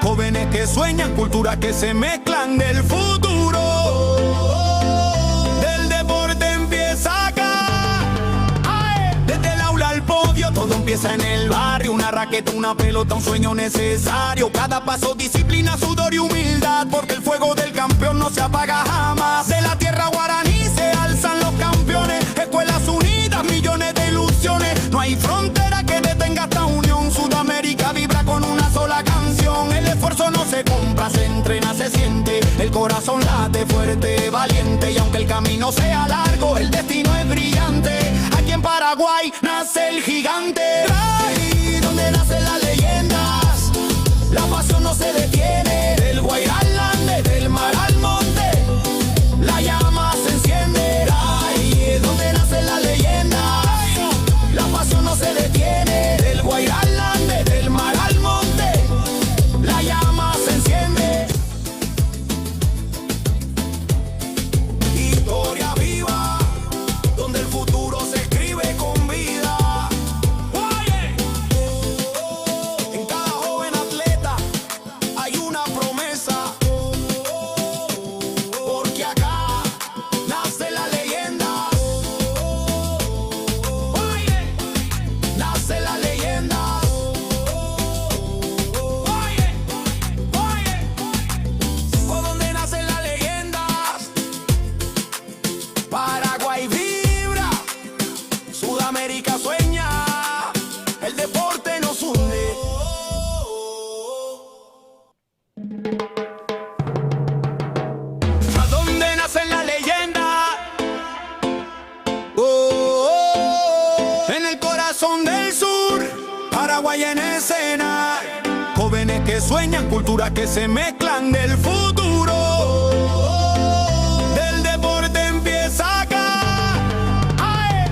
jóvenes que sueñan, culturas que se mezclan del futuro. Del deporte empieza acá, desde el aula al podio, todo empieza en el barrio. Una raqueta, una pelota, un sueño necesario. Cada paso, disciplina, sudor y humildad, porque el fuego del campeón no se apaga jamás. De la tierra guaraní se alzan los campeones, escuelas unidas, millones de ilusiones. No hay frontera que detenga esta unión. Sudamérica vibra con una sola canción. El esfuerzo no se compra, se entrena, se siente. El corazón late fuerte, valiente. Y aunque el camino sea largo, el destino es brillante. Aquí en Paraguay nace el gigante. Ahí donde nacen las leyendas, la pasión no se detiene. Del Guairá al Ande, del mar al monte, la llama se enciende. Ahí donde nacen las leyendas, la pasión no se detiene. Del Guairá al Ande, del mar al monte, la llama se enciende. Historia viva, donde el futuro se escribe con vida. En cada joven atleta hay una promesa, porque acá nace la leyenda. Nace la leyenda. Por donde nacen las leyendas, Paraguay vibra, Sudamérica sueña, el deporte nos hunde. ¿A dónde nacen las leyendas? En el corazón del sur, Paraguay en escena, jóvenes que sueñan, culturas que se mezclan del futuro. Del deporte empieza acá,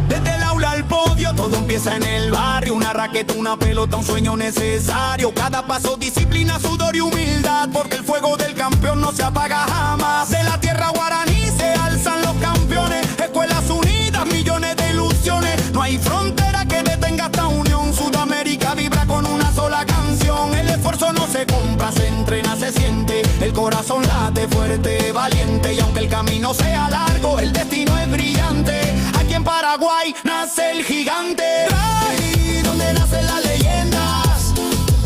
desde el aula al podio, todo empieza en el barrio. Una raqueta, una pelota, un sueño necesario. Cada paso, disciplina, sudor y humildad, porque el fuego del campeón no se apaga jamás. De la tierra guaraní se alzan los campeones, escuelas unidas, millones de ilusiones. No hay frontera que detenga esta unión. Sudamérica vibra con una sola canción. El esfuerzo no se compra, se entrena, se siente. El corazón late fuerte, valiente. Y aunque el camino sea largo, el destino es brillante. Aquí en Paraguay nace el gigante. Ahí donde nacen las leyendas,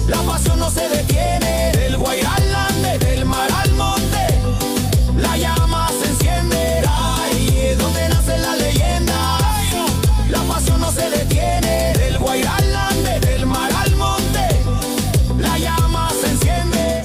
la pasión no se detiene. Del Guairá al Ande, del mar al monte, la llama se enciende. Ahí donde nacen las leyendas, la pasión no se detiene. Del Guairá al Ande, del mar al monte, la llama se enciende.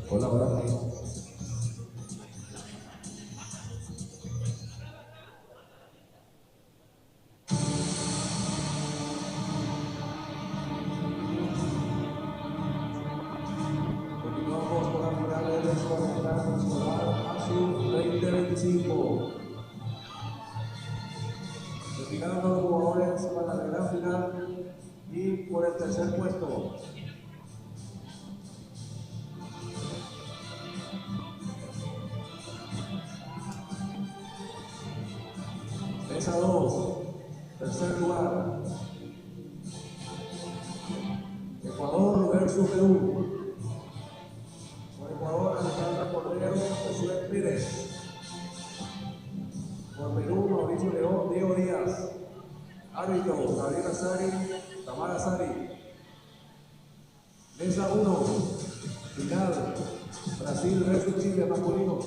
Hola, hola. Continuamos con la final del escolar ASIL 2025. Desfilando los jugadores para la gran final y por el tercer puesto. Mesa 2, tercer lugar. Ecuador versus Perú. Por Ecuador, Alejandra Cordero, Josué Pérez. Por Perú, Mauricio León, Diego Díaz. Árbitro, Gabriela Sari, Tamara Sari. Mesa 1, final. Brasil versus Chile, masculino.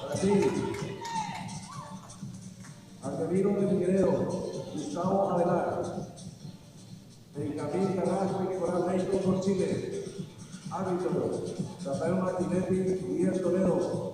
Brasil. Artemiro de Figueredo, Gustavo Avelar. Benjamín Carrasco y Nicolás Leito por Chile. Árbitro, Rafael Martinetti y Miguel Toledo.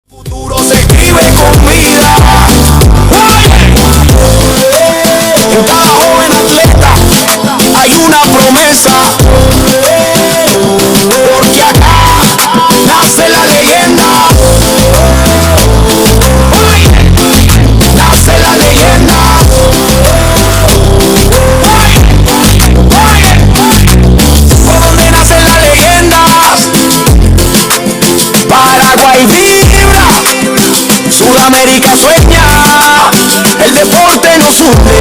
Futuro se escribe con vida. En cada joven atleta hay una promesa, porque acá nace la leyenda. Nace la leyenda. Por donde nacen las leyendas, Paraguay vibra, Sudamérica sueña, el deporte nos une.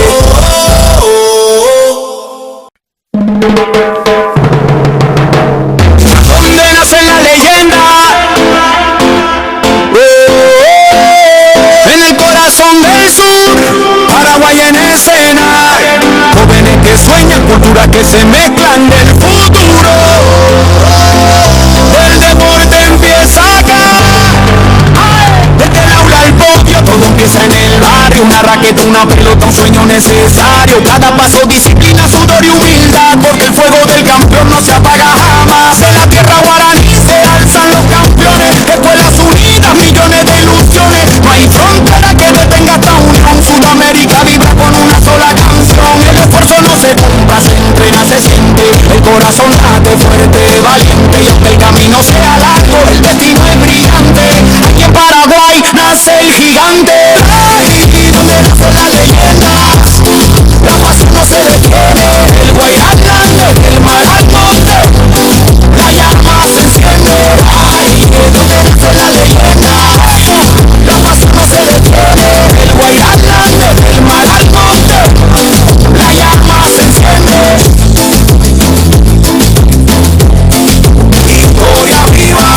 Donde nacen las leyendas, en el corazón del sur, Paraguay en escena. Jóvenes que sueñan, culturas que se mezclan del futuro. El deporte empieza acá. Desde el aula al podio, todo empieza en el barrio. Una raqueta, una pelota, un sueño necesario. Cada paso, disciplina, sudor y humildad, porque el fuego del campeón no se apaga jamás. En la tierra guaraní se alzan los campeones. Escuelas unidas, millones de ilusiones. No hay frontera que detenga esta unión. Sudamérica vibra con una sola canción. El esfuerzo no se compra, se entrena, se siente. El corazón late fuerte, valiente. Y aunque el camino sea largo, el destino es brillante. Aquí en Paraguay nace el gigante. Ay, donde nace la leyenda, la pasión no se detiene. El Guairán desde el mar al monte, la llama se enciende. Ay, donde nace la leyenda, la pasión no se detiene. El Guairán desde el mar al monte, la llama se enciende. Historia viva,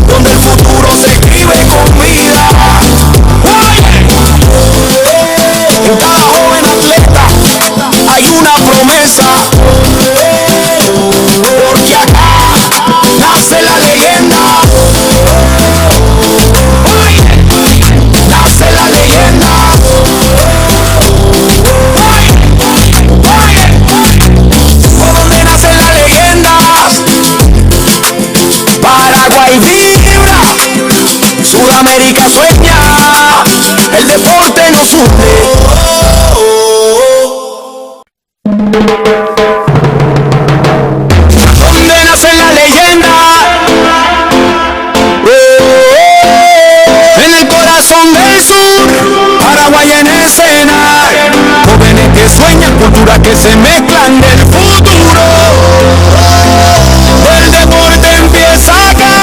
donde el futuro se escribe con vida. En cada joven atleta hay una promesa, porque acá nace la leyenda. Nace la leyenda. Por donde nacen las leyendas, Paraguay vibra, Sudamérica sueña, el deporte nos une. Donde nacen las leyendas, en el corazón del sur, Paraguay en escena. Jóvenes que sueñan, culturas que se mezclan del futuro. El deporte empieza acá.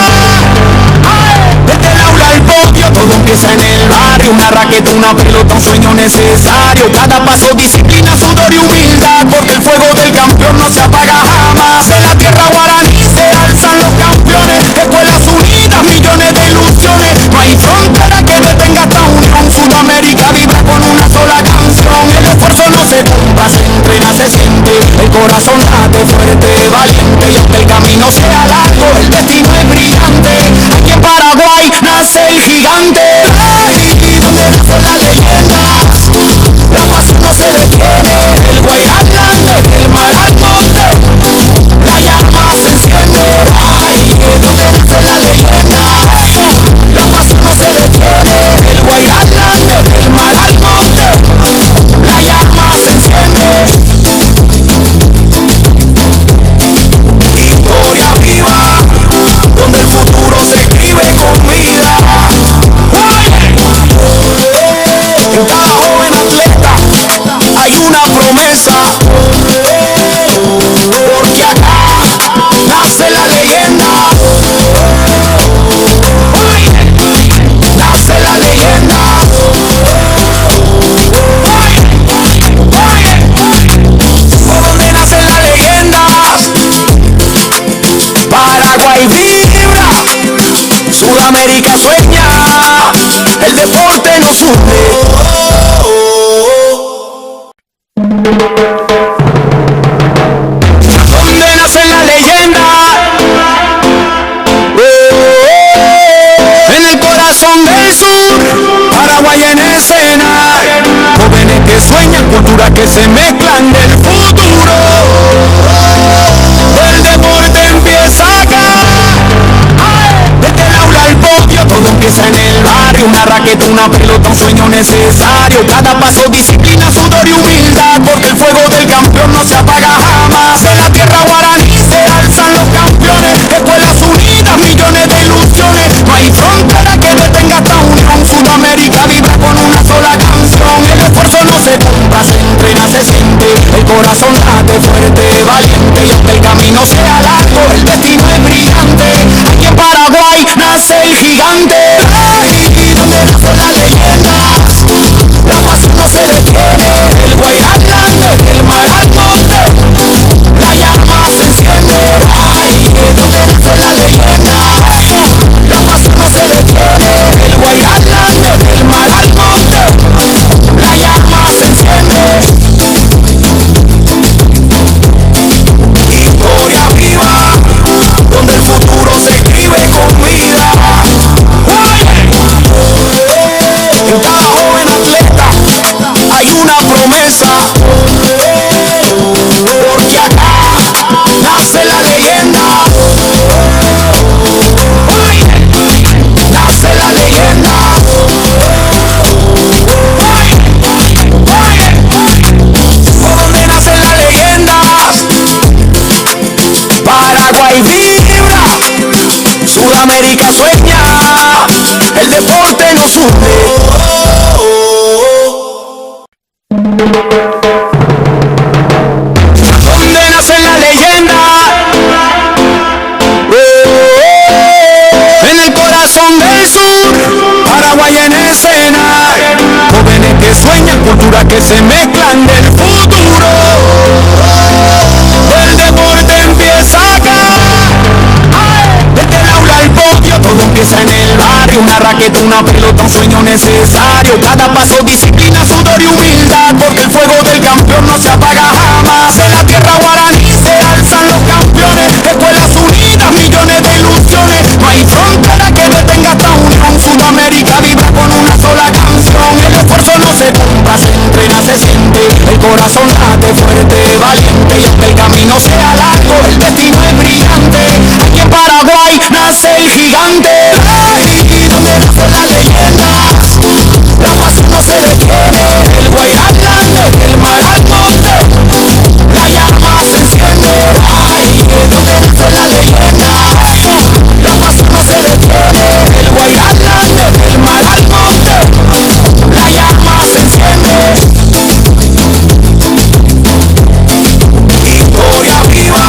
Desde el aula al podio, todo empieza en el barrio. Una raqueta, una pelota, un sueño necesario. Cada paso, disciplina, sudor y humildad, porque el fuego del campeón no se apaga jamás. En la tierra guaraní se alzan los campeones. Escuelas unidas, millones de ilusiones. No hay frontera que detenga esta unión. Sudamérica vibra con una sola canción. El esfuerzo no se compra, se entrena, se siente. El corazón late fuerte, valiente. Y aunque el camino sea largo, el destino es brillante. Aquí en Paraguay nace el gigante. Ay, donde nace la leyenda, la pasión no se detiene. El Guairán desde el mar al monte, la llama se enciende. Ay, donde nace la leyenda, la pasión no se detiene. El Guairán desde el mar al monte, la llama se enciende. Historia viva, donde el futuro se escribe con vida. En cada joven atleta hay una promesa, porque acá nace la leyenda. Nace la leyenda. Por donde nacen las leyendas, Paraguay vibra, Sudamérica sueña, el deporte nos une. Donde nacen las leyendas, en el corazón del sur, Paraguay en escena. Jóvenes que sueñan, culturas que se mezclan del futuro. El deporte empieza acá. Desde el aula al podio, todo empieza en una raqueta, una pelota, un sueño necesario. Cada paso, disciplina, sudor y humildad, porque el fuego del campeón no se apaga jamás. En la tierra guaraní se alzan los campeones, escuelas unidas, millones de ilusiones. No hay frontera que detenga esta unión. Sudamérica vibra con una sola canción. El esfuerzo no se compra, se entrena, se siente. El corazón late fuerte, valiente. Y aunque el camino sea largo, el destino es brillante. Aquí en Paraguay nace el gigante. Ay, donde nace la leyenda, la pasión no se detiene. El Guayarland, desde el mar al monte, la llama se enciende. Ay, donde nace la leyenda, la pasión no se detiene. El Guayarland, desde el mar al monte, la llama se enciende. Historia viva, donde el futuro se escribe con vida. En cada joven atleta hay una promesa, porque acá nace la leyenda. Nace la leyenda. ¿Por dónde nace la leyenda? Paraguay vibra, Sudamérica sueña, el deporte nos une. ¿Dónde nace la leyenda? En el corazón del sur, Paraguay en escena. Jóvenes que sueñan, culturas que se mezclan del futuro. El deporte empieza acá. Desde el aula al podio, todo empieza en el barrio. Una raqueta, una pelota, un sueño necesario. Cada paso, disciplina, sudor y humildad, porque el fuego del campeón no se apaga jamás. En la tierra guaraní se alzan los campeones, escuelas unidas, millones de ilusiones. No hay frontera que detenga esta unión. Sudamérica vibra con una sola canción. El esfuerzo no se compra, se entrena, se siente. El corazón late fuerte, valiente. Y aunque el camino sea largo, el destino es brillante. Aquí en Paraguay nace el gigante. Ay, donde nace la leyenda, la pasión no se detiene. El Guayarland, desde el mar al monte, la llama se enciende. Ay, donde nace la leyenda, la pasión no se detiene. El Guayarland, desde el mar al monte, la llama se enciende. Historia viva,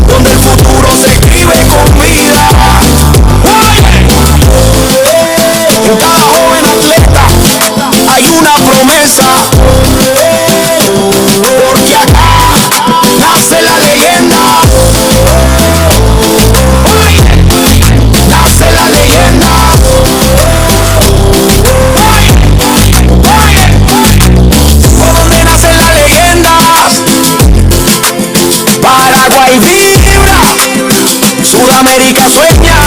donde el futuro se escribe con vida. En cada joven atleta hay una promesa, porque acá nace la leyenda. Nace la leyenda. ¿Por dónde nace la leyenda? Paraguay vibra, Sudamérica sueña,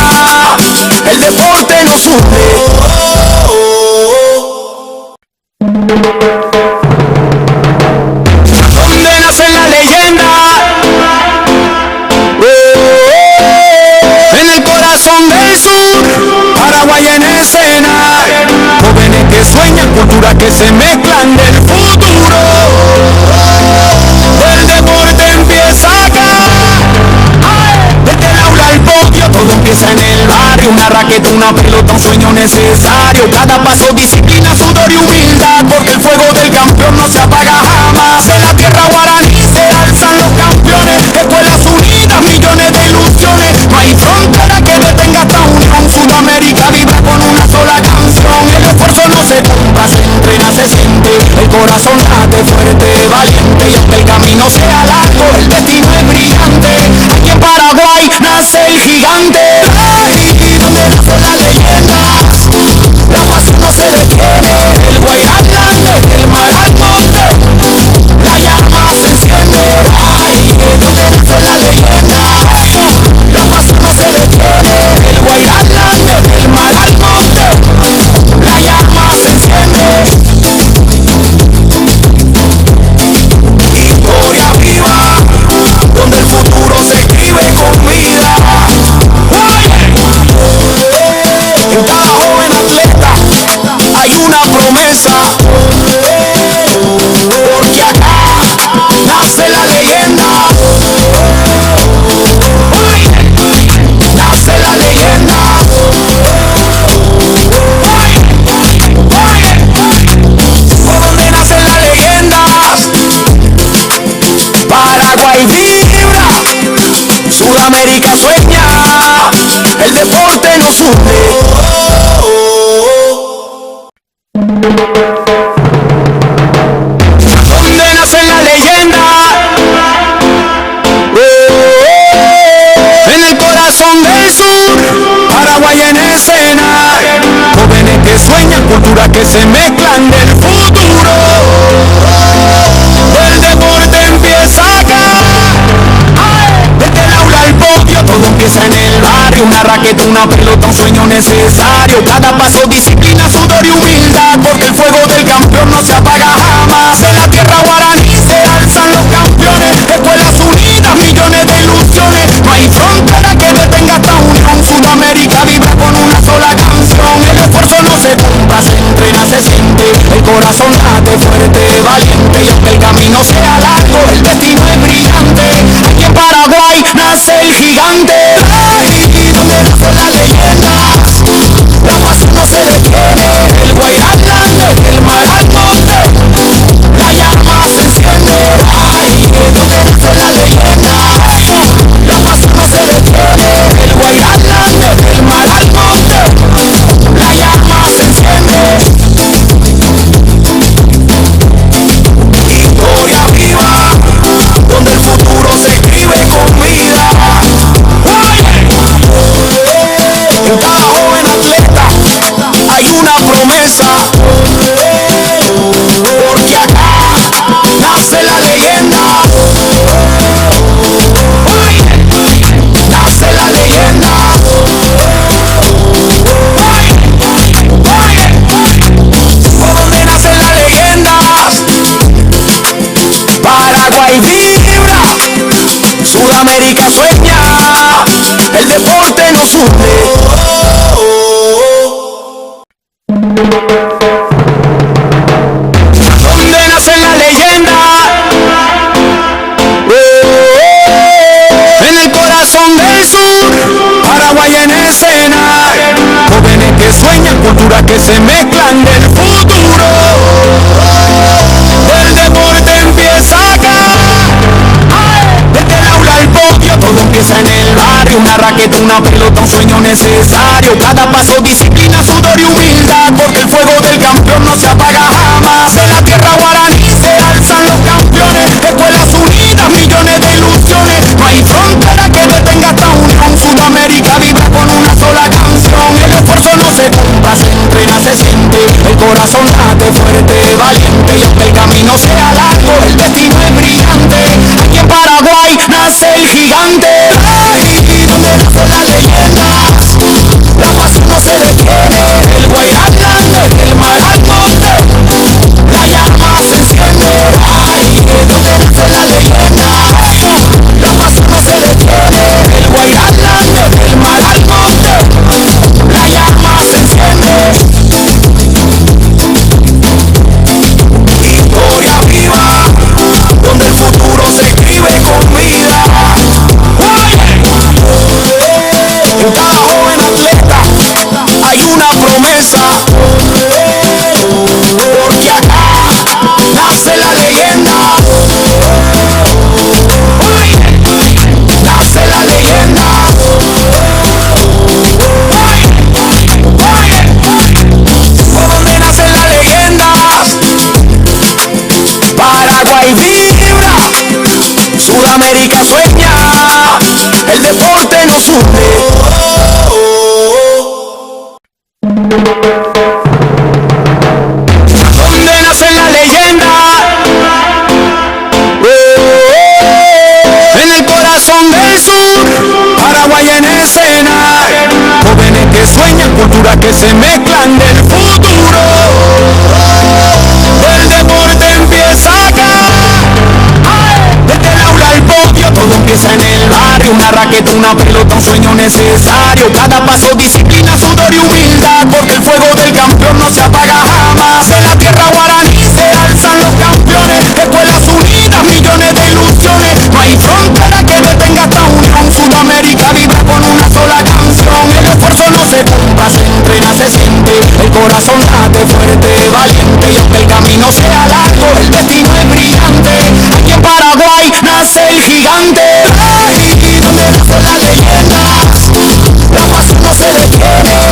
el deporte nos une. ¿Dónde nace la leyenda? En el corazón del sur, Paraguay en escena. Jóvenes que sueñan, culturas que se mezclan del futuro. El deporte empieza acá. Desde el aula al podio, todo empieza en el barrio. Una raqueta, una pelota, un sueño necesario. Cada paso, disciplina, sudor y humildad, porque el fuego del campeón no se apaga jamás. En la tierra guaraní se alzan los campeones, escuelas unidas, millones de ilusiones. No hay frontera que detenga esta unión. Sudamérica vibra con una sola canción. El esfuerzo no se compra, se entrena, se siente. El corazón late fuerte, valiente. Y aunque el camino sea largo, el destino es brillante. Aquí en Paraguay nace el gigante. Ay, donde nace la leyenda, la pasión no se detiene. El Guayarland, desde el mar al monte, la llama se enciende. Ay, donde nace la leyenda, la pasión no se detiene. El Guayarland, desde el mar al monte, la llama se enciende. Historia viva, hunde. Donde nace la leyenda, en el corazón del sur, Paraguay en escena. Jóvenes que sueñan, culturas que se mezclan del futuro. El deporte empieza acá, desde el aula al podio, todo empieza en el barrio. Una raqueta, una pelota, un sueño necesario. Cada paso, disciplina, sudor y humildad, porque el fuego del campeón no se apaga jamás. En la tierra guaraní se alzan los campeones, escuelas unidas, millones de ilusiones. No hay frontera que detenga esta unión. Sudamérica vibra con una sola canción. El esfuerzo no se compra, se entrena, se siente. El corazón late fuerte, valiente. Y aunque el camino sea largo, el destino es brillante. Aquí en Paraguay nace el gigante. Ay, donde nace la leyenda, la pasión no se detiene. El Guairán desde el mar al monte, la llama se enciende. Ay, donde nace la leyenda, la pasión no se detiene. El Guairán desde el mar al monte, la llama se enciende. Historia viva, donde el futuro se escribe con vida. En cada joven atleta hay una promesa, porque acá nace la leyenda. Nace la leyenda. ¿Por dónde nace la leyenda? Paraguay vibra, Sudamérica sueña, el deporte nos une. ¿Dónde nace la leyenda? En el corazón del sur, Paraguay en escena. Jóvenes que sueñan, culturas que se mezclan del futuro. El deporte empieza acá, desde el aula al podio, todo empieza en el barrio. Una raqueta, una pelota, un sueño necesario. Cada paso, disciplina, sudor y humildad, porque el fuego del campeón no se apaga jamás. En la tierra guaraní se alzan los campeones, escuelas unidas, millones de ilusiones. No hay frontera que detenga esta unión. Sudamérica vibra con una sola canción. El esfuerzo no se compra, se entrena, se siente. El corazón late fuerte, valiente. Y aunque el camino sea largo, el destino es brillante. Aquí en Paraguay nace el gigante. Ay, donde nace la leyenda, la pasión no se detiene. El Guairán desde el mar al monte, la llama se enciende. Ay, donde nace la leyenda, la pasión no se detiene. El Guairán desde el mar al monte, la llama se enciende. Historia viva, donde el futuro se escribe con vida. En cada joven atleta hay una promesa, porque acá nace la leyenda. Nace la leyenda. ¿Por dónde nace la leyenda? Paraguay vibra, Sudamérica sueña, el deporte nos une. ¿Dónde nace la leyenda? En el corazón del sur, Paraguay en escena. Jóvenes que sueñan, culturas que se mezclan del futuro. El deporte empieza acá, desde el aula al podio, todo empieza en el barrio. Una raqueta, una pelota, un sueño necesario. Cada paso, disciplina, sudor y humildad, porque el fuego del campeón no se apaga jamás. En la tierra guaraní se alzan los campeones, escuelas unidas, millones de ilusiones. No hay frontera que detenga esta unión. Sudamérica vibra con una sola canción. El esfuerzo no se compra, se entrena, se siente. El corazón late fuerte, valiente. Y aunque el camino sea largo, el destino es brillante. Aquí en Paraguay nace el gigante. Ay, donde nace la leyenda, la pasión no se detiene.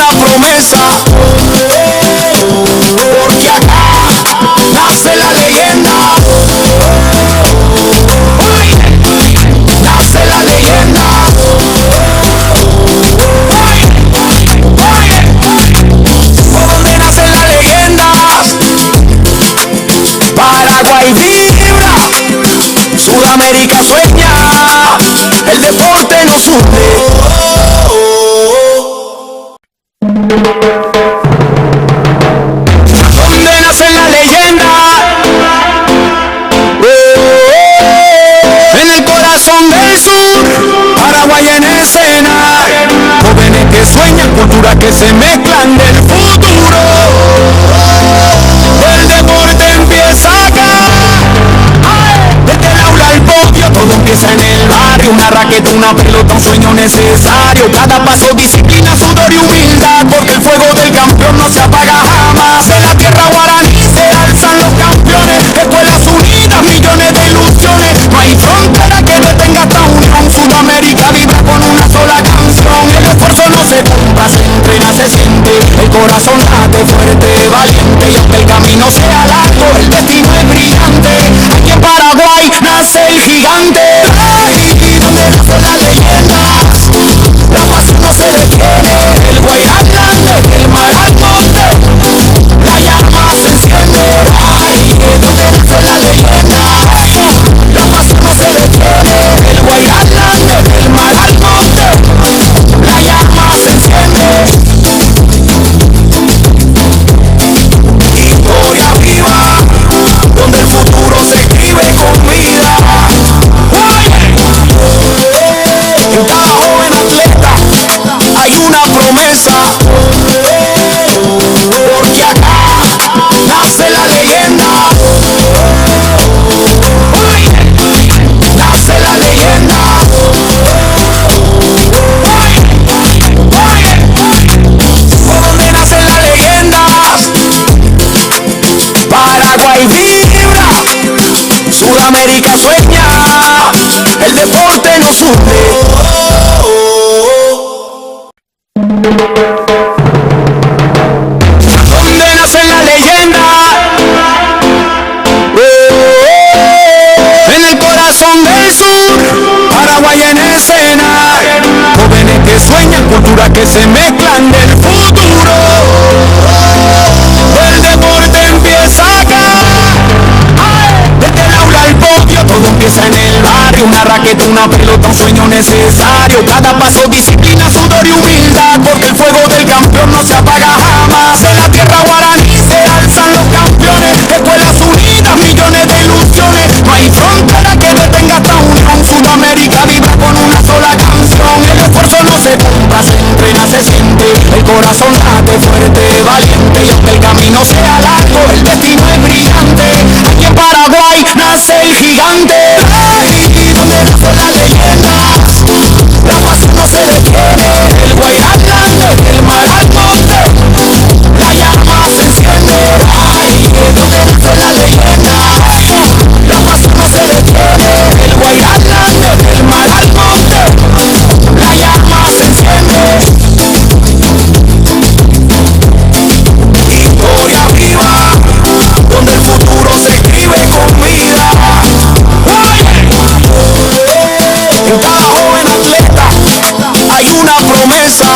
una promesa, porque acá nace la leyenda. Nace la leyenda. ¿Por dónde nacen las leyendas? Paraguay vibra, Sudamérica sueña, el deporte nos une. ¿Dónde nacen las leyendas? En el corazón del sur, Paraguay en escena. Jóvenes que sueñan, culturas que se mezclan del futuro. El deporte empieza acá. Desde el aula al podio, todo empieza en el barrio. Una raqueta, una pelota, un sueño necesario. Cada paso, disciplina, sudor y humildad, porque el fuego del campeón no se apaga jamás. En la tierra guaraní se alzan los campeones. Escuelas unidas, millones de ilusiones. No hay frontera que detenga esta unión. Sudamérica vibra con una sola canción. El esfuerzo no se compra, se entrena, se siente. El corazón late fuerte, valiente. Y aunque el camino sea largo, el destino es brillante. Aquí en Paraguay nace el gigante. Ay, donde nace la leyenda. La pasión no se detiene. El Guairán grande, el mar al monte. La llama se enciende. Ay, donde nace la leyenda. La pasión no se detiene. El Guairán grande, el mar al monte. La llama se enciende. Historia viva, donde el futuro se escribe con vida. En cada joven atleta hay una promesa, porque acá nace la leyenda. Nace la leyenda. ¿Por dónde nacen las leyendas? Paraguay vibra, Sudamérica sueña, el deporte nos une. ¿Dónde nacen las leyendas? En el corazón del sur, Paraguay en escena. Jóvenes que sueñan, culturas que se mezclan del futuro. El deporte empieza acá. Desde el aula al podio, todo empieza en el barrio. Una raqueta, una pelota, un sueño necesario. Cada paso, disciplina, sudor y humildad, porque el fuego del campeón no se apaga jamás. En la tierra guaraní se alzan los campeones. Escuelas unidas, millones de ilusiones. No hay frontera que detenga esta unión. Sudamérica vibra con una sola canción. El esfuerzo no se compra, se entrena, se siente. El corazón late fuerte, valiente. Y aunque el camino sea largo, el destino es brillante. Aquí en Paraguay nace el gigante. Ay, donde nace la leyenda. La pasión no se detiene. El Guairán grande, el mar al monte. La llama se enciende. Ay, donde nace la leyenda. La pasión no se detiene. El Guairán grande, el mar al monte. La llama se enciende. Historia viva, donde el futuro se escribe con vida. En cada joven atleta hay una promesa,